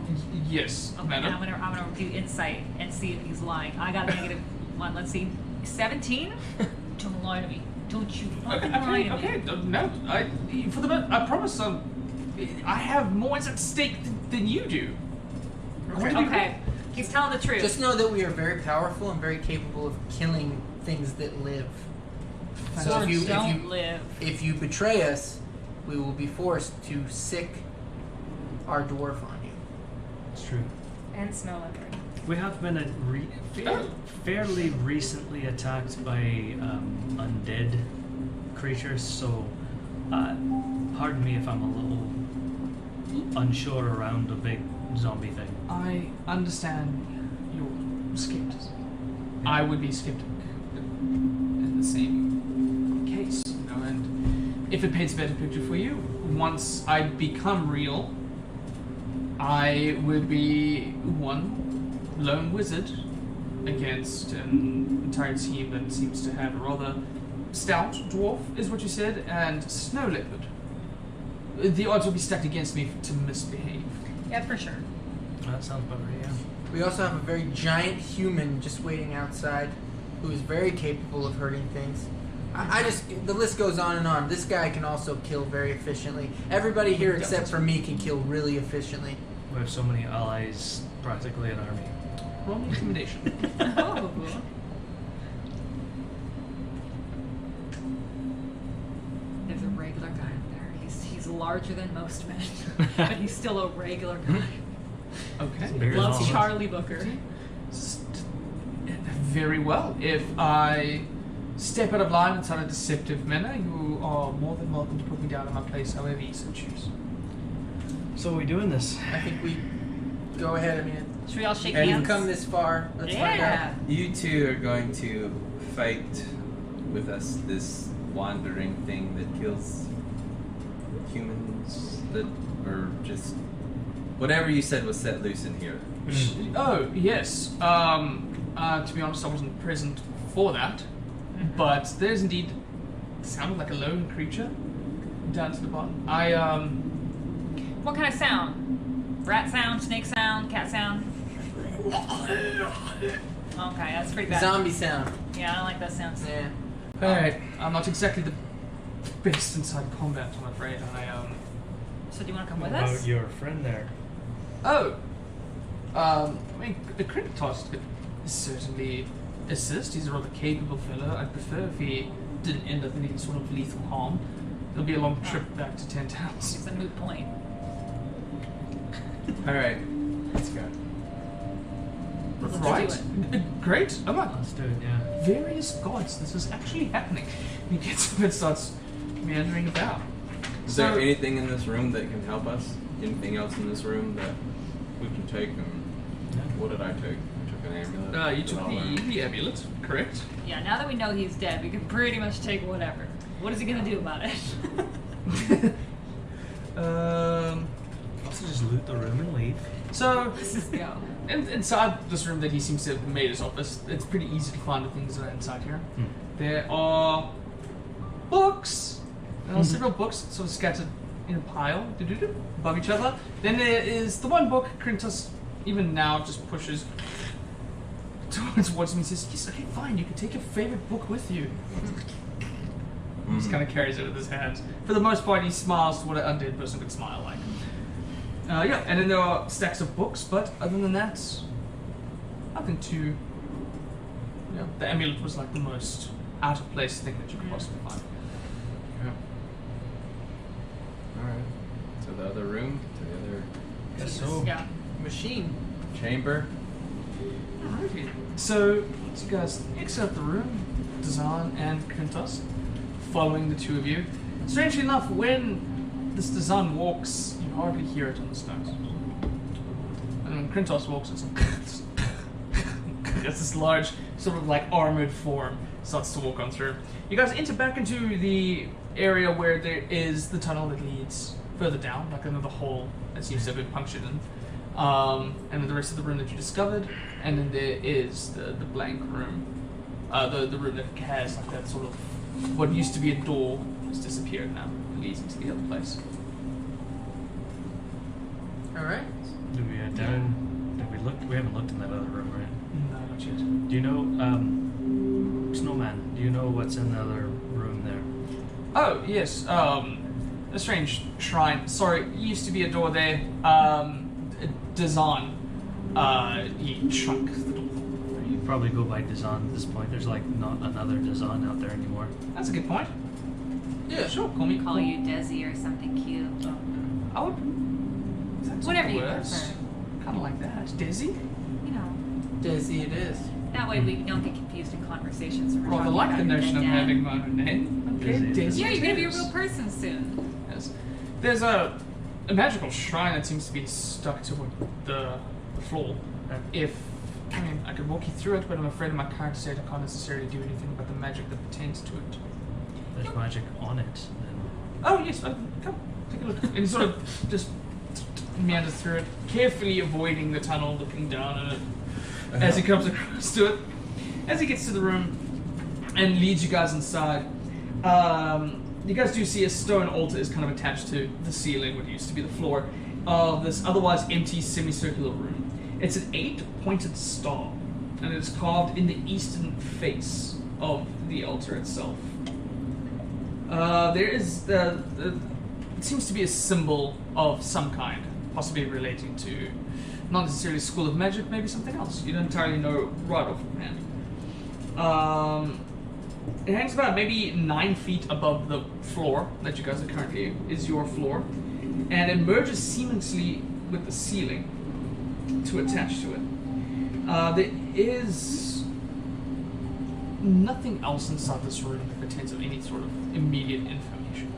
Yes, Okay. madam. I'm gonna do insight and see if he's lying. I got a -1. Let's see. 17. Don't lie to me. Don't you fucking lie to me. Okay, no, I promise. I have more at stake than you do. Okay. He's telling the truth. Just know that we are very powerful and very capable of killing things that live. So Or don't live. if you betray us, we will be forced to sick our dwarf on you. It's true. And snow leopard. We have been fairly recently attacked by undead creatures, so pardon me if I'm a little unsure around a big zombie thing. I understand your skepticism. I would be skeptic in the same case, and if it paints a better picture for you, once I become real, I would be one lone wizard against an entire team that seems to have a rather stout dwarf, is what you said, and snow leopard. The odds would be stacked against me to misbehave. Yeah, for sure. That sounds about right, yeah. We also have a very giant human just waiting outside who is very capable of hurting things. The list goes on and on. This guy can also kill very efficiently. Everybody here except for me can kill really efficiently. We have so many allies, practically an army. Roll me intimidation. Oh. There's a regular guy up there. He's larger than most men, but he's still a regular guy. Okay. Bigger than all Loves of us. Charlie Booker. Very well. If I step out of line in such a deceptive manner, you are more than welcome to put me down in my place however you so choose. So are we doing this? I think we go ahead. I mean, Should we all shake we've hands? come this far. Let's find Yeah. out. You two are going to fight with us this wandering thing that kills humans that or just whatever you said was set loose in here. Oh, yes. To be honest, I wasn't present for that. But there's indeed sounded like a lone creature down to the bottom. What kind of sound? Rat sound, snake sound, cat sound? Okay, that's pretty bad. Zombie sound. Yeah, I don't like those sounds. Yeah. Alright, I'm not exactly the best inside combat, I'm afraid. So do you want to come What with about us? your friend there? I mean, the credit toss could certainly assist. He's a rather capable fellow. I'd prefer if he didn't end up in any sort of lethal harm. It'll be a long trip back to 10 towns. It's a moot point. Alright, let's go. Let's Right? do Great. Oh my Let's do it, yeah. various gods, this is actually happening. He gets up and starts meandering about. Is there anything in this room that can help us? Anything else in this room that we can take? And what did I take? I took an amulet. You took the amulet, correct? Yeah, now that we know he's dead, we can pretty much take whatever. What is he gonna do about it? Also just loot the room and leave. So, Let's just go. inside this room that he seems to have made his office, it's pretty easy to find the things that are inside here. There are, several books sort of scattered in a pile above each other. Then there is the one book Krintos even now just pushes towards me and says, yes, okay, fine, you can take your favorite book with you. He just kind of carries it with his hands. For the most part, he smiles to what an undead person would smile like. Yeah, and then there are stacks of books, but other than that, nothing too... Yeah, the amulet was like the most out-of-place thing that you could possibly find. Yeah. Alright. To the other room, to the other Guess so. Yeah. Machine. chamber. Alrighty. So, you guys exit the room, Dazan and Krintos, following the two of you. Strangely enough, when this Dazan walks, you hardly hear it on the stones. And when Krintos walks, it's this large, sort of like armored form starts to walk on through. You guys enter back into the area where there is the tunnel that leads further down, like another hole that seems to have been punctured in. And then the rest of the room that you discovered, and then there is the blank room, the room that has like that sort of what used to be a door has disappeared now, leads into the other place. All right. Do we down? Have we looked? We haven't looked in that other room, right? No, not yet. Do you know, Snowman? Do you know what's in the other room there? Oh yes, a strange shrine. Sorry, used to be a door there. Dazan, he shrunk the door. You probably go by Dazan at this point. There's like not another Dazan out there anymore. That's a good point. Yeah. Sure, call me. Call you Desi or something cute. I would. That's Whatever you worse. prefer. Kind of like that. Dizzy? You know. Desi it is. That way we don't get confused in conversations. When we're Rather talking like about the your notion of dead dad. having my own name. Okay, Dizzy. Dizzy. Yeah, you're gonna be a it real is. person soon. Yes. There's a magical shrine that seems to be stuck to the floor. I mean, I could walk you through it, but I'm afraid in my current state I can't necessarily do anything about the magic that pertains to it. There's magic on it. Then. Oh, yes, come, take a look. And he sort of just meanders through it, carefully avoiding the tunnel, looking down at it as he comes across to it. As he gets to the room and leads you guys inside, you guys do see a stone altar is kind of attached to the ceiling, what used to be the floor, of this otherwise empty semicircular room. It's an 8-pointed star, and it's carved in the eastern face of the altar itself. There is it seems to be a symbol of some kind, possibly relating to not necessarily School of Magic, maybe something else. You don't entirely know right off hand. It hangs about maybe 9 feet above the floor that you guys are currently is your floor, and it merges seamlessly with the ceiling to attach to it. There is nothing else inside this room that pertains of any sort of immediate information.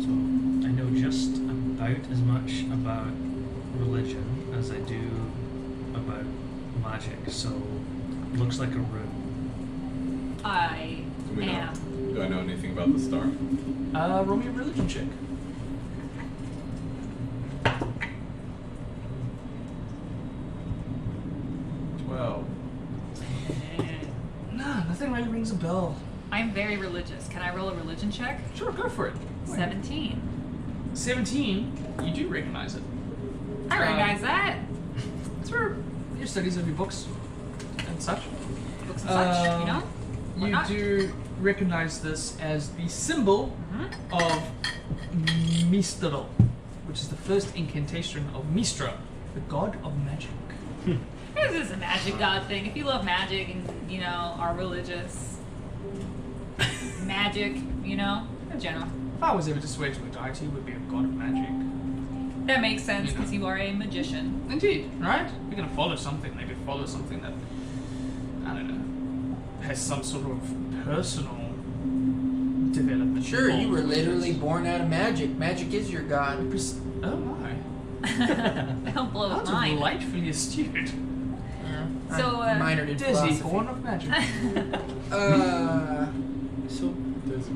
So I know just about as much about religion as I do about magic. So looks like a room. I Do we know? am. Do I know anything about the star? Roll me a religion check. Nah, nothing really rings a bell. I'm very religious. Can I roll a religion check? Sure, go for it. 17. 17, you do recognize it. I recognize that. It's for your studies of your books and such. Books and such, you know? You Whatnot. do recognize this as the symbol Mhm. of Mistral, which is the first incantation of Mistra, the god of magic. This is a magic god thing. If you love magic and, you know, are religious, magic, you know, in general. If I was ever to swear to a deity, it would be a god of magic. That makes sense because you are a magician. Indeed, right? You're gonna follow something, maybe follow something that, I don't know, has some sort of personal development. Sure, you were involved with literally it. born out of magic. Magic is your god. Oh my. Don't blow That's his mind. delightfully astute. Yeah. So, I minored in Dizzy, philosophy. born of magic.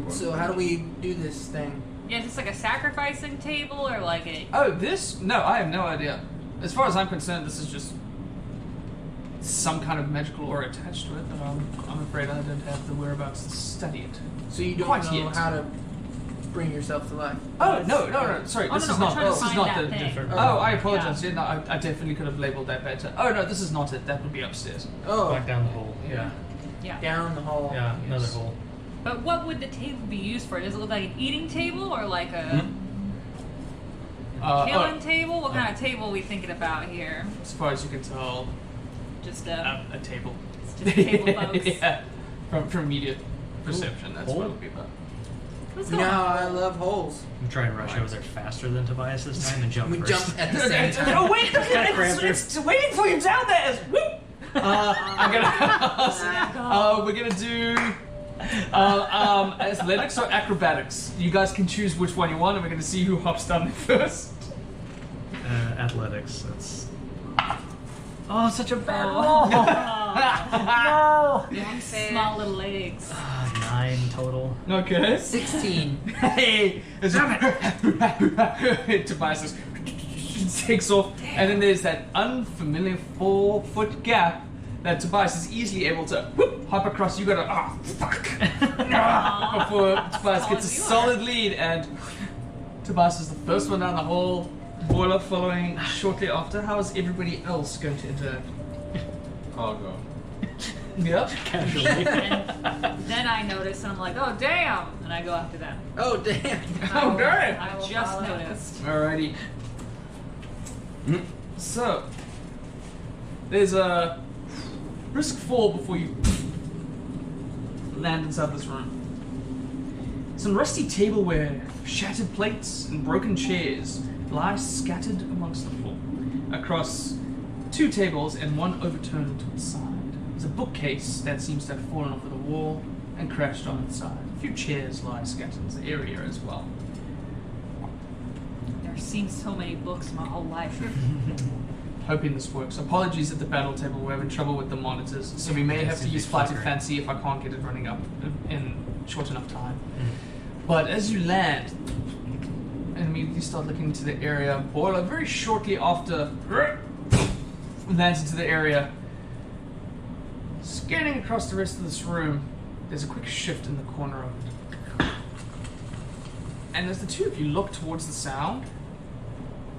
So how do we do this thing? Yeah, is this like a sacrificing table or like a... Oh, this? No, I have no idea. As far as I'm concerned, this is just some kind of magical aura attached to it, but I'm afraid I don't have the whereabouts to study it. So you don't Quite know yet. how to bring yourself to life. Oh no! Sorry, Oh, this no, is we're not. trying to This is find not that the. thing. different. Oh, I apologize. Yeah, no, I definitely could have labeled that better. Oh no, this is not it. That would be upstairs. Oh, Back down the hole. Yeah. Yeah. down the hall. Yeah, another Yes. hole. But what would the table be used for? Does it look like an eating table or like a killing table? What kind of table are we thinking about here? As far as you can tell, Just a table. it's just table folks. Yeah, from immediate perception, that's what it would be about. What's No, going on? I love holes. I'm trying to rush over there faster than Tobias this time and jump We first. jump at the same time. Oh wait, it's waiting for you down there. Woo! I'm gonna. We're gonna do athletics or acrobatics. You guys can choose which one you want, and we're gonna see who hops down there first. Athletics. That's. Oh, such a bad Long, small little legs. 9 total. Okay. 16. Hey! Tobias just takes off, and then there's that unfamiliar 4-foot gap that Tobias is easily able to hop across. You gotta fuck before Tobias gets a solid lead, and Tobias is the first one down the hole. Boiler following shortly after. How is everybody else going to interact? I'll go. Yep. Casually. And then I notice, and I'm like, oh damn! And I go after them. Oh, damn. Oh, damn! I just noticed. Alrighty. So, there's a risk fall before you land inside this room. Some rusty tableware, shattered plates, and broken chairs lie scattered amongst the floor, across 2 tables and one overturned to its side. There's a bookcase that seems to have fallen off of the wall and crashed on its side. A few chairs lie scattered in the area as well. I've seen so many books my whole life. Hoping this works. Apologies at the battle table, we're having trouble with the monitors, so we may have to use Flight of Fancy if I can't get it running up in short enough time. But as you land, and immediately start looking into the area, Boiler very shortly after lands into the area. Scanning across the rest of this room, there's a quick shift in the corner of it. And as the two of you look towards the sound,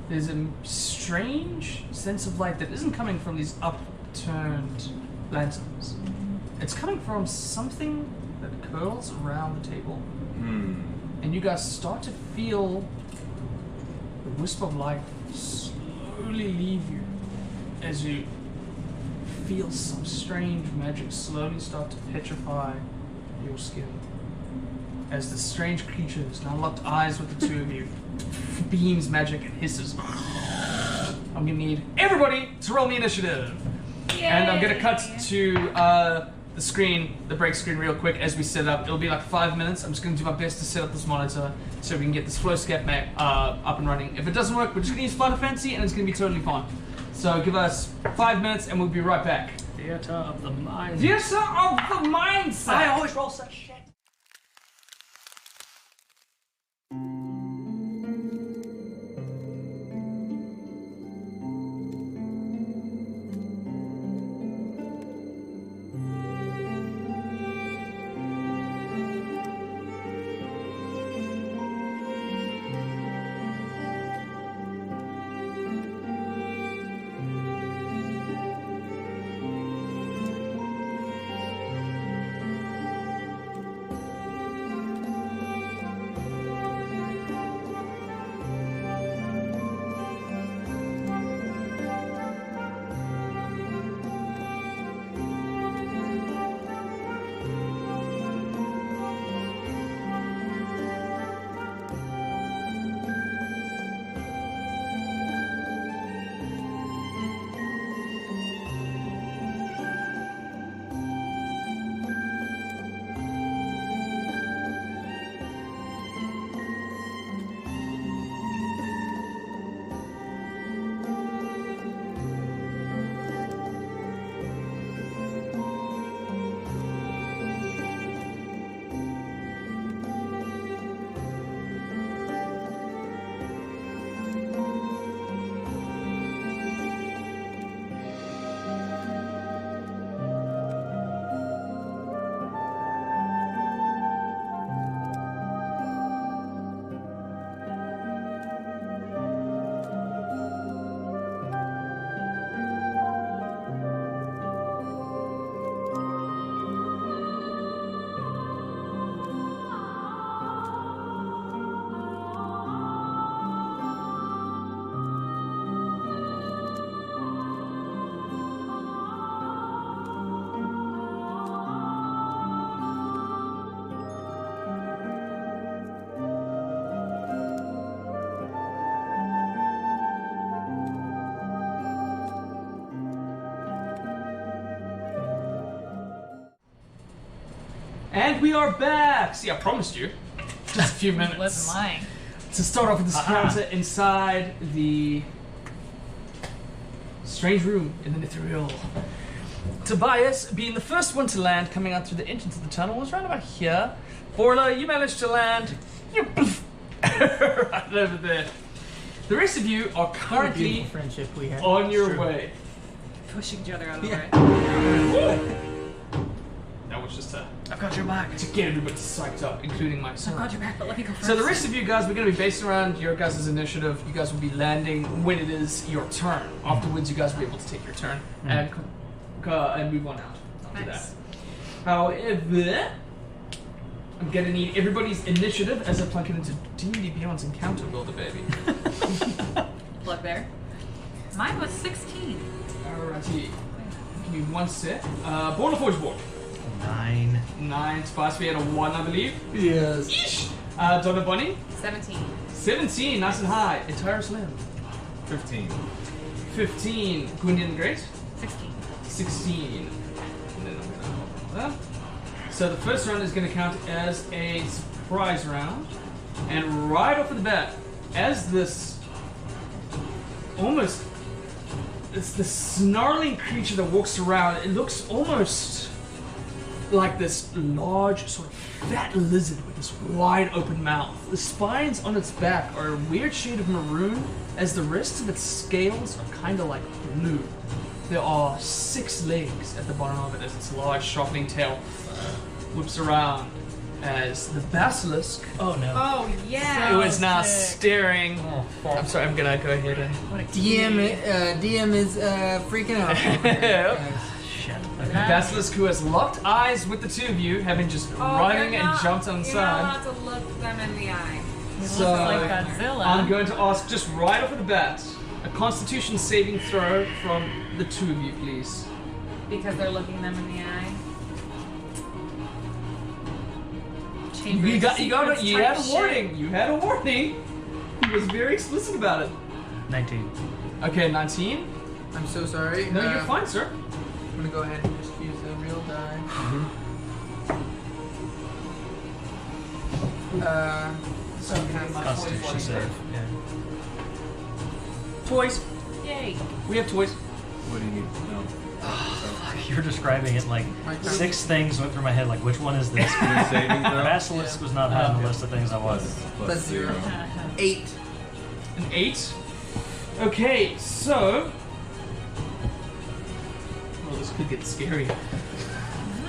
there's a strange sense of light that isn't coming from these upturned lanterns. It's coming from something that curls around the table. And you guys start to feel the wisp of light slowly leave you as you feel some strange magic slowly start to petrify your skin. As the strange creatures now locked eyes with the two of you, beams magic and hisses. I'm gonna need everybody to roll me initiative. And I'm gonna cut to the screen, the break screen real quick as we set up. It'll be like 5 minutes. I'm just gonna do my best to set up this monitor so we can get this Flowscape map up and running. If it doesn't work, we're just gonna use Flight of Fancy and it's gonna be totally fine. So give us 5 minutes and we'll be right back. Theater of the mind. Theater of the mindset! I always roll such shit. And we are back! See, I promised you. Just a few minutes. Wasn't lying. To start off with this counter inside the strange room in the Mithril. Tobias, being the first one to land, coming out through the entrance of the tunnel, was right about here. Borla, you managed to land right over there. The rest of you are currently Beautiful friendship we have. on your way. Pushing each other out of the Yeah. way. That was just I've got your back. to get everybody psyched up, including I've myself. got your back, but let me go first. So the rest of you guys, we're going to be based around your guys' initiative. You guys will be landing when it is your turn. Afterwards, you guys will be able to take your turn and move on out after Nice. that. However, I'm going to need everybody's initiative as I plug it into D&D Beyond's Encounter Builder, baby. Plug there. Mine was 16. Alrighty. Give me one set. Born Forge board. 9. 9. Spice, we had a 1, I believe. Yes. Yeesh. Donna Bunny. 17. 17, nice and high. Entire Slim. 15. 15. Gwyndion the Great. 16. 16. And then I'm gonna hold that. So the first round is going to count as a surprise round. And right off of the bat, as this almost it's the snarling creature that walks around, it looks almost like this large sort of fat lizard with this wide open mouth. The spines on its back are a weird shade of maroon, as the rest of its scales are kind of like blue. There are 6 legs at the bottom of it as its large sharpening tail whips around as the basilisk, Oh no. Oh, yeah. who is now staring. Oh, I'm sorry, I'm gonna go ahead and DM is freaking out. Shit. the Okay. basilisk who has locked eyes with the two of you, having just running and jumped on the You're side. not allowed to look them in the eye. So like Godzilla. I'm going to ask just right off of the bat a Constitution saving throw from the two of you, please. Because they're looking them in the eye. You had a warning. You had a warning. He was very explicit about it. 19. Okay, 19. I'm so sorry. No, you're fine, sir. I'm gonna go ahead and just use a real die. Constitution save. Yeah. Toys. Yay. We have toys. What do you need to know? You're describing it like My turn. 6 things went through my head. Like, which one is this? Speed saving throw? Basilisk was not high on the list of things I wanted. Plus 0. 8. An 8. Okay, so. Well, this could get scary. This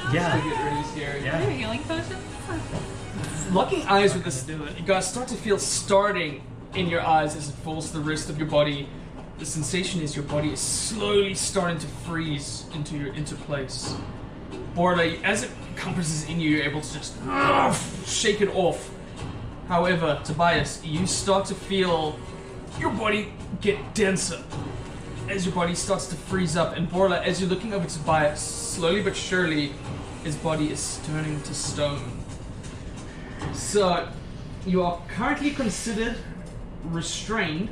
could Yeah. get really scary. Yeah. Are you a healing potion? Locking eyes with this, you guys start to feel starting in your eyes as it falls to the rest of your body. The sensation is your body is slowly starting to freeze into place. Borla, as it compresses in you, you're able to just shake it off. However, Tobias, you start to feel your body get denser as your body starts to freeze up. And Borla, as you're looking over Tobias, slowly but surely, his body is turning to stone. So, you are currently considered restrained,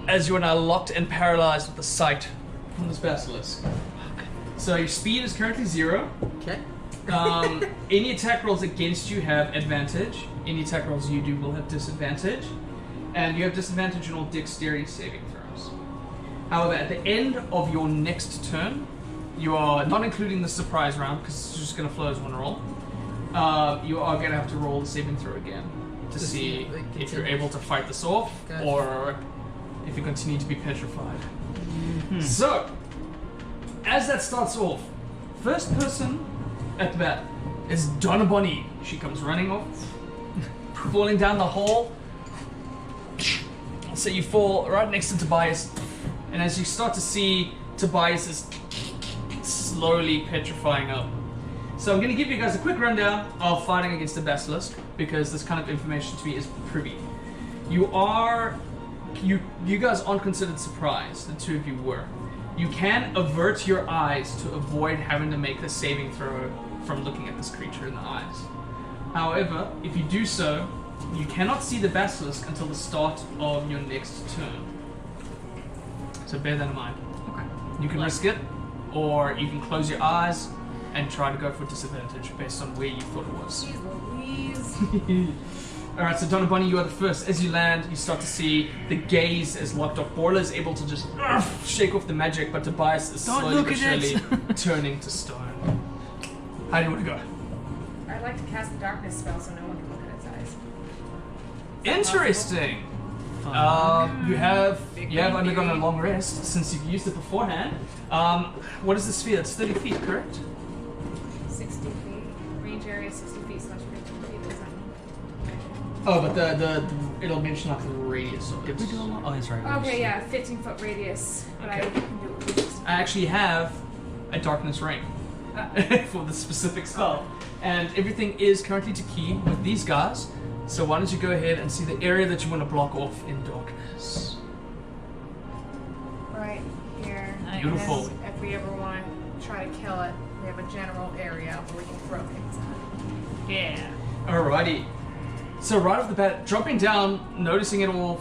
as you are now locked and paralyzed with the sight from this basilisk. So your speed is currently 0. Okay. Any attack rolls against you have advantage. Any attack rolls you do will have disadvantage. And you have disadvantage on all dexterity saving throws. However, at the end of your next turn, you are not including the surprise round because it's just going to flow as one roll. You are going to have to roll the saving throw again to see like, if you're continue. able to fight this off Gotcha. or if you continue to be petrified. So, as that starts off, first person at the bat is Donna Bonnie. She comes running off, falling down the hole. So you fall right next to Tobias, and as you start to see Tobias is slowly petrifying up. So I'm going to give you guys a quick rundown of fighting against the basilisk, because this kind of information to me is privy. You guys aren't considered surprised. The two of you were. You can avert your eyes to avoid having to make the saving throw from looking at this creature in the eyes. However, if you do so, you cannot see the basilisk until the start of your next turn. So bear that in mind. Okay. You can risk it, or you can close your eyes and try to go for disadvantage based on where you thought it was. Jeez Louise. Alright, so Donna Bunny, you are the first. As you land, you start to see the gaze is locked off. Borla is able to just shake off the magic, but Tobias is Don't slowly look but at surely it. turning to stone. How do you want to go? I'd like to cast a darkness spell so no one can look at its eyes. Interesting. You have undergone a long rest since you've used it beforehand. What is the sphere? It's 30 feet, correct? 60 feet. Range area 60 feet / 15 feet. What does that mean? Oh, but the it'll mention like the radius of it. Did we do a lot? Oh, that's right. Okay, yeah, 15-foot radius. But I Okay. can do it with 60. I actually have a darkness ring for the specific spell, and everything is currently to key with these guys. So why don't you go ahead and see the area that you want to block off in darkness? Right here. Nice. Beautiful. And then if we ever want to try to kill it, we have a general area where we can throw things at. Yeah. Alrighty. So right off the bat, dropping down, noticing it all,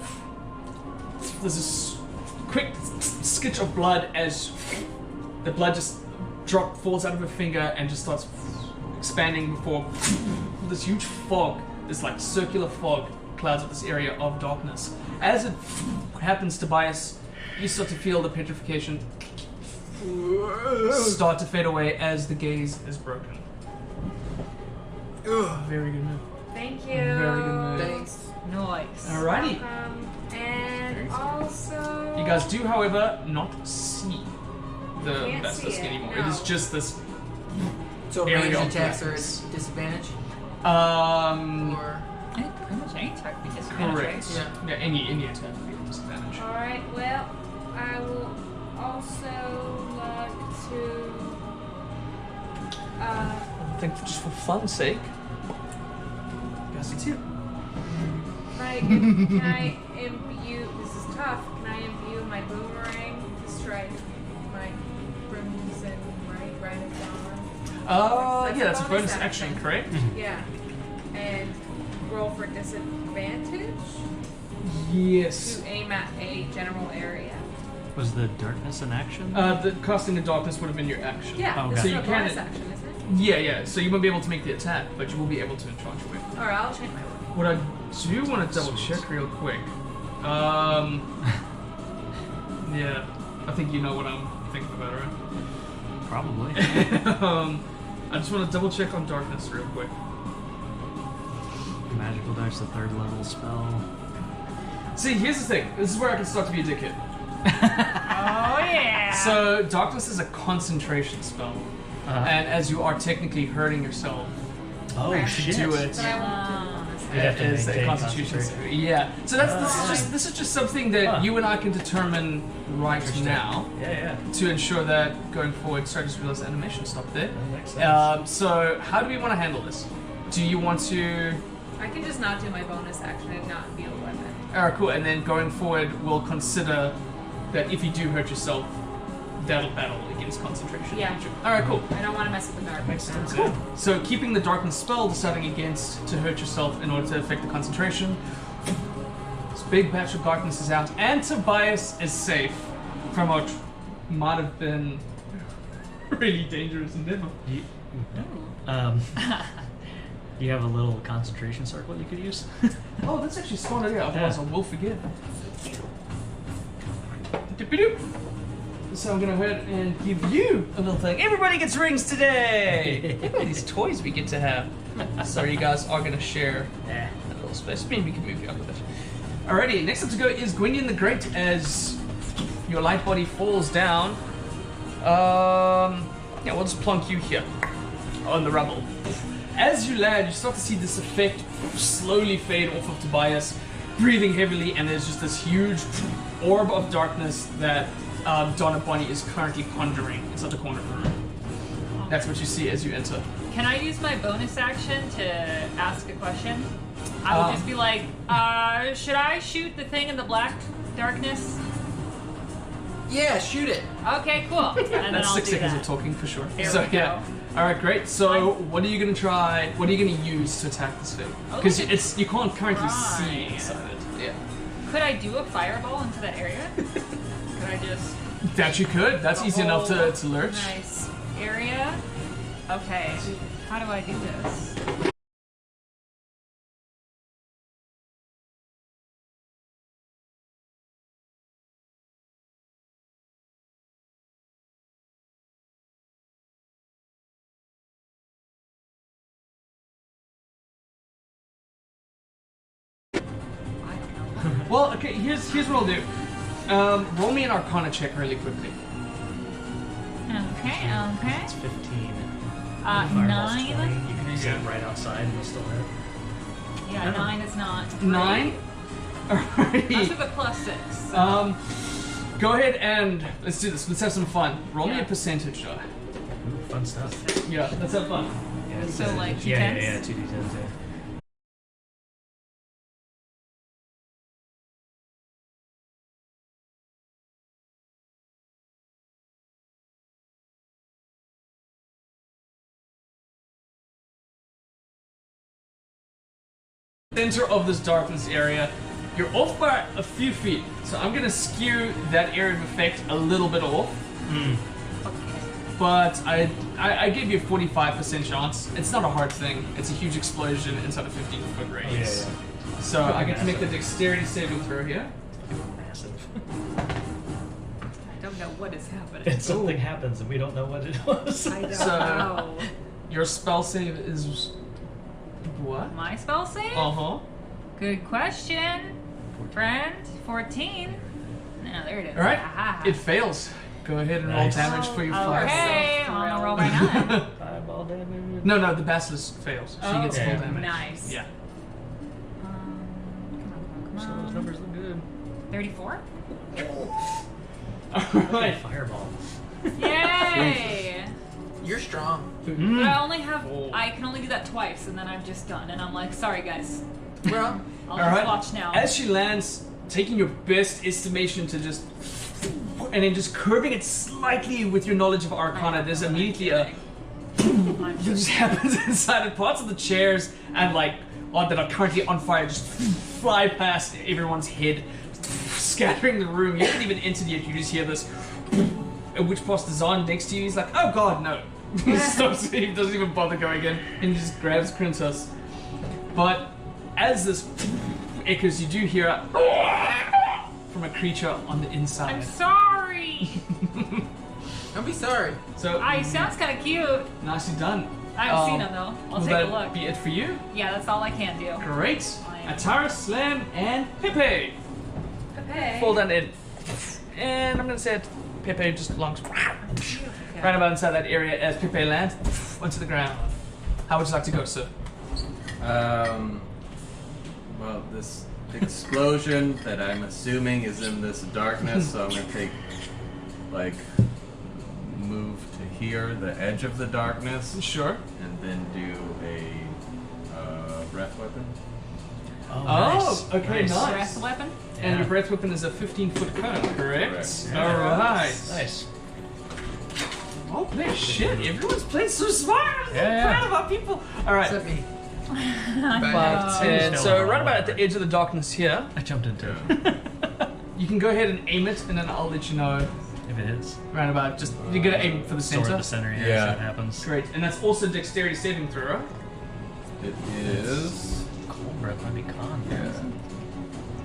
there's this quick skitch of blood as the blood just falls out of her finger and just starts expanding before this huge fog, this like circular fog, clouds up this area of darkness. As it happens, Tobias, you start to feel the petrification start to fade away as the gaze is broken. Very good move. Thank you. Very good move. Thanks. Nice. Alrighty. And also... You guys do, however, not see the Can't basilisk see it, anymore. no. It is just this. So Area ranged of attacks are darkness. at disadvantage? Mm. Or Pretty much any attack would be disadvantage, Correct. right? Yeah. Yeah, any attack would be a disadvantage. Alright, well, I will also like to... I think just for fun's sake, guess it's you. can I imbue... This is tough. Can I imbue my boomerang to strike my crimson right at down? Yeah, that's a bonus action, correct? Yeah. And roll for disadvantage Yes. to aim at a general area. Was the darkness an action? The casting the darkness would have been your action. Yeah, Oh, this okay. is So a you bonus can. action, isn't it? Yeah. So you won't be able to make the attack, but you will be able to enchant your weapon. Alright, I'll change my weapon. What I do want to double check real quick. Yeah, I think you know what I'm thinking about, right? Probably. I just want to double check on darkness real quick. Magical dice, the 3rd level spell. See, here's the thing. This is where I can start to be a dickhead. Oh yeah. So, darkness is a concentration spell. And as you are technically hurting yourself Oh Okay. to shit! do it, But I won't do bonus. You'd have to it is a maintain constitution concentration. save. Yeah. So this is just something that you and I can determine right now Yeah, to ensure that going forward. Sorry, I just realized the animation stopped there. that makes sense. So how do we want to handle this? Do you want to? I can just not do my bonus action and not imbue a weapon. Alright, cool. And then going forward, we'll consider that if you do hurt yourself, that'll battle against concentration. Yeah. Alright, cool. I don't want to mess with the dark. Makes sense. Cool. So keeping the darkness spell, deciding against to hurt yourself in order to affect the concentration. This big patch of darkness is out, and Tobias is safe from what might have been really dangerous endeavor. You, you have a little concentration circle you could use? Oh, that's actually a smart idea. Otherwise, I will forget. Doop-a-doop. So I'm gonna go ahead and give you a little thing. Everybody gets rings today. Look at all these toys we get to have. So you guys are gonna share Yeah. a little space. Maybe we can move you up a bit. Alrighty, next up to go is Gwyndion the Great as your light body falls down. Yeah, we'll just plonk you here on the rubble. As you land, you start to see this effect slowly fade off of Tobias, breathing heavily, and there's just this huge orb of darkness that Donna Bonnie is currently conjuring inside the corner of the room. That's what you see as you enter. Can I use my bonus action to ask a question? I would just be like, should I shoot the thing in the black darkness? Yeah, shoot it. Okay, cool. And then That's I'll 6 do seconds that. of talking for sure. Here So we go. yeah. Alright, great. So what are you gonna try? What are you gonna use to attack this thing? Oh, Because look at it's you can't currently see Rime. inside it. Yeah. Could I do a fireball into that area? Could I just... That you could. That's easy enough to Oh, lurch. Nice area. Okay, how do I do this? I don't know. Well, okay, here's what I'll do. Roll me an Arcana check really quickly. Okay. It's 15. 9. You can sit right outside and you'll still hit. Yeah, 9 is not. 9? That's Alright. with a +6. So. Go ahead and let's do this. Let's have some fun. Roll me Yeah. a percentage die. Ooh, fun stuff. Yeah, let's have fun. Yeah, So, like, yeah, 2 2d10s, yeah. Center of this darkness area. You're off by a few feet, so I'm gonna skew that area of effect a little bit off. But I gave you a 45% chance. It's not a hard thing. It's a huge explosion inside a 15-foot radius. Yeah. So I get to make the dexterity saving throw here. Massive. I don't know what is happening. And something happens and we don't know what it was. I don't So- know. Your spell save is what? My spell save? Uh-huh. Good question. Friend, 14. No, there it is. All right. Ah. It fails. Go ahead and roll Nice. damage for your fire. Okay, So I'm gonna thrilled. roll by 9. Fireball damage. No, the basilisk fails. She Oh, gets okay. full damage. Nice. Yeah. Come So on. those numbers look good. 34? Alright. Fireball. Yay! You're strong. But I only have, I can only do that twice and then I'm just done. And I'm like, sorry guys. Well, I'll just Alright. watch now. As she lands, taking your best estimation to just and then just curving it slightly with your knowledge of Arcana, there's immediately a I'm it just just, happens inside, and parts of the chairs and like that are currently on fire just fly past everyone's head, scattering the room. You haven't even entered yet. You just hear this. At which point the Zon next to you, he's like, "Oh God, no!" He stops. He doesn't even bother going in, and he just grabs Princess. But as this echoes, you do hear a from a creature on the inside. I'm sorry! don't be sorry. So He sounds kind of cute. nicely done. I haven't seen him though. I'll will take a that look. be it for you? Yeah, that's all I can do. Great. Atara, Slam, and Pepe Pepe. fall down in. And I'm gonna say it. Pepe just lungs Okay. right about inside that area as Pepe lands onto the ground. How would you like to go, sir? Well, this explosion that I'm assuming is in this darkness, so I'm gonna take, like, move to here, the edge of the darkness, Sure. and then do a breath weapon. Oh, Oh, okay, nice. Breath weapon? And Yeah. your breath weapon is a 15-foot cone, correct? Correct. Yeah. Alright. Nice. Oh, play shit. Everyone's playing so smart. I'm so Yeah. proud of our people. Alright. Except me. But, Still so on right the about at line. the edge of the darkness here, I jumped into it. you can go ahead and aim it, and then I'll let you know If it is. round about. Just you're gonna aim for the Sword center. at the center, yeah. Yeah. That happens. Great, and that's also dexterity saving throw, right? It is. Cold breath might be con. Yeah.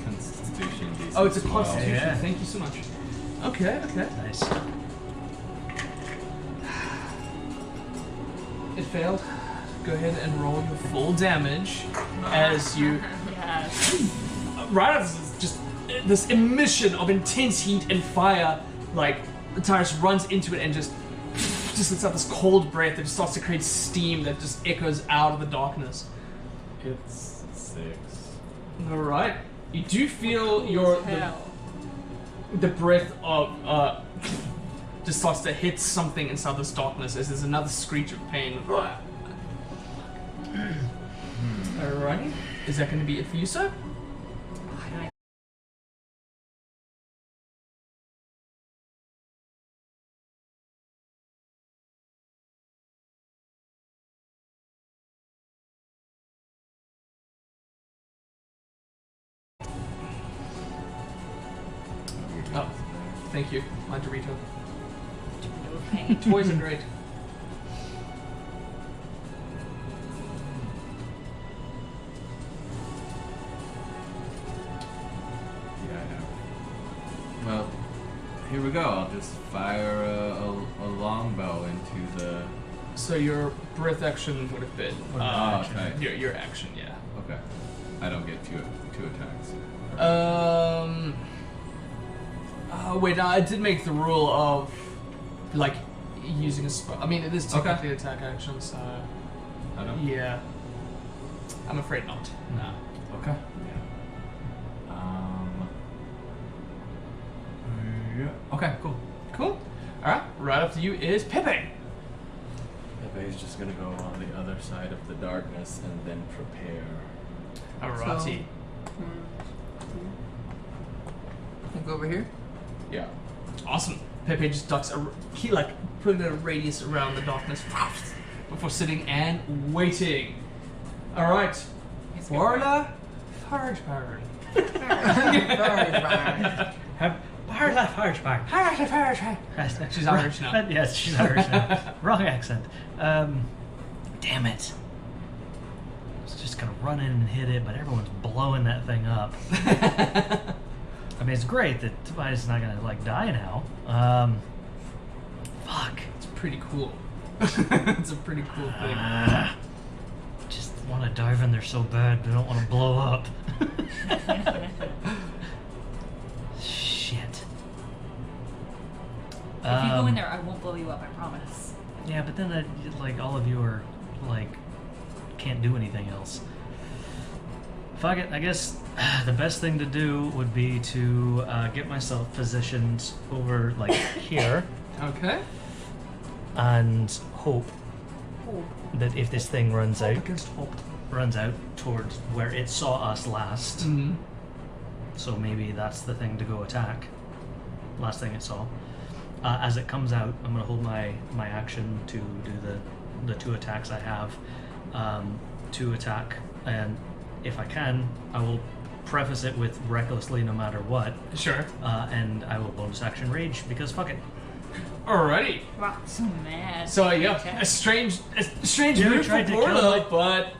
Constitution DC. Oh, it's a 12. constitution. Yeah. Thank you so much. Okay, okay. Nice. It failed. Go ahead and roll your full damage as you Yes. right as just this emission of intense heat and fire, like the Tyrus runs into it and just lets out this cold breath that just starts to create steam that just echoes out of the darkness. It's 6. All right, you do feel Hell. the breath of just starts to hit something inside this darkness as there's another screech of pain. Alrighty, is that going to be it for you, sir? Oh, thank you, my Dorito. Okay. Toys are great. we go. I'll just fire a longbow into the. So your breath action would have been okay. your action, yeah. Okay. I don't get two attacks. Wait, no, I did make the rule of like using a spell. I mean, it is technically an attack action, so I don't. yeah. I'm afraid not. No. Okay. Yeah. Okay. Cool. Cool. All right. Right after you is Pepe. Pepe's just gonna go on the other side of the darkness and then prepare. Alrighty. Think over here. Yeah. Awesome. Pepe just ducks. He like putting a radius around the darkness before sitting and waiting. All right. Warla Fargeburn. She's Irish now. Yes, she's Irish now. Wrong accent. Damn it. I was just gonna run in and hit it, but everyone's blowing that thing up. I mean, it's great that Tobias is not gonna like die now. Fuck. It's pretty cool. It's a pretty cool thing. Just want to dive in there so bad, but I don't want to blow up. Shit. If you go in there, I won't blow you up, I promise. Yeah, but then like all of you are like can't do anything else. Fuck it. I guess the best thing to do would be to get myself positioned over like here. Okay. And hope that if this thing runs out towards where it saw us last. Mm-hmm. So maybe that's the thing to go attack. Last thing it saw. As it comes out, I'm going to hold my action to do the two attacks I have. To attack, and if I can, I will preface it with recklessly no matter what. Sure. And I will bonus action rage because fuck it. Alrighty. Wow, so mad. So yeah, a strange move from Orla, but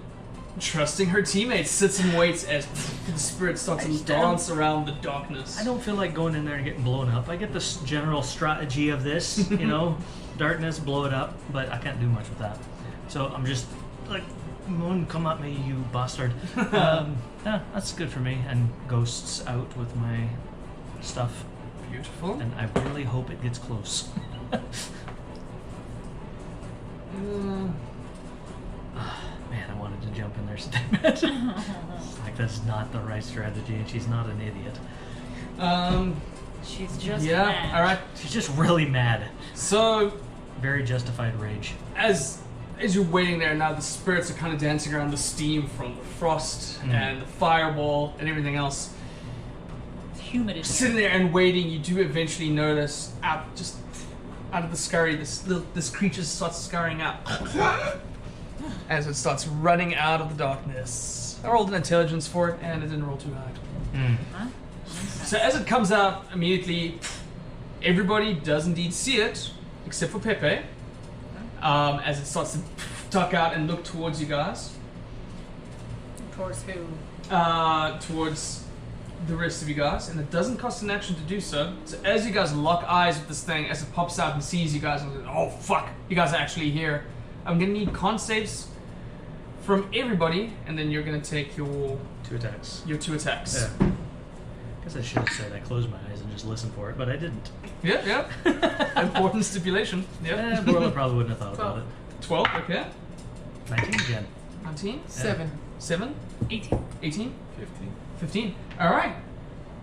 trusting her teammates, sits and waits as the spirits start to dance around the darkness. I don't feel like going in there and getting blown up. I get the general strategy of this, you know, darkness, blow it up, but I can't do much with that. So I'm just like, Moon, come at me, you bastard. Yeah, that's good for me. And ghosts out with my stuff. Beautiful. And I really hope it gets close. Man, I wanted to jump in there so bad. Like, that's not the right strategy, and she's not an idiot. She's just yeah. mad. All right. She's just really mad. So, very justified rage. As you're waiting there now, the spirits are kind of dancing around the steam from the frost and the fireball and everything else. It's humid in here. Sitting there and waiting, you do eventually notice out of the scurry, this creature starts scurrying out as it starts running out of the darkness. I rolled an intelligence for it, and it didn't roll too high. Huh? So as it comes out immediately, everybody does indeed see it, except for Pepe. As it starts to duck out and look towards you guys. Towards who? Towards the rest of you guys, and it doesn't cost an action to do so. So as you guys lock eyes with this thing, as it pops out and sees you guys, and goes, oh fuck, you guys are actually here. I'm gonna need con saves from everybody, and then you're gonna take your Two attacks. two attacks. Yeah. Guess I should have said I closed my eyes and just listened for it, but I didn't. Yeah. Important stipulation. Yeah. Borla probably wouldn't have thought about it. 12, okay. 19 again. 19? 7. 7? 18. 18? 15. 15. Alright.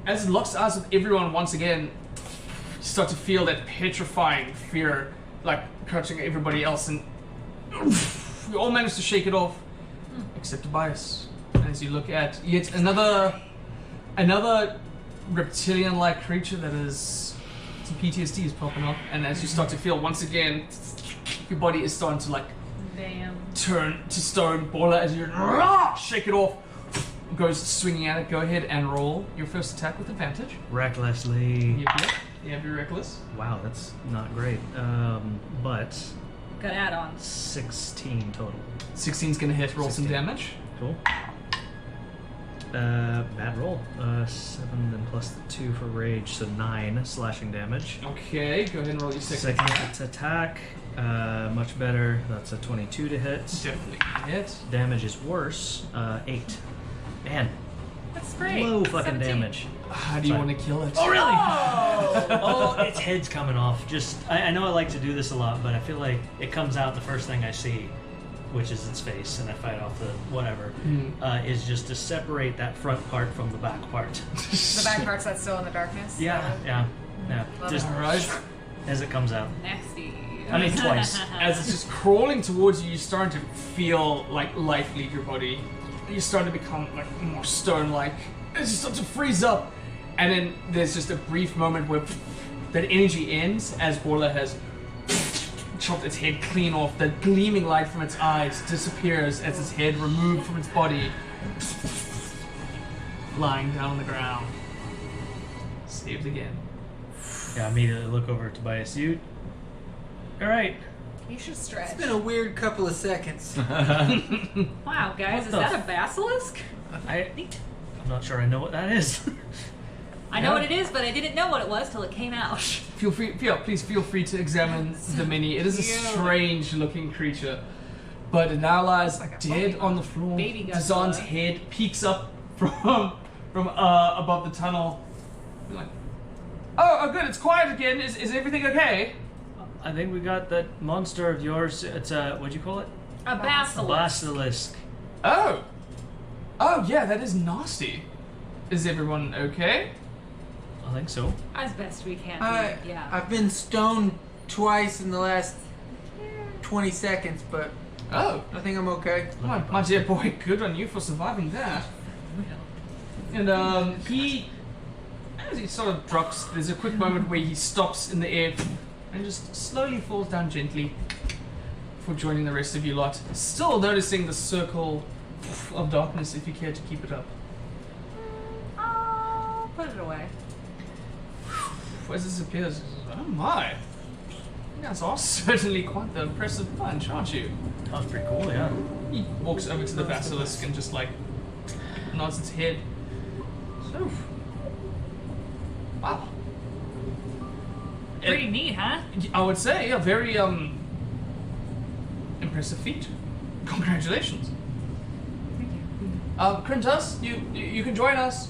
As it locks eyes with everyone once again, you start to feel that petrifying fear, like crouching everybody else, and you all manage to shake it off, except Tobias. And as you look at yet another reptilian-like creature that is some PTSD is popping up, and as you start to feel once again, your body is starting to like Damn. turn to stone. Borla, as you shake it off, goes swinging at it. Go ahead and roll your first attack with advantage. Recklessly. Yep. You have your reckless. Wow, that's not great. But Got add-ons. 16 total. 16's gonna hit. Roll some 16. damage. Cool. Bad roll. 7 and plus the 2 for rage, so 9 slashing damage. Okay, go ahead and roll your second. Second attack, much better. That's a 22 to hit. Definitely hit. Damage is worse. 8. Man, That's great. low fucking 17. damage. How do you want to kill it? Oh, really? Oh, its head's coming off. I know I like to do this a lot, but I feel like it comes out the first thing I see, which is its face, and I fight off the whatever, is just to separate that front part from the back part. The back part's that's still in the darkness. Yeah. Love Just it. Alright. as it comes out. Nasty. I mean, twice. As it's just crawling towards you, you're starting to feel like life leave your body. You're starting to become like more stone-like. It's just starting to freeze up. And then there's just a brief moment where that energy ends as Borla has chopped its head clean off. The gleaming light from its eyes disappears as its head removed from its body, lying down on the ground. Saved again. Yeah, I immediately look over at Tobias. You. Alright. You should stretch. It's been a weird couple of seconds. Wow, guys, is What the that a basilisk? I'm not sure I know what that is. I know what it is, but I didn't know what it was till it came out. Please feel free to examine the mini. It is a strange-looking creature, but it now lies dead on the floor. Baby Dazan's Godzilla. head peeks up from above the tunnel. You're like, oh, good. It's quiet again. Is everything okay? I think we got that monster of yours. It's what'd you call it? A basilisk. Basilisk. Oh, yeah. That is nasty. Is everyone okay? I think so. As best we can. Yeah. I've been stoned twice in the last 20 seconds, but Oh, I think I'm okay. my dear boy. Good on you for surviving that. And as he sort of drops, there's a quick moment where he stops in the air and just slowly falls down gently before joining the rest of you lot. Still noticing the circle of darkness if you care to keep it up. Oh, put it away. As this appears, oh my. You guys are certainly quite the impressive bunch, aren't you? That was pretty cool, yeah. He walks over to the basilisk and just like nods its head. So, wow. Pretty neat, huh? I would say, yeah, very impressive feat. Congratulations. Thank you. Krintas, you can join us.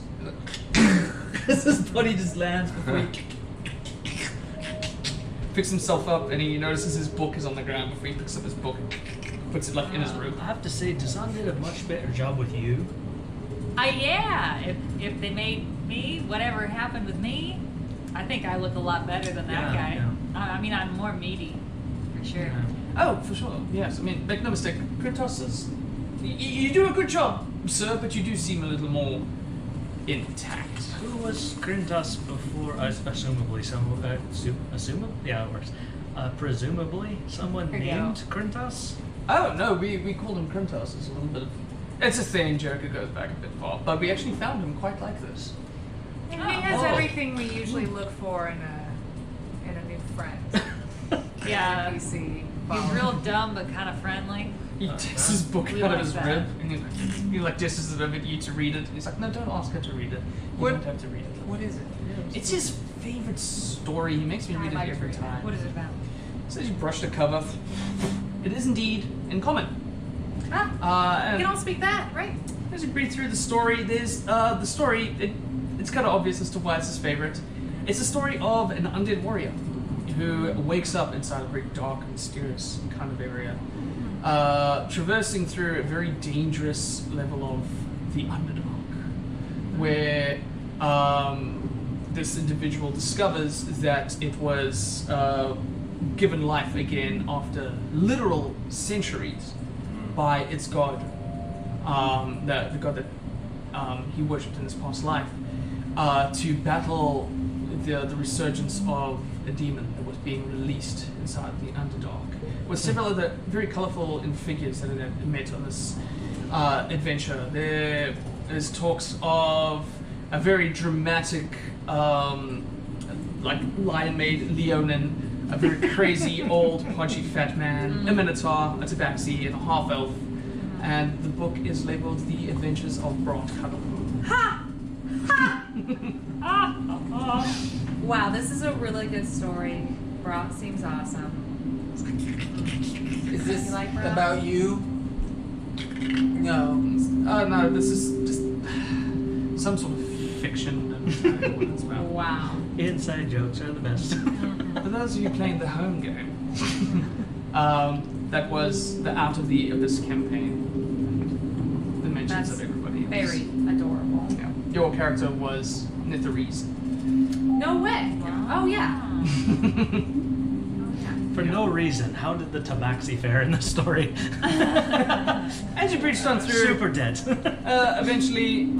His body just lands before he picks himself up, and he notices his book is on the ground before he picks up his book, puts it like in his room. I have to say, Dazan did a much better job with you. Yeah. If they made me, whatever happened with me, I think I look a lot better than that guy. Yeah. I mean, I'm more meaty, for sure. Yeah. Oh, for sure. Yes, I mean, make no mistake, Krintas is. You do a good job, sir, but you do seem a little more intact. Who was Krintas before? Presumably someone. Yeah, it works. Presumably someone Here you named Krintas. Oh no, we called him Krintas. It's a little bit of. It's a thing. Joker goes back a bit far, but we actually found him quite like this. And he has Oh. everything we usually look for in a new friend. Yeah. NPC. He's real dumb but kind of friendly. He takes his book We out of like his that. rib and he like gestures it over at you to read it. And he's like, no, don't ask her to read it. You What- don't have to read it. What is it? It's his favorite story. He makes me read it like every to read it. time. What is it about? Says you brush the cover. It is indeed in common. Ah, And you can all speak that, right? as you read through the story, there's the story. It's kind of obvious as to why it's his favorite. It's a story of an undead warrior who wakes up inside a very dark, mysterious kind of area, traversing through a very dangerous level of the Underdark, where this individual discovers that it was given life again after literal centuries by its god, the god that he worshipped in his past life, to battle the resurgence of a demon that was being released inside the Underdark, with several other very colourful figures that had met on this adventure. There is talks of a very dramatic, like lion-made Leonin, a very crazy old podgy fat man, a minotaur, a tabaxi, and a half-elf, And the book is labeled The Adventures of Braun Cuddle. Ha! Wow, this is a really good story. Brock seems awesome. Is this You like Brock? about you? No. No, this is just some sort of fiction. And I don't know what it's about. Wow. Inside jokes are the best. For those of you playing the home game, that was the Out of the Abyss campaign. The mentions That's of everybody else. very adorable. Yeah. Your character was Nithari's. No way. Oh yeah. For no reason. How did the tabaxi fare in the story? As you breached on through, Super dead. eventually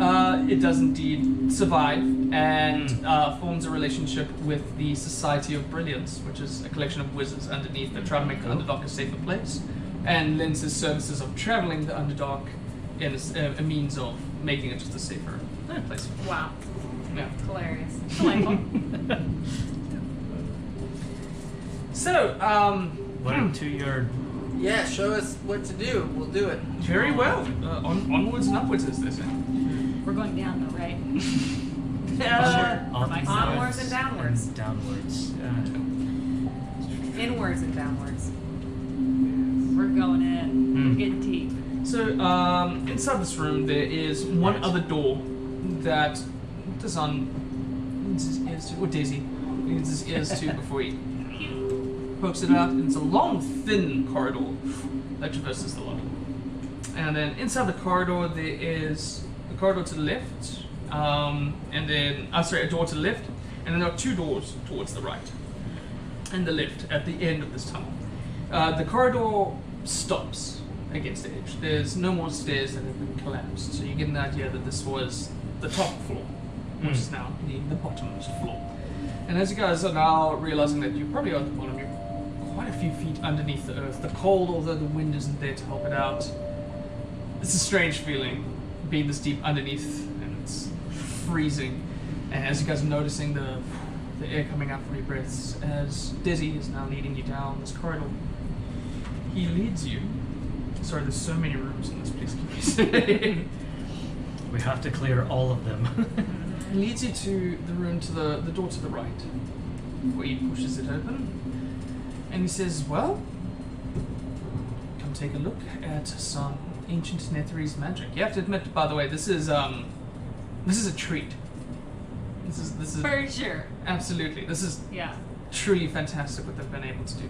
it does indeed survive and forms a relationship with the Society of Brilliance, which is a collection of wizards underneath that try to make the Underdark a safer place, and lends his services of traveling the Underdark in a means of making it just a safer place. Wow. Yeah. Hilarious. Delightful. So, What to your... Yeah, show us what to do. We'll do it. very well. Onwards and upwards, as they say. We're going down though, right? Onwards and downwards. Downwards. Inwards and downwards. We're going in. We're getting deep. So, inside this room, there is one other door that Tazan needs his ears to, or Daisy needs his ears to before he pokes it out. And it's a long, thin corridor that traverses the lobby. And then inside the corridor, there is a corridor to the left, and then, a door to the left, and then there are two doors towards the right and the left at the end of this tunnel. The corridor stops against the edge. There's no more stairs that have been collapsed, so you get an idea that this was the top floor, which is now the bottommost floor. And as you guys are now realizing that you probably are at the bottom, you're quite a few feet underneath the earth. The cold, although the wind isn't there to help it out, it's a strange feeling being this deep underneath, and it's freezing. And as you guys are noticing the air coming out from your breaths, as Dizzy is now leading you down this corridor, he leads you. Sorry, there's so many rooms in this place. Keep me saying. We have to clear all of them. He leads you to the room to the door to the right, where he pushes it open, and he says, "Well, come take a look at some ancient Netheri's magic." You have to admit, by the way, this is a treat. This is For sure. absolutely. This is Yeah. truly fantastic what they've been able to do,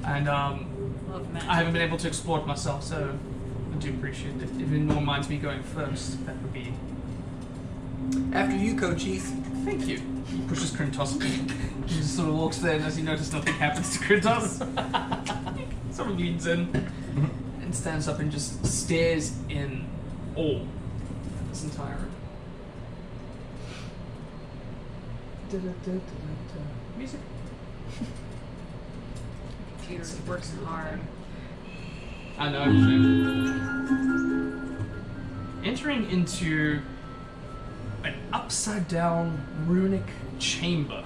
and Love magic. I haven't been able to explore it myself, so I do appreciate it. If anyone minds me going first, that would be. After you, Cochise. Thank you. He pushes Krintos. He just sort of walks there, and as you notice, nothing happens to Krintos. Sort of leans in and stands up and just stares in awe at this entire room. Music. Computer's working hard. I know. I'm entering into an upside-down runic chamber.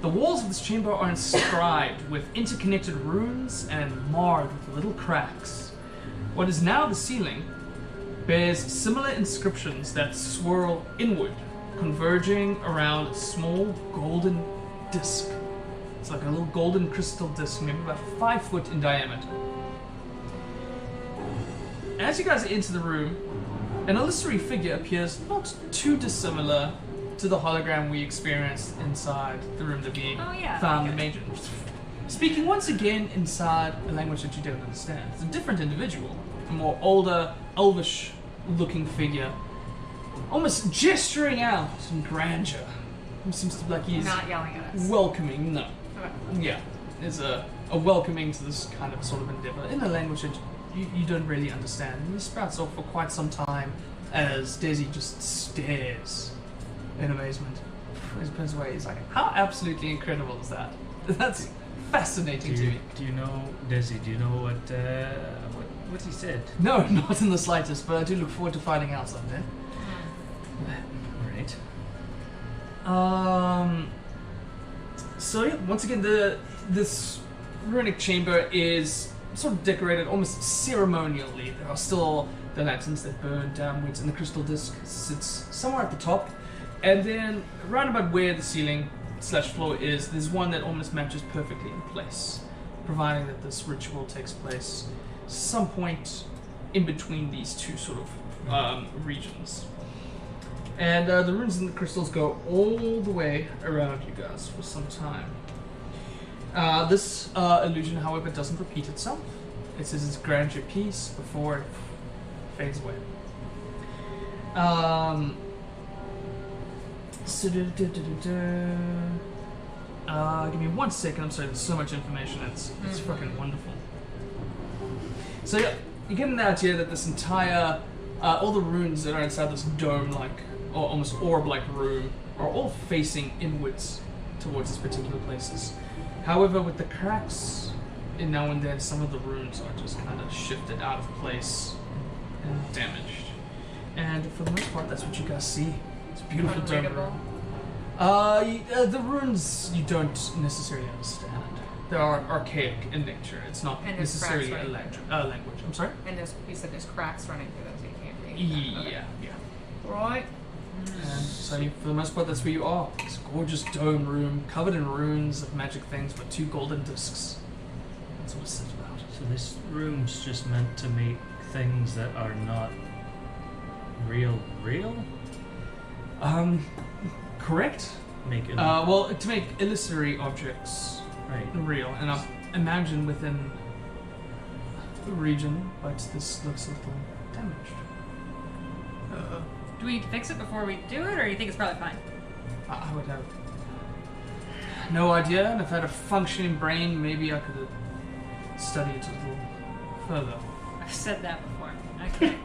The walls of this chamber are inscribed with interconnected runes and marred with little cracks. What is now the ceiling bears similar inscriptions that swirl inward, converging around a small golden disc. It's like a little golden crystal disc, maybe about 5 foot in diameter. As you guys enter the room, an illusory figure appears not too dissimilar to the hologram we experienced inside the room that we found the major. Speaking once again inside a language that you don't understand. It's a different individual, a more older, elvish-looking figure, almost gesturing out in grandeur. It seems to be like he's Not yelling at us. welcoming. No, Okay. yeah, there's a welcoming to this kind of sort of endeavor in a language that you don't really understand. And he sprouts off for quite some time as Daisy just stares in amazement. He turns away. He's like, "How absolutely incredible is that? That's fascinating to me." Do you know, Desi? Do you know what he said? No, not in the slightest. But I do look forward to finding out someday. Right. So yeah, once again, this runic chamber is sort of decorated almost ceremonially. There are still the lanterns that burn downwards, and the crystal disc sits somewhere at the top. And then, around about where the ceiling / floor is, there's one that almost matches perfectly in place, providing that this ritual takes place some point in between these two sort of regions. And the runes and the crystals go all the way around you guys for some time. This illusion, however, doesn't repeat itself. It says its grandeur piece before it fades away. Give me 1 second. I'm sorry, there's so much information. It's fucking wonderful. So yeah, you get an idea that this entire, all the runes that are inside this dome-like, or almost orb-like room, are all facing inwards towards these particular places. However, with the cracks in now and then, some of the runes are just kind of shifted out of place and damaged. And for the most part, that's what you guys see. It's a beautiful dome room. The runes you don't necessarily understand. They are archaic in nature. It's not And there's necessarily cracks a language. I'm sorry? And you said there's cracks running through those, so you can't read. Yeah. Right. And so for the most part, that's where you are. It's a gorgeous dome room, covered in runes of magic things with 2 golden discs. That's what it's about. So this room's just meant to make things that are not real? Correct? Make it Well, to make illusory objects right. real, and I imagine within the region, but this looks a little damaged. Do we need to fix it before we do it, or you think it's probably fine? I would have no idea, and if I had a functioning brain, maybe I could have studied it a little further. I've said that before. Okay.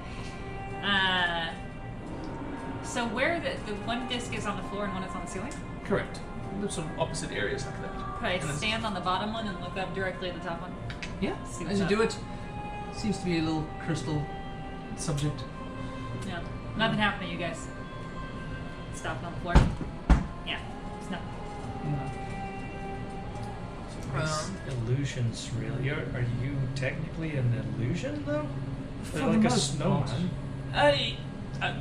So where the one disc is on the floor and one is on the ceiling? Correct. They're sort of opposite areas like that. Could I And it's- stand on the bottom one and look up directly at the top one? Yeah, See as what's you up. do it, seems to be a little crystal subject. No. Nothing happening, you guys. Stopping on the floor. Yeah. It's nothing. Makes illusions real. Are you technically an illusion though? For Like the a most snowman. part.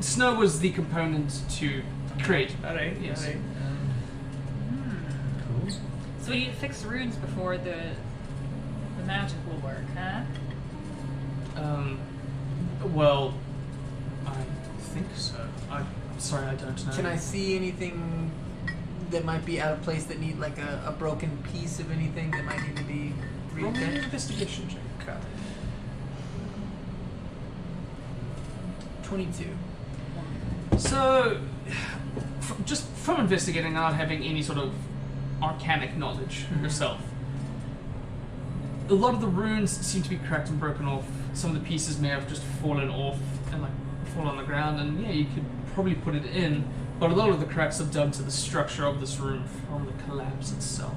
Snow was the component to create. Alright, Yes. alright. Cool. So we need to fix the runes before the magic will work, huh? Well, I think so. I'm sorry, I don't know. Can I see anything that might be out of place that need like a broken piece of anything that might need to be Roll me an repaired? investigation check. 22. So, just from investigating, not having any sort of arcanic knowledge yourself, a lot of the runes seem to be cracked and broken off. Some of the pieces may have just fallen off and like fall on the ground, and yeah, you could probably put it in, but a lot of the cracks are done to the structure of this room from the collapse itself.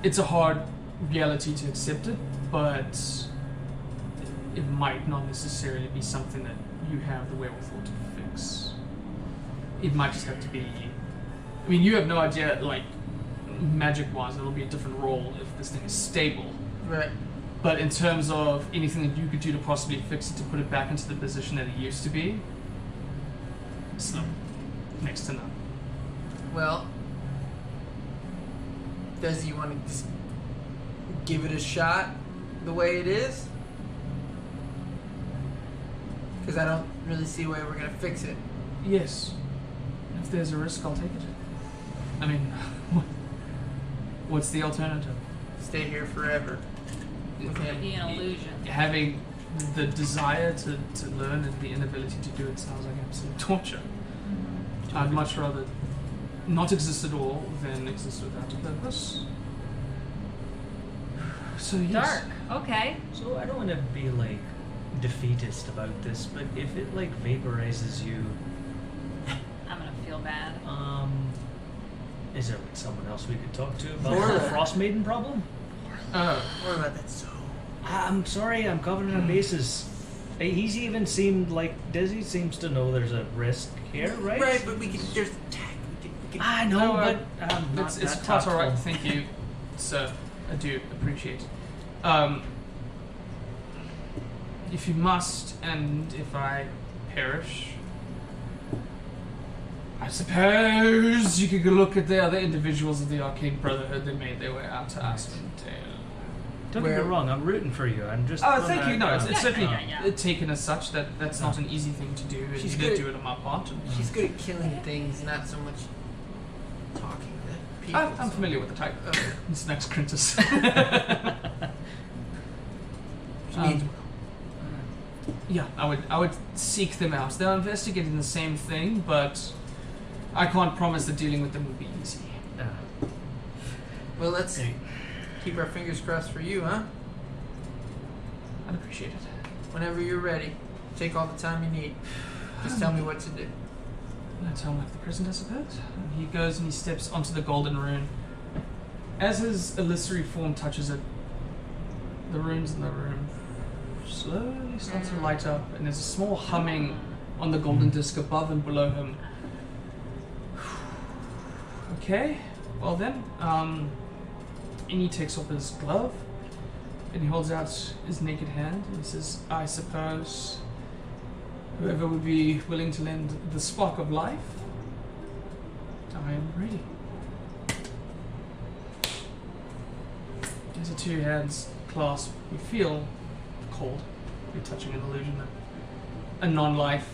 It's a hard reality to accept it, but it might not necessarily be something that you have the wherewithal to fix. It might just have to be... I mean, you have no idea, like, magic-wise, it'll be a different role if this thing is stable. Right. But in terms of anything that you could do to possibly fix it, to put it back into the position that it used to be, it's next to none. Well, does he want to just give it a shot the way it is? Because I don't really see a way we're going to fix it. Yes. If there's a risk, I'll take it. I mean, what's the alternative? Stay here forever. With him. Be an illusion. Having the desire to learn and the inability to do it sounds like absolute torture. I'd much rather not exist at all than exist without a purpose. So yes. Dark. Okay. So I don't want to be like defeatist about this, but if it like vaporizes you, I'm gonna feel bad. is there like someone else we could talk to about Or- the Frostmaiden problem? What about that? So I'm sorry, I'm covering our bases. He's even seemed like Dizzy seems to know there's a risk here, right? right, but we can. There's tech. We can I know, No, but I'm not It's that quite alright, tactful. thank you, sir. I do appreciate If you must, and if I perish, I suppose you could go look at the other individuals of the Arcane Brotherhood that made their way out to Icewind Dale. Don't get me wrong, I'm rooting for you. I'm just. Oh, thank you. No, it's certainly yeah. taken as such that's not an easy thing to do. And She's you did good. do it on my part. And She's good at killing things, not so much talking to people. I'm familiar with the type. Okay. This next Crintus. She means Yeah, I would seek them out. They're investigating the same thing, but I can't promise that dealing with them would be easy. well, let's keep our fingers crossed for you, huh? I'd appreciate it. Whenever you're ready, take all the time you need. Just tell me what to do. That's how like the present, I suppose. And he goes and he steps onto the golden rune. As his illusory form touches it, the runes in the room slowly start to light up, and there's a small humming on the golden disc above and below him. Okay, well then, and he takes off his glove, and he holds out his naked hand, and he says, I suppose whoever would be willing to lend the spark of life, I am ready. As the two hands clasp, you feel cold. You're touching an illusion of a non-life.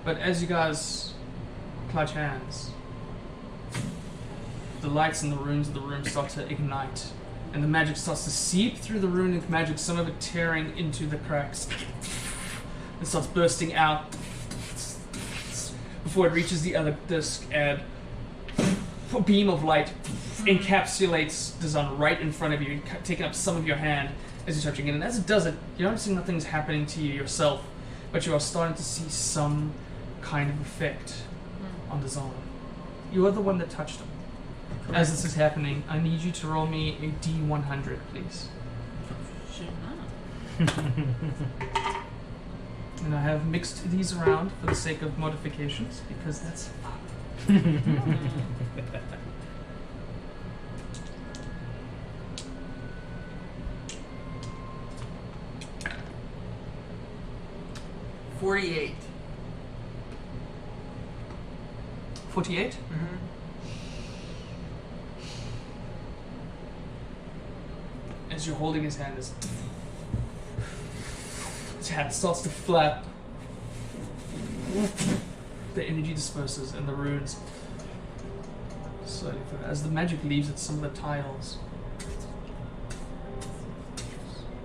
But as you guys clutch hands, the lights in the runes of the room start to ignite, and the magic starts to seep through the runic magic, some of it tearing into the cracks. It starts bursting out before it reaches the other disc, and a beam of light encapsulates Dazan right in front of you, taking up some of your hand as you're touching it. And as it does it, you're noticing nothing's happening to you yourself, but you are starting to see some kind of effect on Dazan. You are the one that touched him. Correct. As this is happening, I need you to roll me a D100, please. And I have mixed these around for the sake of modifications, because that's fun. 48. 48? Mm-hmm. As you're holding his hand, his hand starts to flap. The energy disperses and the runes slowly flip. As the magic leaves it, some of the tiles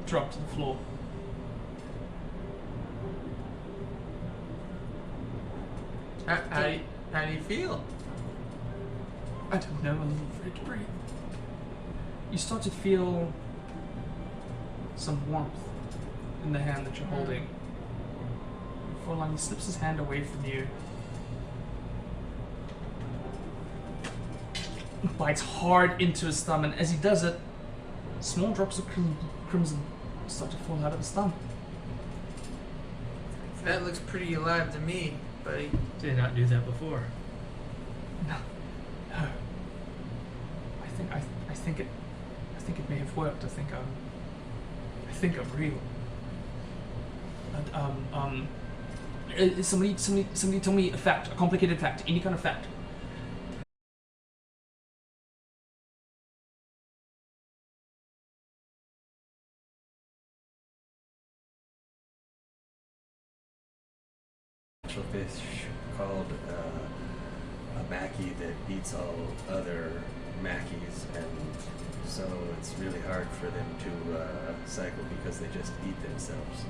drop to the floor. How do you feel? I don't know, I'm a little afraid to breathe. You start to feel some warmth in the hand that you're holding. Before long, he slips his hand away from you. Bites hard into his thumb, and as he does it, small drops of crimson start to fall out of his thumb. That looks pretty alive to me, buddy. Did not do that before. No. I think it may have worked. I think I'm real. But, somebody tell me a fact, a complicated fact, any kind of fact. Fish called a Mackie that beats all other Mackies, and so it's really hard for them to cycle because they just eat themselves.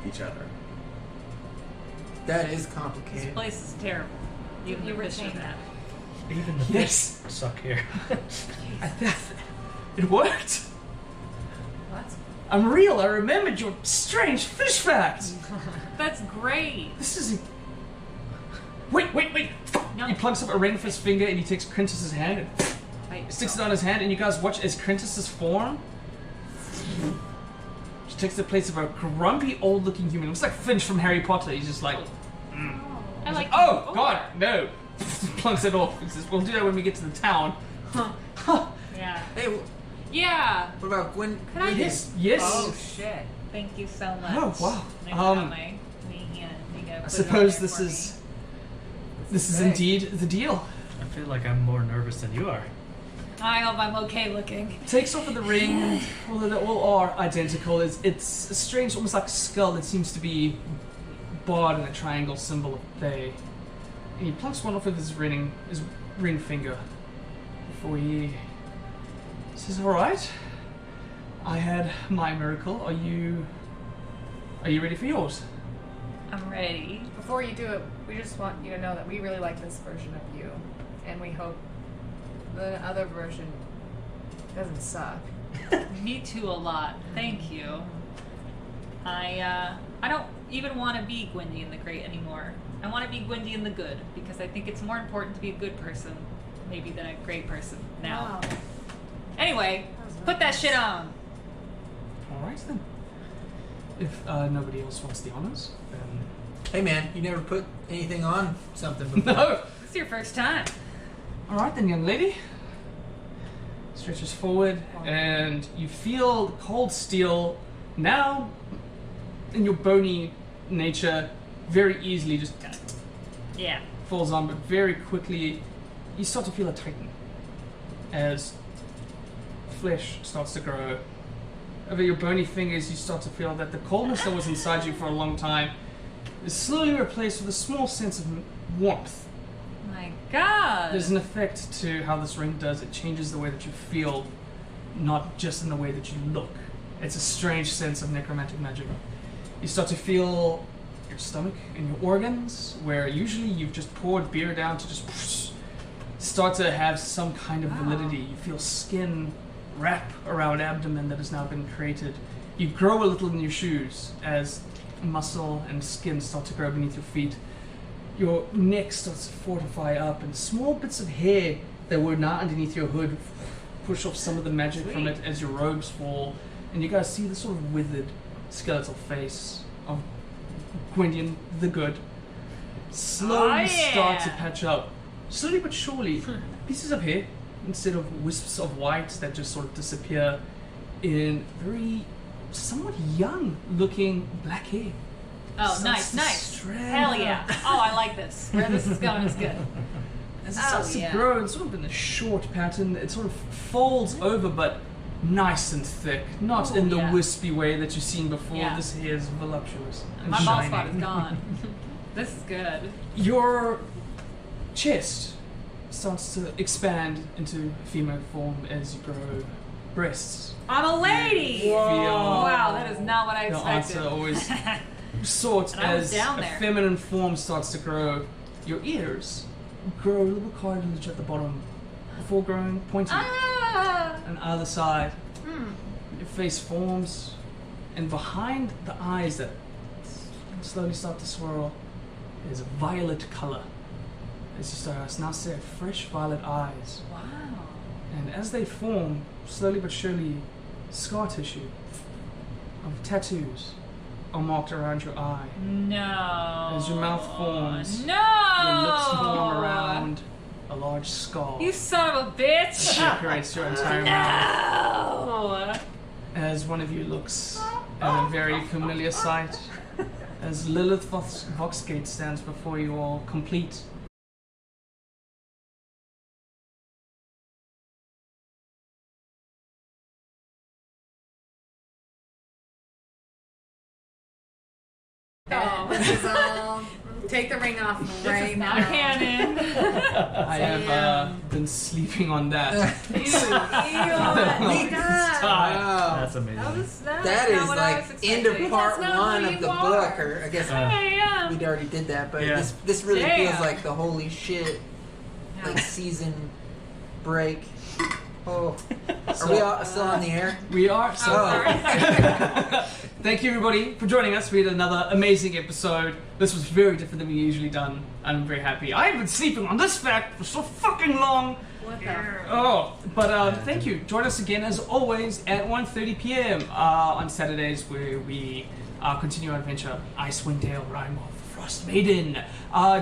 Each other. That is This complicated. place is terrible. You the were fishing saying that. Even the Yes. fish suck here. It worked. What? I'm real. I remembered your strange fish fact. That's great. This is. Wait! No. He plugs up a ring for his finger and he takes Crintus's hand and Wait, sticks it on his hand, and you guys watch as Crintus's form she takes the place of a grumpy old-looking human. It looks like Finch from Harry Potter. He's just like, I like. oh God, no! Plugs it off. He says, "We'll do that when we get to the town." Yeah. Hey, Yeah. What about Gwen? Could I Yes. Yes. Oh shit. Thank you so much. Oh, wow. I got my I suppose this is indeed the deal. I feel like I'm more nervous than you are. I hope I'm okay looking. Takes off of the ring, and although they all are identical, it's a strange, almost like skull that seems to be barred in a triangle symbol of bay. And he plucks one off of his ring finger before he says, "Alright, I had my miracle. Are you ready for yours?" I'm ready. Before you do it, we just want you to know that we really like this version of you, and we hope the other version doesn't suck. Me too a lot. Thank you. I don't even want to be Gwyndion the Great anymore. I want to be Gwyndion the Good because I think it's more important to be a good person maybe than a great person now. Wow. Anyway, put that shit on. Alright then. If nobody else wants the honors, then... Hey man, you never put anything on something before. No! It's your first time. Alright then, young lady. Stretches forward, and you feel the cold steel now, in your bony nature, very easily just Yeah. falls on, but very quickly you start to feel it tighten as flesh starts to grow. Over your bony fingers, you start to feel that the coldness that was inside you for a long time is slowly replaced with a small sense of warmth. My God. There's an effect to how this ring does. It changes the way that you feel, not just in the way that you look. It's a strange sense of necromantic magic. You start to feel your stomach and your organs, where usually you've just poured beer down to just start to have some kind of validity. You feel skin wrap around abdomen that has now been created. You grow a little in your shoes as muscle and skin start to grow beneath your feet. Your neck starts to fortify up, and small bits of hair that were not underneath your hood push off some of the magic from it as your robes fall, and you guys see the sort of withered skeletal face of Gwyndion the Good slowly start to patch up. Slowly but surely, pieces of hair, instead of wisps of white that just sort of disappear in very somewhat young looking black hair. Oh, nice. Hell yeah. Oh, I like this. Where this is going is good. As it starts to grow, and sort of in a short pattern, it sort of folds over, but nice and thick. Not in the wispy way that you've seen before. Yeah. This hair is voluptuous and My bald shiny. spot is gone. This is good. Your chest starts to expand into female form as you grow breasts. I'm a lady! Wow, that is not what I Your expected. answer always sort And I was as down a there. feminine form starts to grow. Your ears grow a little cartilage at the bottom before growing pointy on either side. Your face forms, and behind the eyes that slowly start to swirl is a violet color. As you start to now see fresh violet eyes. Wow. And as they form, slowly but surely, scar tissue of tattoos are marked around your eye. No. As your mouth forms, No. your lips form around a large skull You son of a bitch. that decorates your entire mouth. No. As one of you looks at a very familiar sight, as Lilith Voxgate stands before you all, complete. Oh. This is all. Take the ring off right This is now. not canon. I have been sleeping on that. Ew. Ew. Wow. That's amazing. That is like end of part That's not one who of you the are. book, or I guess Hey, yeah. we'd already did that, but Yeah. this really Damn. feels like the holy shit, like season break. Oh, are we all still on the air? We are. So Oh. thank you everybody for joining us. We had another amazing episode. This was very different than we usually done. I'm very happy. I've been sleeping on this fact for so fucking long. What the? Oh, but thank you. Join us again as always at 1:30 p.m. On Saturdays, where we continue our adventure, Icewind Dale, Rime of Frostmaiden.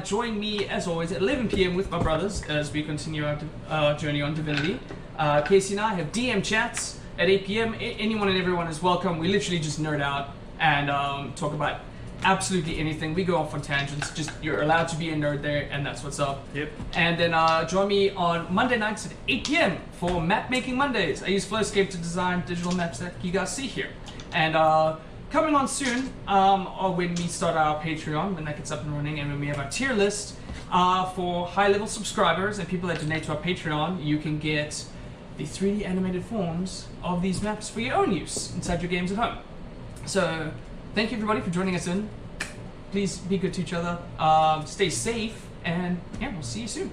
Join me as always at 11 p.m. with my brothers as we continue our journey on Divinity. Casey and I have DM chats at 8 p.m. Anyone and everyone is welcome. We literally just nerd out and talk about absolutely anything. We go off on tangents. Just you're allowed to be a nerd there, and that's what's up. Yep. And then join me on Monday nights at 8 p.m. for Map Making Mondays. I use Flowscape to design digital maps that you guys see here. And coming on soon, or when we start our Patreon, when that gets up and running, and when we have our tier list for high-level subscribers and people that donate to our Patreon, you can get the 3D animated forms of these maps for your own use inside your games at home. So, thank you everybody for joining us in. Please be good to each other, stay safe, and yeah, we'll see you soon.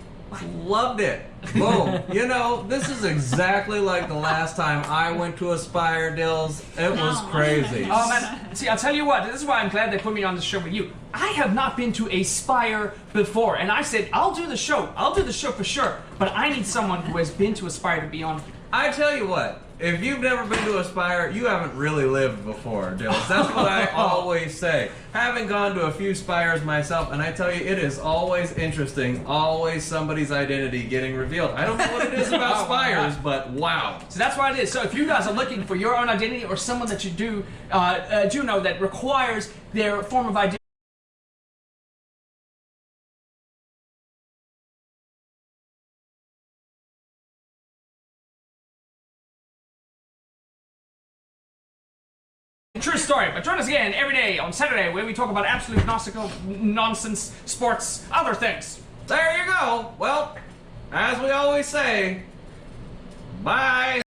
Loved it. Boom. You know, this is exactly like the last time I went to a Spire, Dills. It was crazy. Oh man, see, I'll tell you what, this is why I'm glad they put me on the show with you. I have not been to a Spire before, and I said, I'll do the show for sure, but I need someone who has been to a Spire to be on. I tell you what, if you've never been to a Spire, you haven't really lived before, Dills. That's what I always say. Having gone to a few Spires myself, and I tell you, it is always interesting, always somebody's identity getting revealed. I don't know what it is about Spires, but wow. So that's why it is. So if you guys are looking for your own identity or someone that you do know that requires their form of identity, true story, but join us again every day on Saturday where we talk about absolute nonsense, sports, other things. There you go. Well, as we always say, bye.